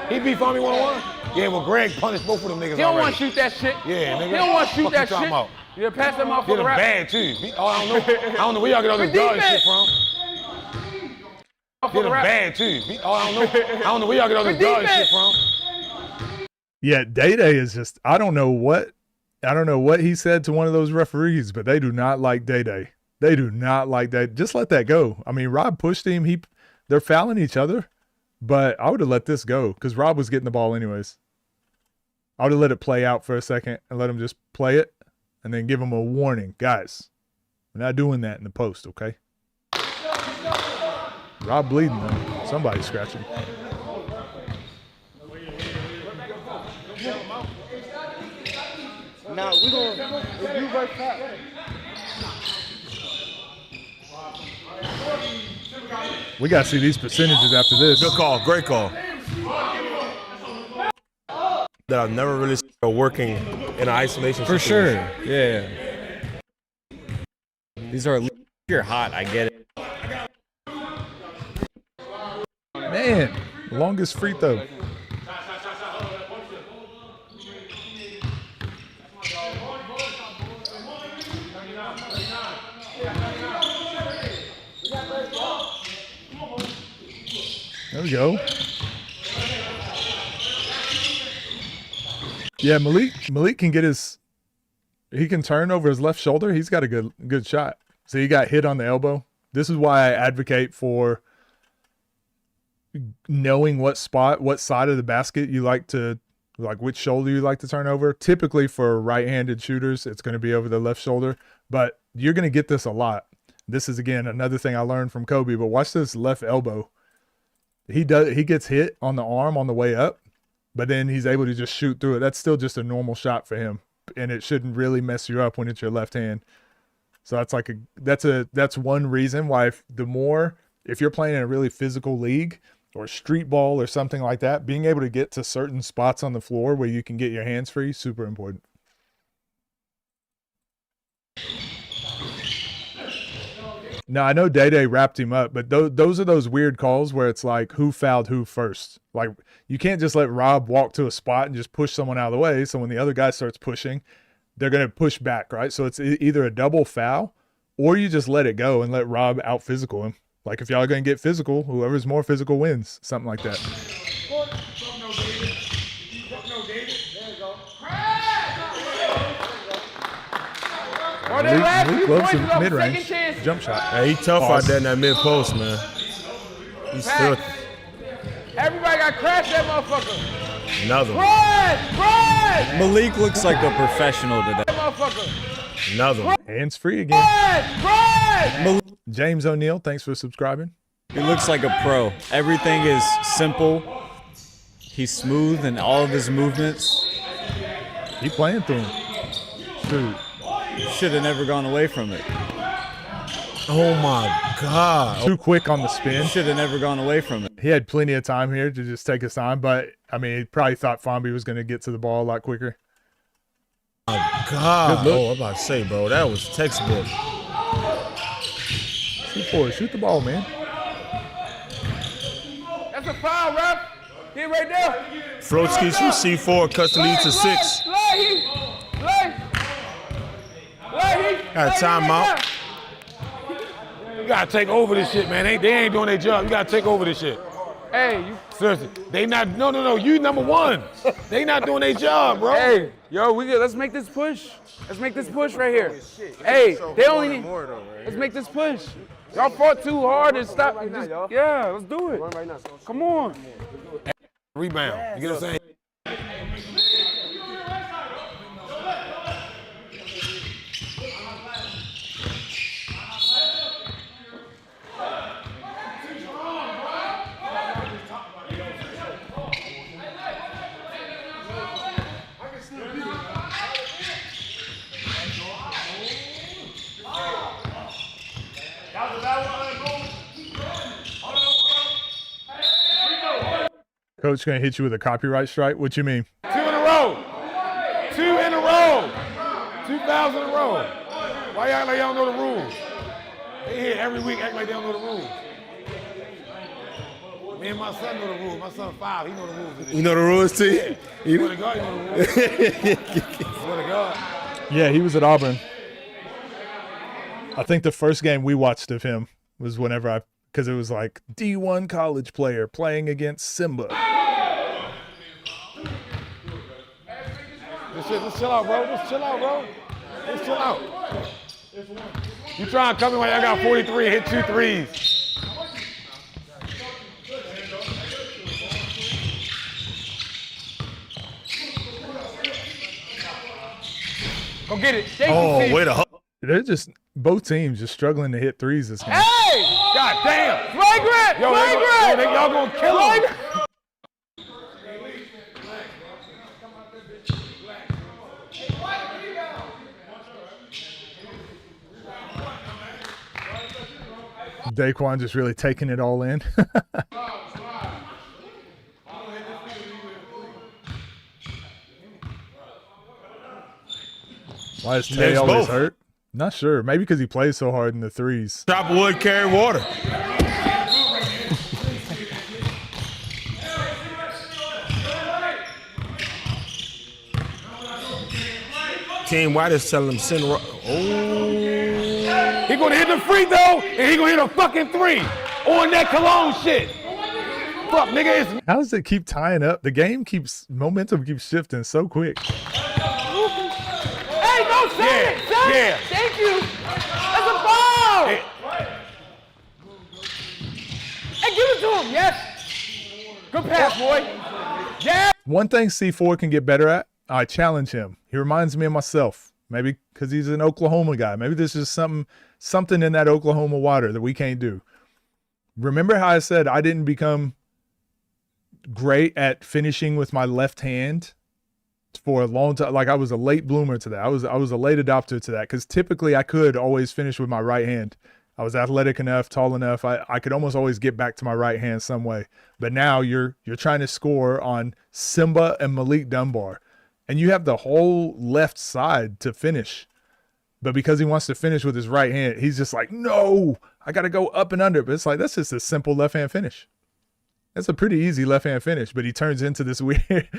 He beat Fambi 1-on-1. Yeah, well, Greg punished both of them niggas He don't already. want to shoot that shit. Yeah, nigga. He don't want to shoot Fuck that you talking shit. about? Yeah, pass that Get motherfucker him right. bad too. Oh, I don't know where y'all get all this dog shit from. Get him bad too. Oh, I don't know where y'all get all this dog shit from. Yeah, Day Day is just I don't know what he said to one of those referees, but they do not like Day Day. They do not like that. Just let that go. I mean, Rob pushed him. They're fouling each other, but I would have let this go because Rob was getting the ball anyways. I would have let it play out for a second and let him just play it and then give him a warning. Guys, we're not doing that in the post, okay? Rob bleeding though. Somebody's scratching. Now we gonna if you verse Pat. We got to see these percentages after this. Good call. Great call. That I've never really seen working in an isolation For situation. sure. Yeah. These are you're hot. I get it. Man, longest free throw. There we go. Yeah, Malik can get he can turn over his left shoulder. He's got a good shot. So he got hit on the elbow. This is why I advocate for knowing what side of the basket you like to, like which shoulder you like to turn over. Typically for right-handed shooters, it's going to be over the left shoulder, but you're going to get this a lot. This is, again, another thing I learned from Kobe, but watch this left elbow. He gets hit on the arm on the way up, but then he's able to just shoot through it. That's still just a normal shot for him, and it shouldn't really mess you up when it's your left hand. So that's one reason why if you're playing in a really physical league or street ball or something like that, being able to get to certain spots on the floor where you can get your hands free, super important. Now, I know Day-Day wrapped him up, but those are those weird calls where it's like, who fouled who first? Like, you can't just let Rob walk to a spot and just push someone out of the way. So when the other guy starts pushing, they're going to push back, right? So it's either a double foul or you just let it go and let Rob out-physical him. Like, if y'all are going to get physical, whoever's more physical wins. Something like that. Malik loves the mid-range jump shot. Hey, he tough out there in that mid-post, man. He's filthy. Everybody got crashed that motherfucker. Another one. Crash! Malik looks like a professional today. That motherfucker. Another one. Hands free again. Crash! James O'Neal, thanks for subscribing. He looks like a pro. Everything is simple. He's smooth in all of his movements. He playing through him. Shoot. Should have never gone away from it. Oh my God. Too quick on the spin. Should have never gone away from it. He had plenty of time here to just take his time, but I mean, he probably thought Fambi was going to get to the ball a lot quicker. Oh my God. Oh, I'm about to say, bro, that was textbook. Shoot for it. Shoot the ball, man. That's a foul, ref. Get right there. Floatskis from C4 cuts the lead to 6. Got a timeout. You gotta take over this shit, man. They ain't doing their job. You gotta take over this shit. Hey, you. Seriously, they not. No. You number one. They not doing their job, bro. Hey, yo, let's make this push. Let's make this push right here. Hey, they only need. Let's make this push. Y'all fought too hard and stop. Yeah, let's do it. Come on. Rebound. You get what I'm saying? Coach gonna hit you with a copyright strike? What you mean? 2 in a row. 2 in a row. 2 fouls in a row. Why y'all act like y'all don't know the rules? They here every week act like they don't know the rules. Me and my son know the rules. My son 5, he know the rules. Of this You know the rules, T? shit. Swear to God, he know the rules. Swear to God. Yeah, he was at Auburn. I think the first game we watched of him was because it was like D1 college player playing against Simba. Just chill out, bro. Just chill out, bro. Just chill out. You try and come in when I got 43 and hit 2 threes. Go get it. Oh, wait a They're just both teams just struggling to hit threes this game. Hey! God damn. Flagrant! Yo, y'all gonna kill him. Daquan just really taking it all in. Why is Tay Next always both. hurt? Not sure. Maybe because he plays so hard in the threes. Chop wood, carry water. Team White is telling him send. Oh, He gonna hit the free throw and he gonna hit a fucking 3 on that cologne shit. Fuck, nigga, it's How does it keep tying up? The momentum keeps shifting so quick. Hey, no, send it! Send yeah. it! Thank you! That's a foul! Hey, give it to him! Yes! Good pass, boy! Yeah! One thing C4 can get better at, I challenge him. He reminds me of myself. Maybe because he's an Oklahoma guy. Maybe there's just something in that Oklahoma water that we can't do. Remember how I said I didn't become great at finishing with my left hand for a long time? Like I was a late bloomer to that. I was a late adopter to that because typically I could always finish with my right hand. I was athletic enough, tall enough. I could almost always get back to my right hand some way. But now you're trying to score on Simba and Malik Dunbar. And you have the whole left side to finish. But because he wants to finish with his right hand, he's just like, no, I got to go up and under. But it's like, that's just a simple left-hand finish. That's a pretty easy left-hand finish. But he turns into this weird,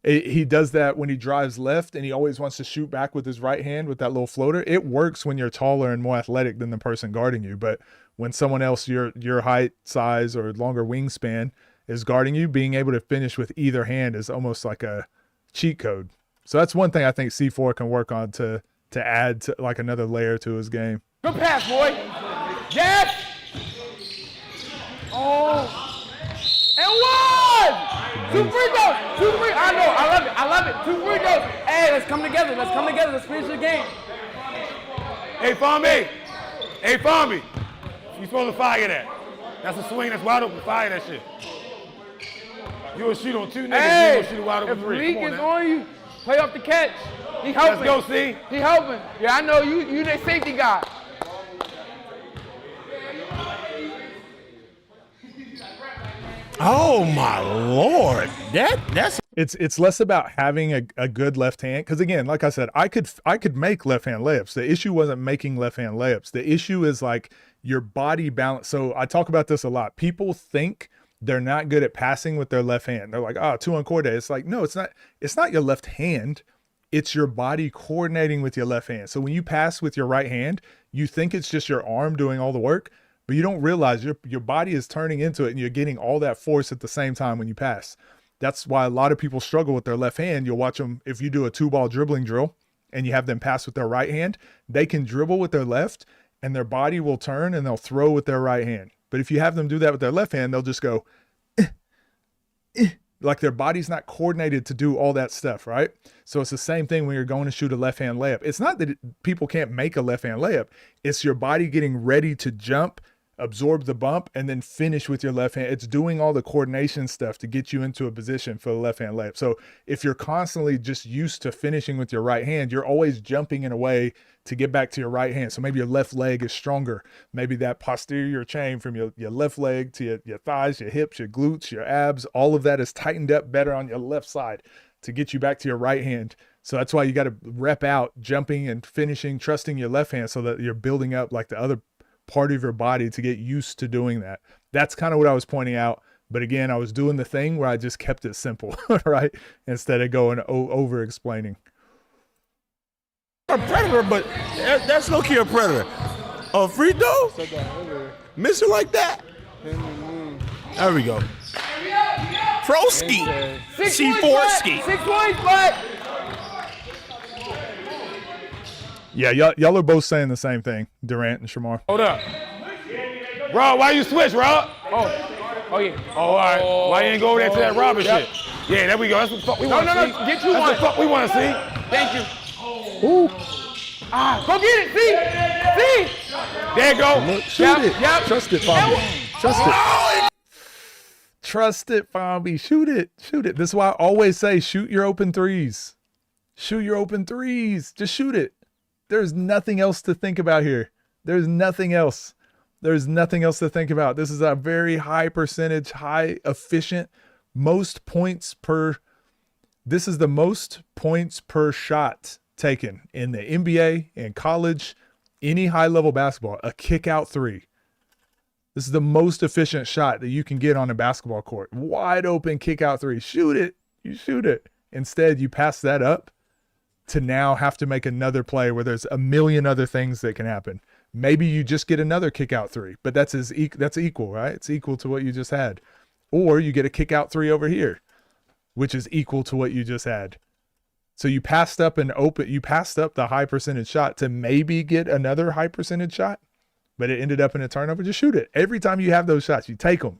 he does that when he drives left and he always wants to shoot back with his right hand with that little floater. It works when you're taller and more athletic than the person guarding you. But when someone else, your height, size, or longer wingspan is guarding you, being able to finish with either hand is almost like a cheat code. So that's one thing I think C4 can work on to add to like another layer to his game. Good pass, boy! Yes! Oh! And 1! 2 free throws! 2 free. I know. I love it. 2 free throws. Hey, let's come together. Let's finish the game. Hey, Farmy. Hey, Farmy. You supposed to fire that. That's a swing that's wide open. Fire that shit. You will shoot on 2 niggas. Hey, you will shoot a wide open if 3. Leak Come on, is now. on you, play off the catch. He helping. Let's go, C. He helping. Yeah, I know. You the safety guy. oh my Lord. That's It's less about having a good left hand because again, like I said, I could make left hand layups. The issue wasn't making left hand layups. The issue is like your body balance. So I talk about this a lot. People think they're not good at passing with their left hand. They're like, 2 on court day. It's like, no, it's not your left hand. It's your body coordinating with your left hand. So when you pass with your right hand, you think it's just your arm doing all the work, but you don't realize your body is turning into it and you're getting all that force at the same time when you pass. That's why a lot of people struggle with their left hand. You'll watch them, if you do a 2-ball dribbling drill and you have them pass with their right hand, they can dribble with their left and their body will turn and they'll throw with their right hand. But if you have them do that with their left hand, they'll just go, like their body's not coordinated to do all that stuff, right? So it's the same thing when you're going to shoot a left-hand layup. It's not that people can't make a left-hand layup. It's your body getting ready to jump absorb the bump, and then finish with your left hand. It's doing all the coordination stuff to get you into a position for the left hand layup. So if you're constantly just used to finishing with your right hand, you're always jumping in a way to get back to your right hand. So maybe your left leg is stronger. Maybe that posterior chain from your left leg to your thighs, your hips, your glutes, your abs, all of that is tightened up better on your left side to get you back to your right hand. So that's why you got to rep out jumping and finishing, trusting your left hand so that you're building up like the other part of your body to get used to doing that. That's kind of what I was pointing out. But again, I was doing the thing where I just kept it simple, right? Instead of going over explaining. A predator, but that's no key a predator. A free throw? Missing like that? There we go. Pro ski. C4 ski. 6 points, but. Yeah, y'all are both saying the same thing, Durant and Shamar. Hold up. Rob, why you switch, Rob? Oh yeah. Oh, all right. Why you ain't go over there to that Robin shit? Yeah, there we go. That's what the fuck we want to see. No, get you That's one. the fuck we want to see. Thank you. Ooh. Go get it, see? There you go. Look, shoot it. Yep. Trust it, Fambi. Trust it. Trust it, Fambi. Shoot it. Shoot it. This is why I always say shoot your open threes. Shoot your open threes. Just shoot it. There's nothing else to think about here. There's nothing else. There's nothing else to think about. This is a very high percentage, high efficient, most points per. This is the most points per shot taken in the NBA and college, any high level basketball, a kick out three. This is the most efficient shot that you can get on a basketball court. Wide open kick out three. Shoot it. You shoot it. Instead, you pass that up to now have to make another play where there's a million other things that can happen. Maybe you just get another kick out three, but that's equal, right? It's equal to what you just had. Or you get a kick out three over here, which is equal to what you just had. So you passed up the high percentage shot to maybe get another high percentage shot, but it ended up in a turnover. Just shoot it. Every time you have those shots, you take them.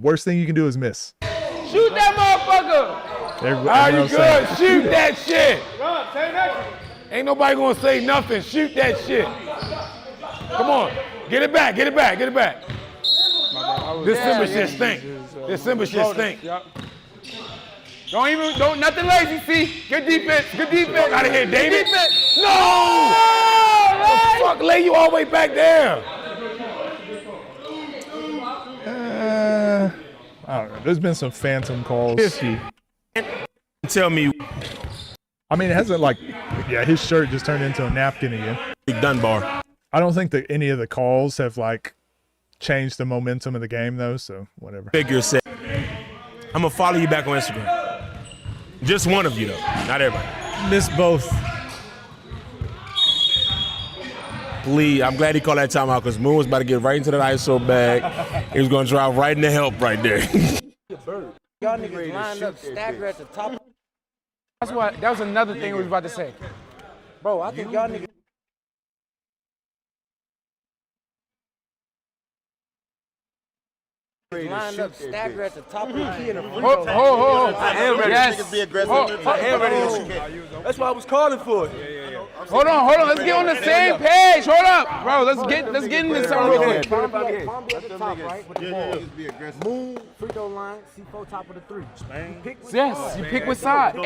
Worst thing you can do is miss. Shoot that motherfucker. Are you good? Shoot that shit. Ain't nobody gonna say nothing. Shoot that shit. Come on. Get it back. This Simba shit stink. Don't nothing lazy, see? Good defense. Fuck out of here, David. Defense. No! Oh, fuck, lay you all the way back there. I don't know. There's been some phantom calls. Tell me. I mean, it hasn't his shirt just turned into a napkin again. Dunbar. I don't think that any of the calls have changed the momentum of the game though, so whatever. Figure set. I'm gonna follow you back on Instagram. Just one of you though, not everybody. Miss both. Please, I'm glad he called that timeout because Moon was about to get right into that ISO bag. He was gonna drive right into help right there. Y'all niggas lined up, stagger at the top. That was another thing we was about to say. Bro, I think y'all niggas. Lined up, stagger at the top of the key in the free throw. I am ready. Yes. Niggas be aggressive. I am ready to shoot. That's what I was calling for. Hold on. Let's get on the same page. Hold up, bro. Let's get into something real quick. Palm at the top, right? With the ball. Moon, free throw line, C4 top of the three. Yes, you pick which side.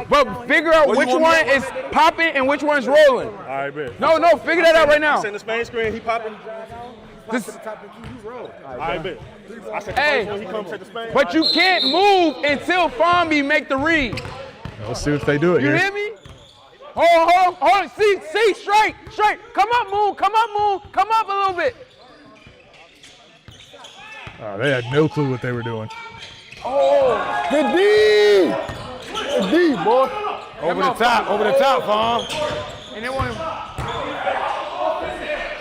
But figure out which one is popping and which one's rolling. All right, bet. No, figure that out right now. Send the Spain screen, he popping. All right, bet. I said when he comes to the Spain. But you can't move until Fambi make the read. Let's see if they do it You here. hear me? Hold on. See, straight. Come up, Moon. Come up a little bit. Oh, they had no clue what they were doing. Oh, Good D, boy. Over the top, Fom. and they want him.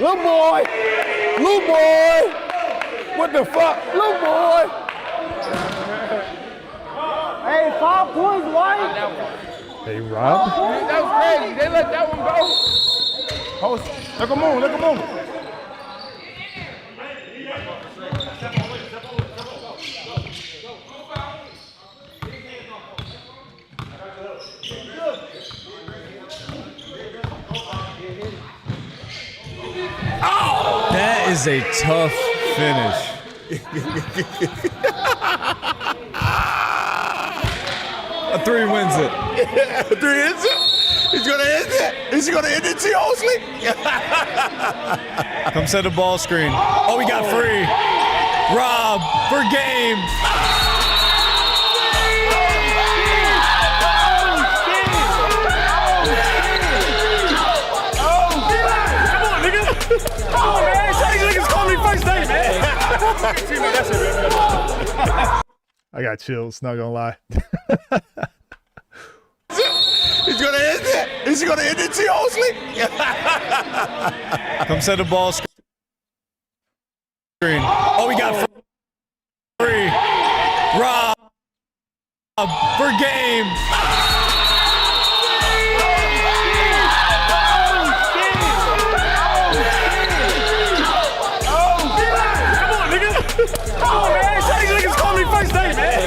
Little boy. What the fuck? Little boy. Hey, 5 points, White. Hey, Rob. That was crazy. They let that one go. Look at Moon. That is a tough finish. A 3 wins it. A 3 ends it. He's gonna end it. Is he gonna end it, T. Osley? Come set a ball screen. Oh, we got free. Rob for game. Come on, man. These niggas call me first name, man. I got chills, not gonna lie. He's gonna end it. Is he gonna end it, T. Osley? Come set a ball screen. Oh, we got free. Rob for game. Come on, man. These niggas call me first name, man.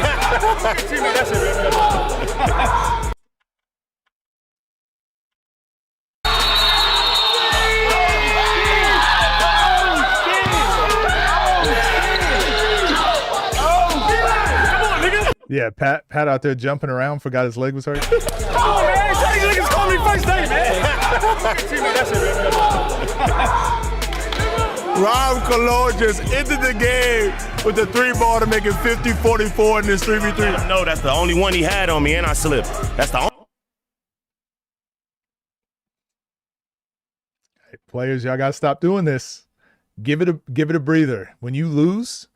Yeah, Pat out there jumping around, forgot his leg was hurt. Come on, man. These niggas call me first name, man. Rob Cologne just ended the game with the 3 ball to make it 50-44 in this 3v3. No, that's the only one he had on me, and I slipped. That's the only. Hey, players, y'all gotta stop doing this. Give it a breather. When you lose,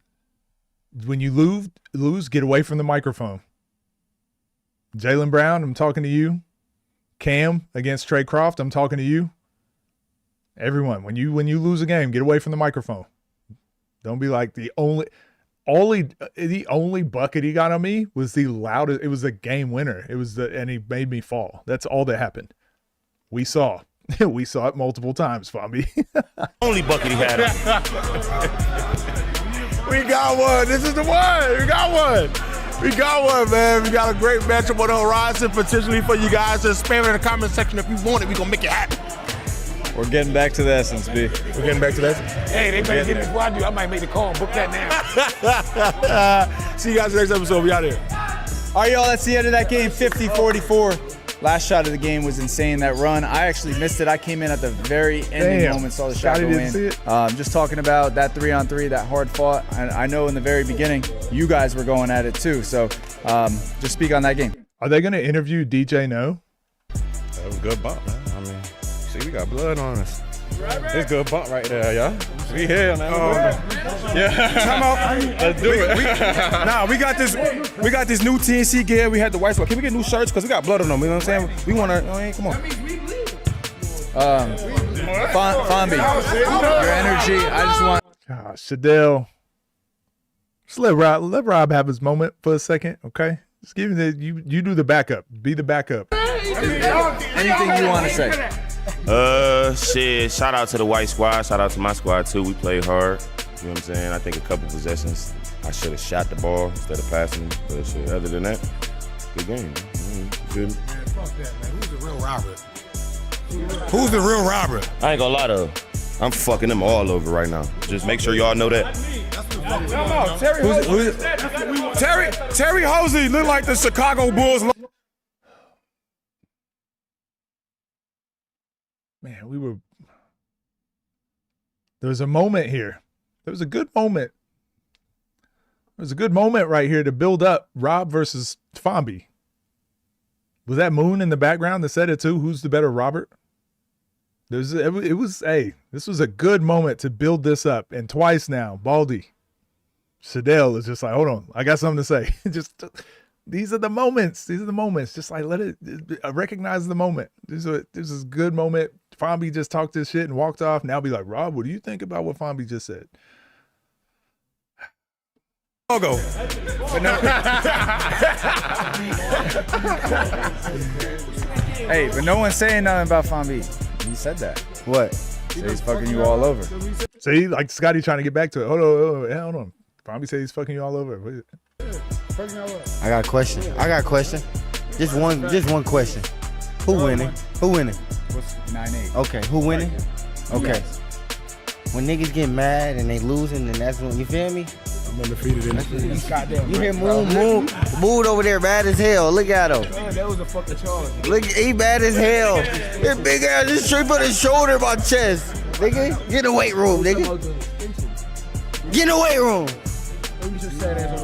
get away from the microphone. Jaylen Brown, I'm talking to you. Cam against Trey Croft, I'm talking to you. Everyone, when you lose a game, get away from the microphone. Don't be like the only bucket he got on me was the loudest. It was a game winner. And he made me fall. That's all that happened. We saw it multiple times, Fambi. Only bucket he had. We got one. This is the one. We got one. We got one, man. We got a great matchup on the horizon potentially for you guys. Just spam it in the comment section if you want it. We're gonna make it happen. We're getting back to the essence, B. We're getting back to the essence. Hey, they better get this before I do. I might make the call and book that now. See you guys next episode. We out here. All right, y'all, that's the end of that game, 50-44. Last shot of the game was insane, that run. I actually missed it. I came in at the very ending moment, saw the shot go in. Just talking about that 3-on-3, that hard fought. And I know in the very beginning, you guys were going at it too. So just speak on that game. Are they going to interview DJ No? That was a good bump, man. I mean, see, we got blood on us. It's good bump right there, y'all. We here, man. Yeah. Come on. Let's do it. We got this new TNC gear. We had the white spot. Can we get new shirts? Because we got blood on them. You know what I'm saying? We want to, come on. Fambi, your energy, I just want. Gosh, Shadell. Just let Rob have his moment for a second, okay? Just give him you do the backup. Be the backup. Anything you want to say? Shit, shout out to the white squad. Shout out to my squad, too. We played hard. You know what I'm saying? I think a couple possessions, I should have shot the ball instead of passing. But shit, other than that, good game. Good. Man, fuck that, man. Who's the real Robert? Who's the real Robert? I ain't gonna lie, though. I'm fucking them all over right now. Just make sure y'all know that. Terry Hosey looked like the Chicago Bulls. Man, there was a moment here. There was a good moment. There was a good moment right here to build up Rob versus Fambi. Was that Moon in the background that said it too? Who's the better Robert? This was a good moment to build this up. And twice now, Baldy, Shadell is just like, hold on, I got something to say. These are the moments. Just like recognize the moment. This is a good moment. Fambi just talked this shit and walked off. Now be like, Rob, what do you think about what Fambi just said? Logo. Hey, but no one's saying nothing about Fambi. He said that. What? So he's fucking you all over. See, like Scotty trying to get back to it. Hold on. Fambi said he's fucking you all over. I got a question. Just one question. Who winning? 9-8. Okay, who winning? Okay. when niggas get mad and they losing, then that's when, you feel me? I'm undefeated in this. Goddamn. You hear Mood over there mad as hell. Look at him. Man, that was a fucking charge. Look, he mad as hell. This big ass just straight put his shoulder in my chest. Nigga, get in the weight room, nigga. Get in the weight room.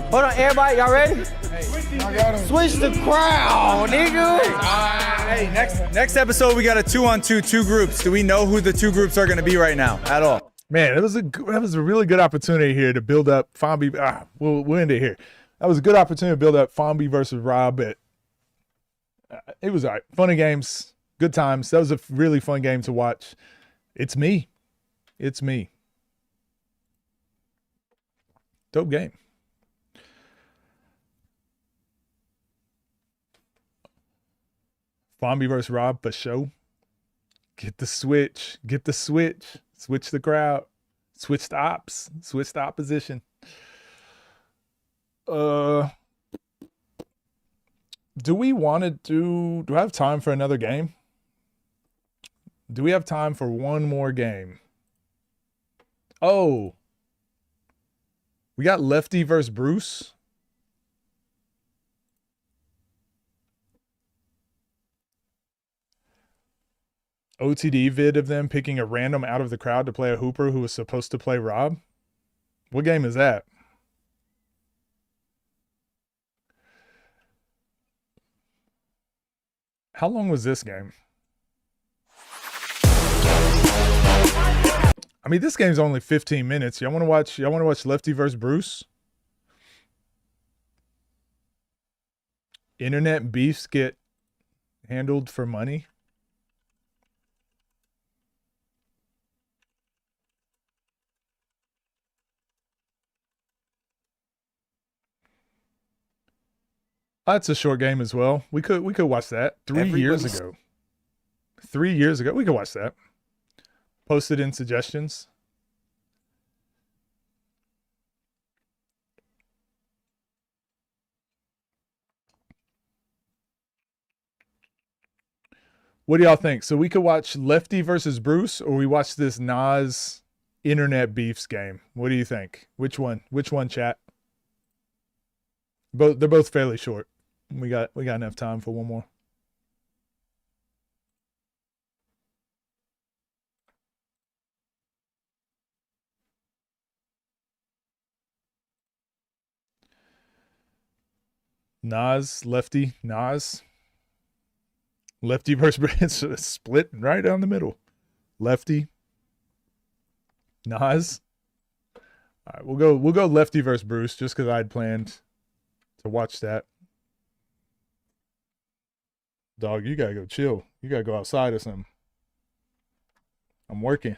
Hold on, everybody, y'all ready? Switch the crowd, nigga. Hey, next episode we got a 2-on-2, 2 groups. Do we know who the 2 groups are going to be right now at all? Man, that was a really good opportunity here to build up Fomby. We'll end it here. That was a good opportunity to build up Fomby versus Rob. But it was all right. Funny games, good times. That was a really fun game to watch. It's me. Dope game. Fomby versus Rob for show. Get the switch. Switch the crowd. Switch the ops. Switch the opposition. Do we want to do I have time for another game? Do we have time for one more game? Oh. We got Lefty versus Bruce. OTD vid of them picking a random out of the crowd to play a hooper who was supposed to play Rob. What game is that? How long was this game? I mean, this game's only 15 minutes. Y'all want to watch Lefty versus Bruce? Internet beefs get handled for money. That's a short game as well. We could watch that. 3 years ago. 3 years ago. We could watch that. Post it in suggestions. What do y'all think? So we could watch Lefty versus Bruce, or we watch this Nas internet beefs game. What do you think? Which one? Which one, chat? They're both fairly short. We got enough time for one more. Lefty versus Bruce, split right down the middle. Lefty, Nas. All right, we'll go Lefty versus Bruce just because I had planned to watch that. Dog, you gotta go chill. You gotta go outside or something. I'm working.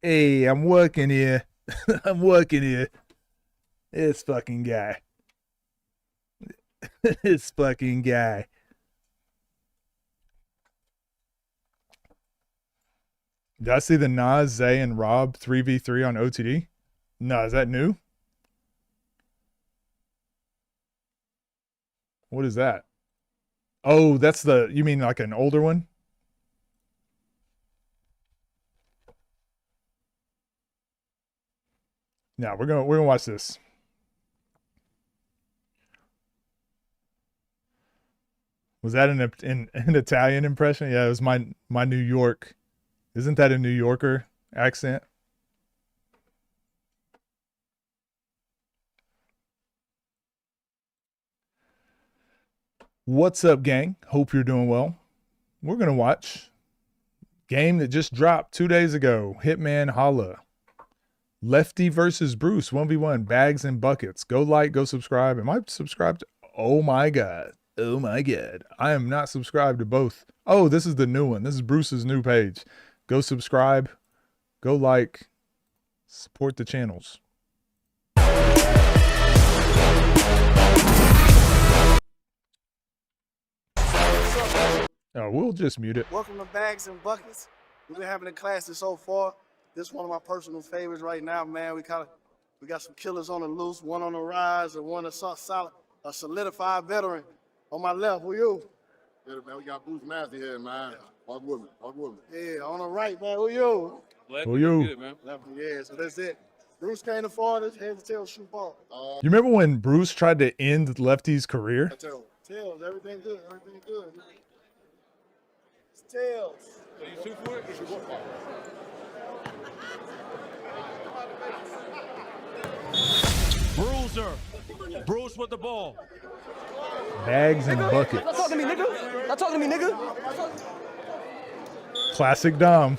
Hey, I'm working here. I'm working here. This fucking guy. This fucking guy. Did I see the Nas, Zay, and Rob 3v3 on OTD? No, is that new? What is that? Oh, that's you mean like an older one? No, we're gonna watch this. Was that an Italian impression? Yeah, it was my New York. Isn't that a New Yorker accent? What's up, gang? Hope you're doing well. We're going to watch game that just dropped 2 days ago. Hitman Holla. Lefty versus Bruce, 1v1, bags and buckets. Go like, go subscribe. Am I subscribed? Oh my God. Oh my God. I am not subscribed to both. Oh, this is the new one. This is Bruce's new page. Go subscribe. Go like. Support the channels. Oh, we'll just mute it. Welcome to Bags and Buckets. We've been having a class so far. This is one of my personal favorites right now, man. We got some killers on the loose, one on the rise and one a solidified veteran. On my left, who you? Yeah, man, we got Bruce Massey here, man. Walk with me. Yeah, on the right, man, who you? Who you? Lefty, yeah. So that's it. Bruce can't afford it. Head to tail, shoot ball. You remember when Bruce tried to end Lefty's career? Tails, everything good. Everything good. It's tails. So you shoot for it? Bruiser. Bruce with the ball. Bags and buckets. Stop talking to me, nigga. Stop talking to me, nigga. Classic Dom.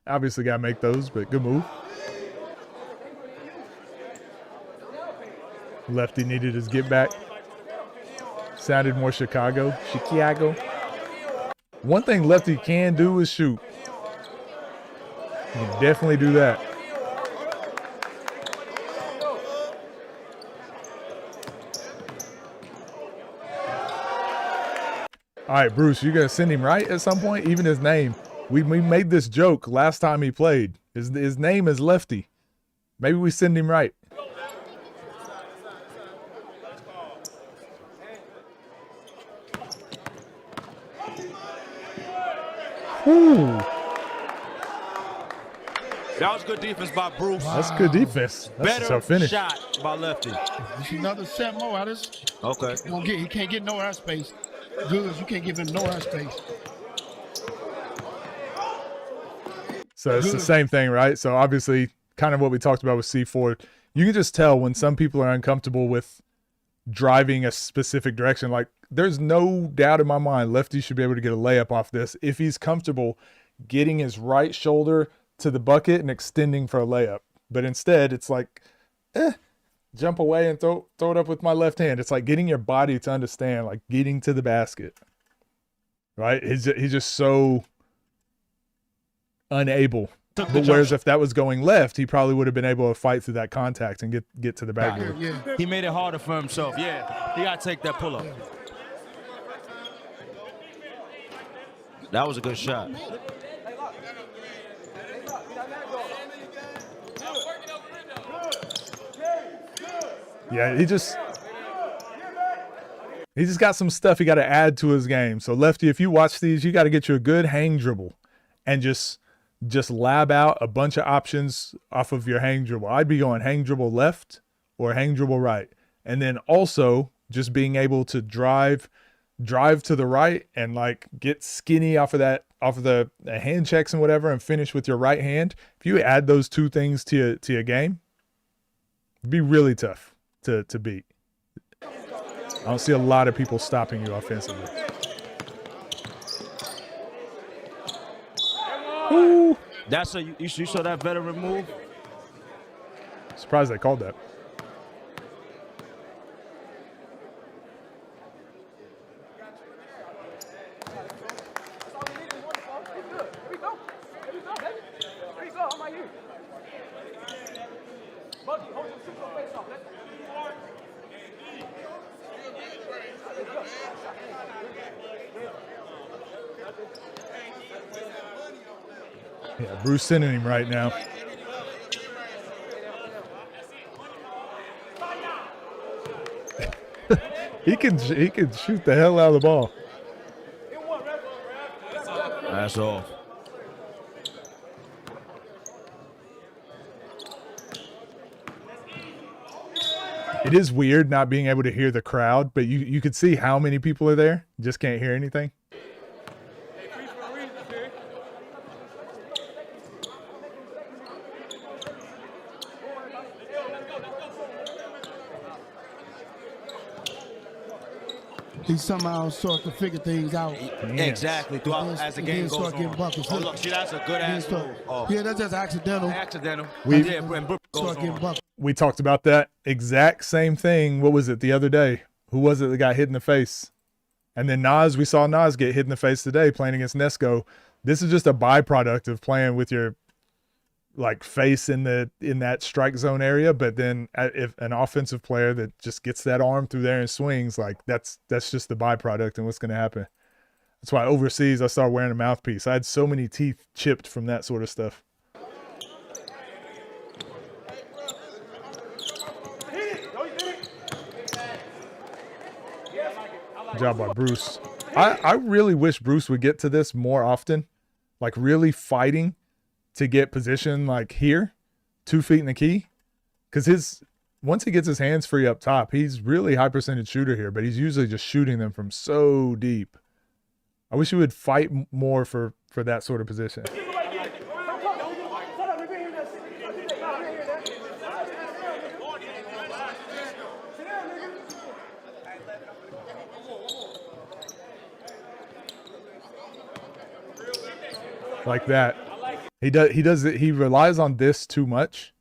Obviously got to make those, but good move. Lefty needed his get back. Sounded more Chicago. One thing Lefty can do is shoot. He can definitely do that. All right, Bruce, you gonna send him right at some point? Even his name. We made this joke last time he played. His name is Lefty. Maybe we send him right. Ooh. That was good defense by Bruce. That's good defense. That's our Better finish. shot by Lefty. This is another set more out of this. Okay. He can't get no airspace. Good, you can't give him no airspace. So it's the same thing, right? So obviously, kind of what we talked about with C4, you can just tell when some people are uncomfortable with driving a specific direction. Like, there's no doubt in my mind Lefty should be able to get a layup off this if he's comfortable getting his right shoulder to the bucket and extending for a layup. But instead, it's like, jump away and throw it up with my left hand. It's like getting your body to understand, like getting to the basket, right? He's just so unable. But whereas if that was going left, he probably would have been able to fight through that contact and get to the backboard. He made it harder for himself. Yeah, he got to take that pull-up. That was a good shot. Yeah, he just got some stuff he got to add to his game. So Lefty, if you watch these, you got to get you a good hang dribble and just lab out a bunch of options off of your hang dribble. I'd be going hang dribble left or hang dribble right. And then also just being able to drive to the right and like get skinny off of the hand checks and whatever and finish with your right hand. If you add those two things to your game, it'd be really tough to beat. I don't see a lot of people stopping you offensively. Ooh. That's you saw that veteran move? Surprised they called that. Yeah, Bruce sending him right now. he can shoot the hell out of the ball. That's off. It is weird not being able to hear the crowd, but you could see how many people are there. You just can't hear anything. He somehow sort to figure things out. Exactly. Throughout as the game goes on. Buckets. Oh, look, see, that's a good ass move. Oh. Yeah, that's just accidental. Accidental. We talked about that exact same thing. What was it the other day? Who was it that got hit in the face? And then Nas, we saw Nas get hit in the face today playing against Nesco. This is just a byproduct of playing with your like face in that strike zone area. But then if an offensive player that just gets that arm through there and swings, like that's just the byproduct and what's going to happen. That's why overseas I started wearing a mouthpiece. I had so many teeth chipped from that sort of stuff. Good job by Bruce. I really wish Bruce would get to this more often, like really fighting to get position like here, 2 feet in the key. Because once he gets his hands free up top, he's really high percentage shooter here, but he's usually just shooting them from so deep. I wish he would fight more for that sort of position. Like that. He relies on this too much.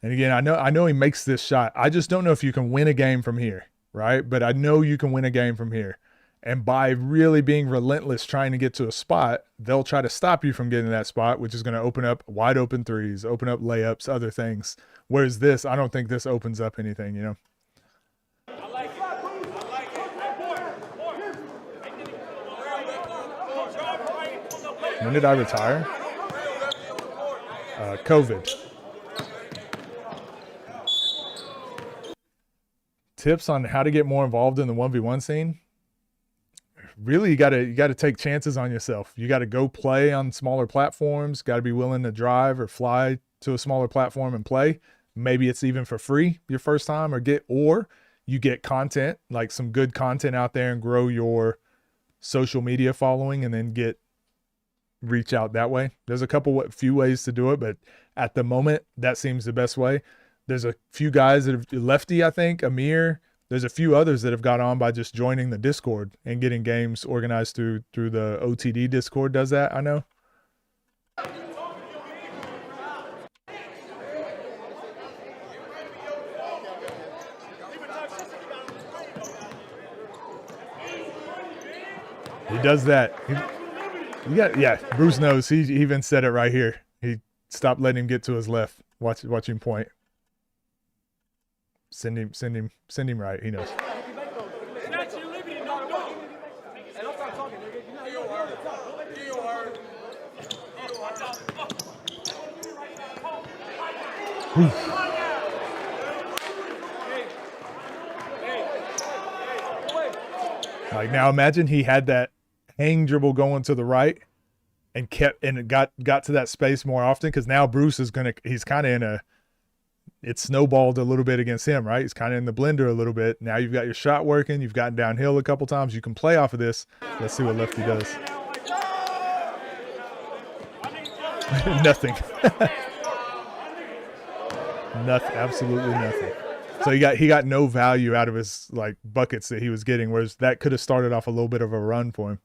And again, I know he makes this shot. I just don't know if you can win a game from here, right? But I know you can win a game from here. And by really being relentless trying to get to a spot, they'll try to stop you from getting to that spot, which is going to open up wide open threes, open up layups, other things. Whereas this, I don't think this opens up anything, you know? When did I retire? COVID. Tips on how to get more involved in the 1v1 scene. Really, you gotta take chances on yourself. You gotta go play on smaller platforms. Gotta be willing to drive or fly to a smaller platform and play. Maybe it's even for free your first time, or you get content, like some good content out there, and grow your social media following, and then reach out that way. There's a few ways to do it, but at the moment, that seems the best way. There's a few guys that have Lefty, I think, Amir. There's a few others that have got on by just joining the Discord and getting games organized through the OTD Discord. Does that, I know. He does that. Yeah, Bruce knows. He even said it right here. He stopped letting him get to his left. Watch him point. Send him right. He knows. Like now, imagine he had that hang dribble going to the right and got to that space more often, because now Bruce is he's kind of it snowballed a little bit against him, right? He's kind of in the blender a little bit. Now you've got your shot working. You've gotten downhill a couple times. You can play off of this. Let's see what Lefty does. Nothing. Nothing. Absolutely nothing. So he got no value out of his like buckets that he was getting, whereas that could have started off a little bit of a run for him.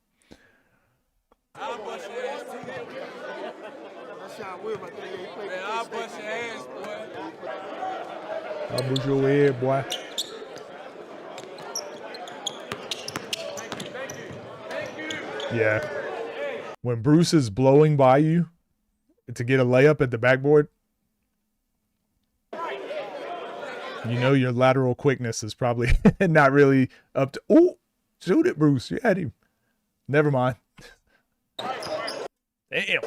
I'll bust your head, boy. Yeah. When Bruce is blowing by you to get a layup at the backboard, you know your lateral quickness is probably not really up to. Oh, shoot it, Bruce. You had him. Never mind. Damn.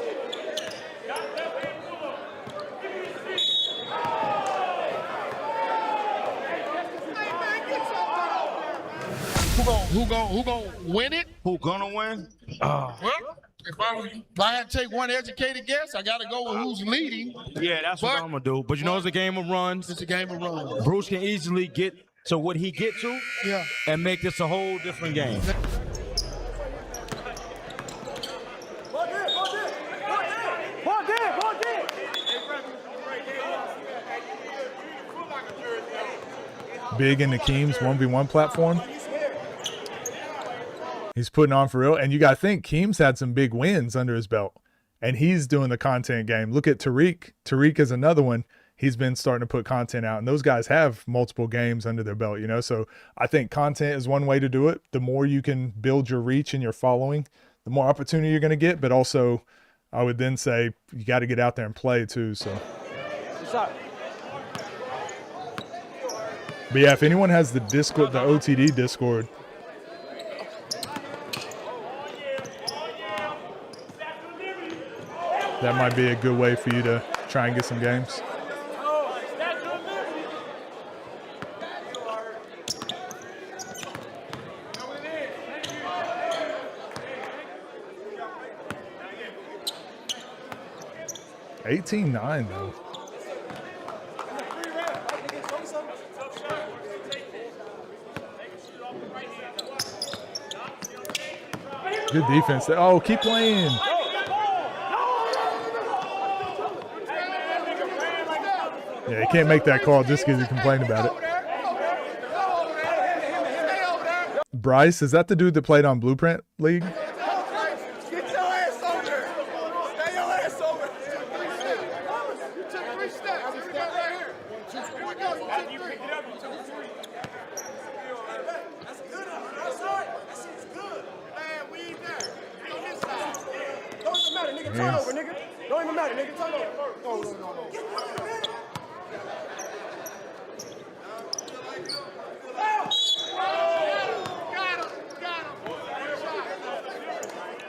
Who gonna win it? Who gonna win? Well, if I had to take one educated guess, I got to go with who's leading. Yeah, that's what I'm gonna do. But you know, it's a game of runs. It's a game of runs. Bruce can easily get to what he get to, and make this a whole different game. Big in the Keem's 1v1 platform. He's putting on for real. And you got to think, Keem's had some big wins under his belt. And he's doing the content game. Look at Tariq. Tariq is another one. He's been starting to put content out. And those guys have multiple games under their belt, you know. So I think content is one way to do it. The more you can build your reach and your following, the more opportunity you're going to get. But also, I would then say you got to get out there and play too. So. But yeah, if anyone has the Discord, the OTD Discord, that might be a good way for you to try and get some games. 18-9 though. Good defense. Oh, keep playing. Yeah, you can't make that call just because you complained about it. Bryce, is that the dude that played on Blueprint League? Get your ass over there. Stay your ass over there. You took 3 steps. Here we go right here. Here we go. You took 3. That's good. That's right. That shit's good. Man, we ain't there. We on this side. Don't even matter, nigga. Turn over, nigga. Don't even matter, nigga. Turn over. No.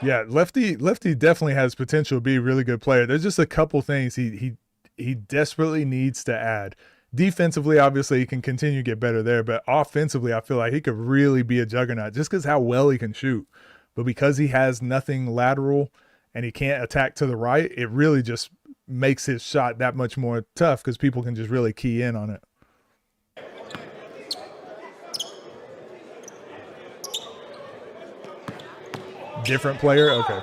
Yeah, Lefty definitely has potential to be a really good player. There's just a couple things he desperately needs to add. Defensively, obviously, he can continue to get better there, but offensively, I feel like he could really be a juggernaut just because how well he can shoot. But because he has nothing lateral and he can't attack to the right, it really just makes his shot that much more tough because people can just really key in on it. Different player? Okay.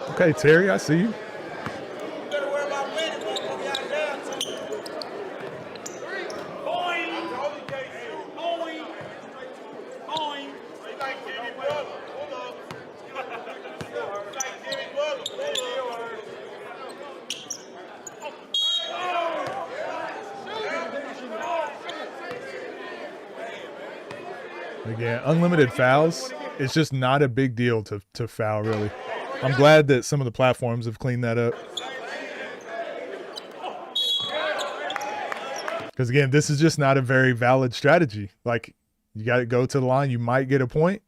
Okay, Terry, I see you. Again, unlimited fouls. It's just not a big deal to foul, really. I'm glad that some of the platforms have cleaned that up. Because, again, this is just not a very valid strategy. Like, you got to go to the line. You might get a point,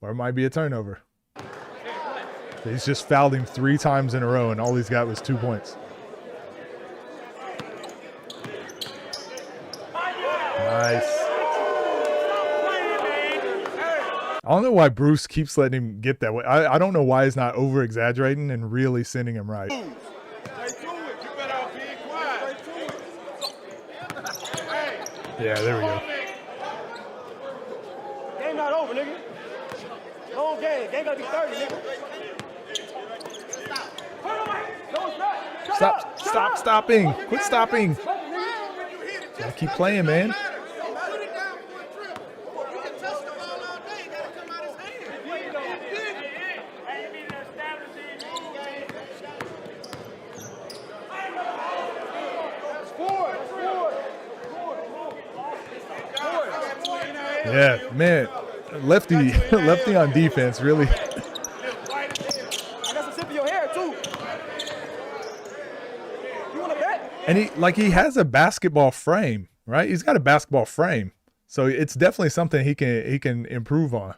or it might be a turnover. He's just fouled him 3 times in a row, and all he's got was 2 points. Nice. I don't know why Bruce keeps letting him get that way. I don't know why he's not over-exaggerating and really sending him right. Yeah, there we go. Game not over, nigga. Long game. Game gotta be 30, nigga. Stop stopping. Quit stopping. Gotta keep playing, man. Yeah, man, lefty on defense, really. I got some tip of your hair too. You want to bet? And he has a basketball frame, right? He's got a basketball frame, so it's definitely something he can improve on.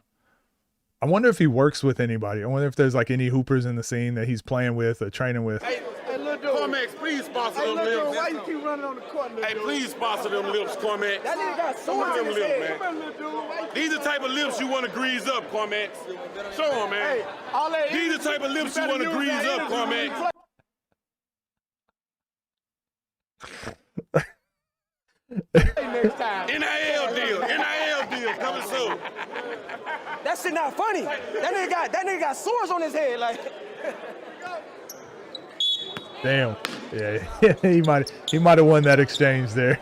I wonder if he works with anybody. I wonder if there's like any hoopers in the scene that he's playing with or training with. Hey, little dude. Cormax, please sponsor them lips. Why you keep running on the court, little dude? Hey, please sponsor them lips, Cormax. That nigga got sores in his head. These the type of lips you want to grease up, Cormax. Show them, man. Hey, these the type of lips you want to grease up, Cormax. Next time. NIL deal coming soon. That shit not funny. That nigga got sores on his head, like. Damn. Yeah, he might have won that exchange there.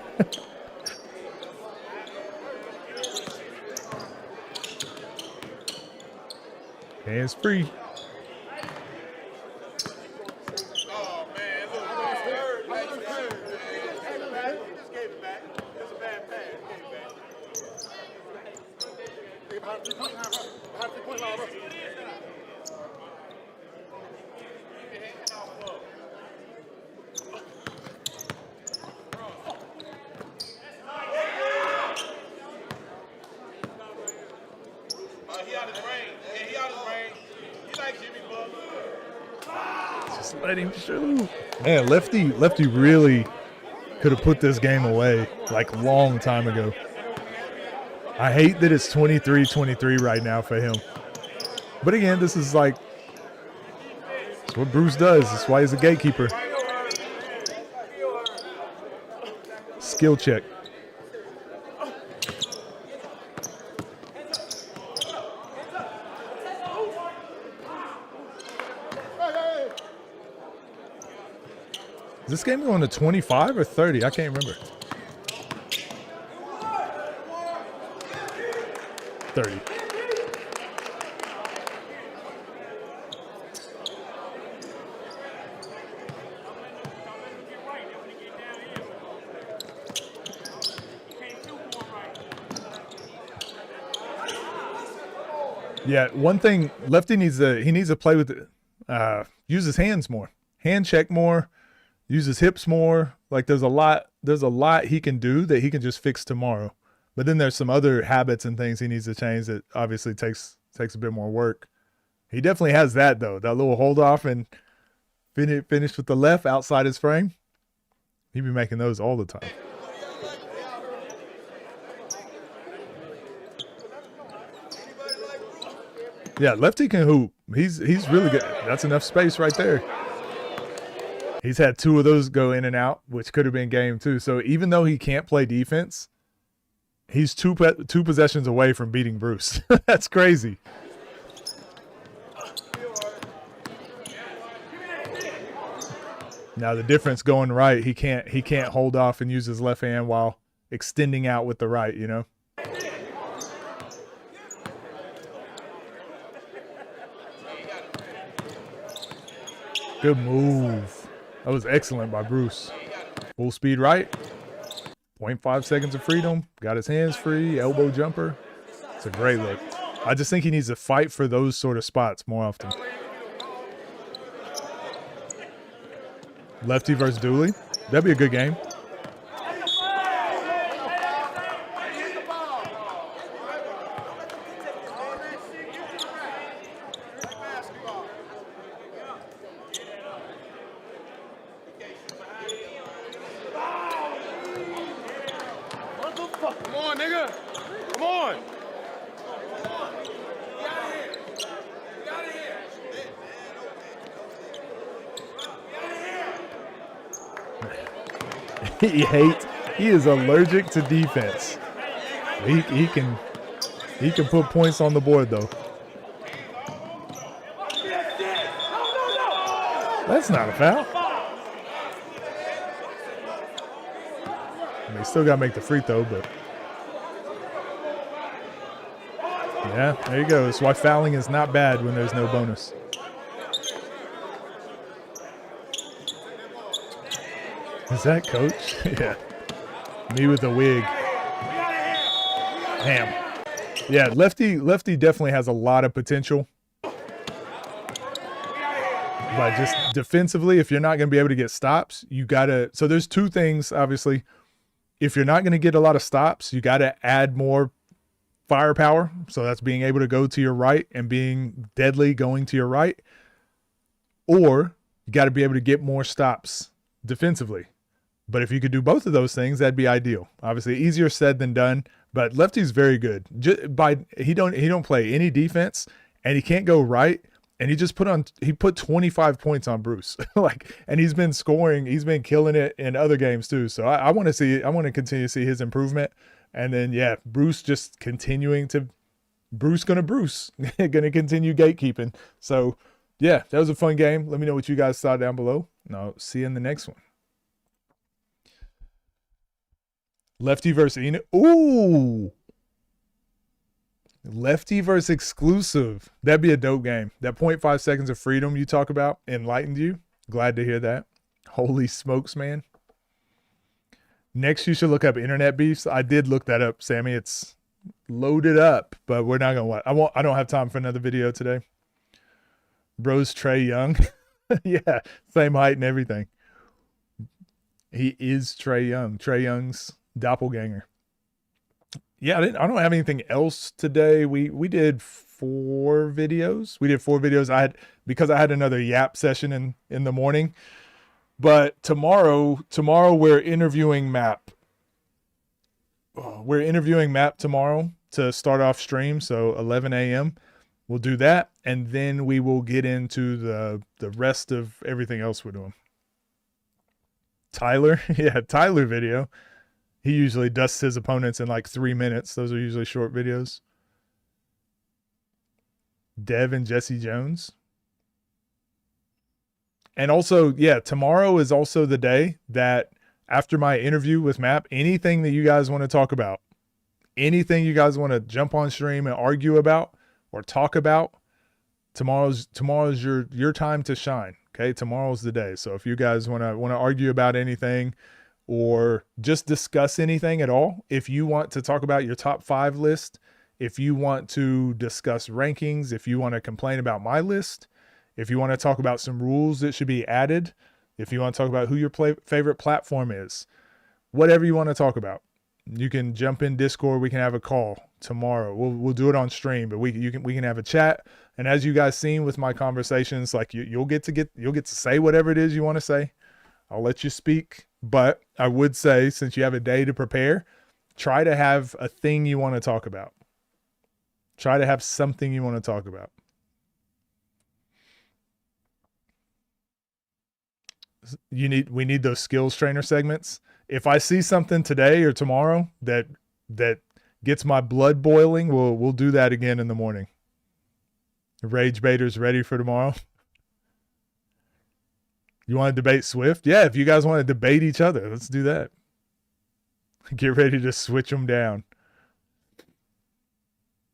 Hands free. Just let him shoot. Man, Lefty really could have put this game away like long time ago. I hate that it's 23-23 right now for him. But again, this is like, it's what Bruce does. That's why he's a gatekeeper. Skill check. Is this game going to 25 or 30? I can't remember. 30. Yeah, one thing Lefty needs to play with use his hands more. Hand check more, use his hips more. Like there's a lot he can do that he can just fix tomorrow. But then there's some other habits and things he needs to change that obviously takes a bit more work. He definitely has that though. That little hold off and finish with the left outside his frame. He'd be making those all the time. Yeah, Lefty can hoop. He's really good. That's enough space right there. He's had 2 of those go in and out, which could have been game 2. So even though he can't play defense, he's two possessions away from beating Bruce. That's crazy. Now the difference going right, he can't hold off and use his left hand while extending out with the right, you know. Good move. That was excellent by Bruce. Full speed right. 0.5 seconds of freedom. Got his hands free. Elbow jumper. It's a great look. I just think he needs to fight for those sort of spots more often. Lefty versus Dooley. That'd be a good game. Come on, nigga. Come on. He is allergic to defense. He can put points on the board though. That's not a foul. They still got to make the free throw, but yeah, there you go. That's why fouling is not bad when there's no bonus. Is that Coach? Yeah. Me with the wig. Damn. Yeah, Lefty definitely has a lot of potential. But just defensively, if you're not going to be able to get stops, you got to – so there's 2 things, obviously. If you're not going to get a lot of stops, you got to add more firepower. So that's being able to go to your right and being deadly going to your right. Or you got to be able to get more stops defensively. But if you could do both of those things, that'd be ideal. Obviously, easier said than done. But Lefty's very good. He don't play any defense, and he can't go right. And he put 25 points on Bruce. And he's been scoring. He's been killing it in other games too. So I want to continue to see his improvement. And then yeah, Bruce just continuing to Bruce gonna continue gatekeeping. So yeah, that was a fun game. Let me know what you guys thought down below. And I'll see you in the next one. Lefty versus Enoch. Ooh. Lefty versus exclusive. That'd be a dope game. That 0.5 seconds of freedom you talk about enlightened you. Glad to hear that. Holy smokes, man. Next, you should look up internet beefs. I did look that up, Sammy. It's loaded up, but we're not going to watch. I don't have time for another video today. Bro's Trae Young. Yeah, same height and everything. He is Trae Young. Trae Young's doppelganger. Yeah, I don't have anything else today. We did 4 videos. Because I had another yap session in the morning. But tomorrow we're interviewing Map. We're interviewing Map tomorrow to start off stream, so 11 a.m. We'll do that, and then we will get into the rest of everything else we're doing. Tyler, yeah, Tyler video. He usually dusts his opponents in like 3 minutes. Those are usually short videos. Dev and Jesse Jones. And also, yeah, tomorrow is also the day that after my interview with Map, anything that you guys want to talk about, anything you guys want to jump on stream and argue about or talk about, tomorrow's your time to shine. Okay, tomorrow's the day. So if you guys want to argue about anything or just discuss anything at all, if you want to talk about your top 5 list, if you want to discuss rankings, if you want to complain about my list, if you want to talk about some rules that should be added, if you want to talk about who your favorite platform is, whatever you want to talk about, you can jump in Discord. We can have a call tomorrow. We'll do it on stream, but we can have a chat. And as you guys seen with my conversations, like you'll get to say whatever it is you want to say. I'll let you speak, but I would say, since you have a day to prepare, try to have a thing you want to talk about. Try to have something you want to talk about. We need those skills trainer segments. If I see something today or tomorrow that gets my blood boiling, we'll do that again in the morning. Rage baiters ready for tomorrow. You want to debate Swift? Yeah, if you guys want to debate each other, let's do that. Get ready to switch them down.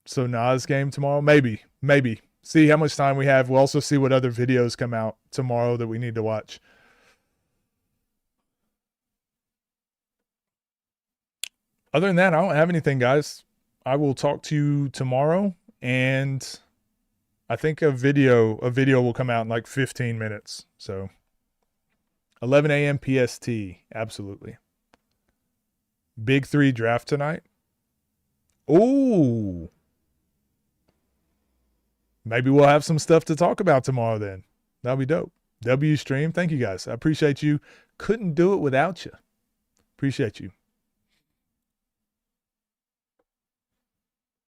So Nas game tomorrow? Maybe. See how much time we have. We'll also see what other videos come out tomorrow that we need to watch. Other than that, I don't have anything, guys. I will talk to you tomorrow, and I think a video will come out in like 15 minutes. So 11 a.m. PST, absolutely. Big 3 draft tonight. Ooh. Maybe we'll have some stuff to talk about tomorrow then. That'll be dope. W stream. Thank you guys. I appreciate you. Couldn't do it without you. Appreciate you.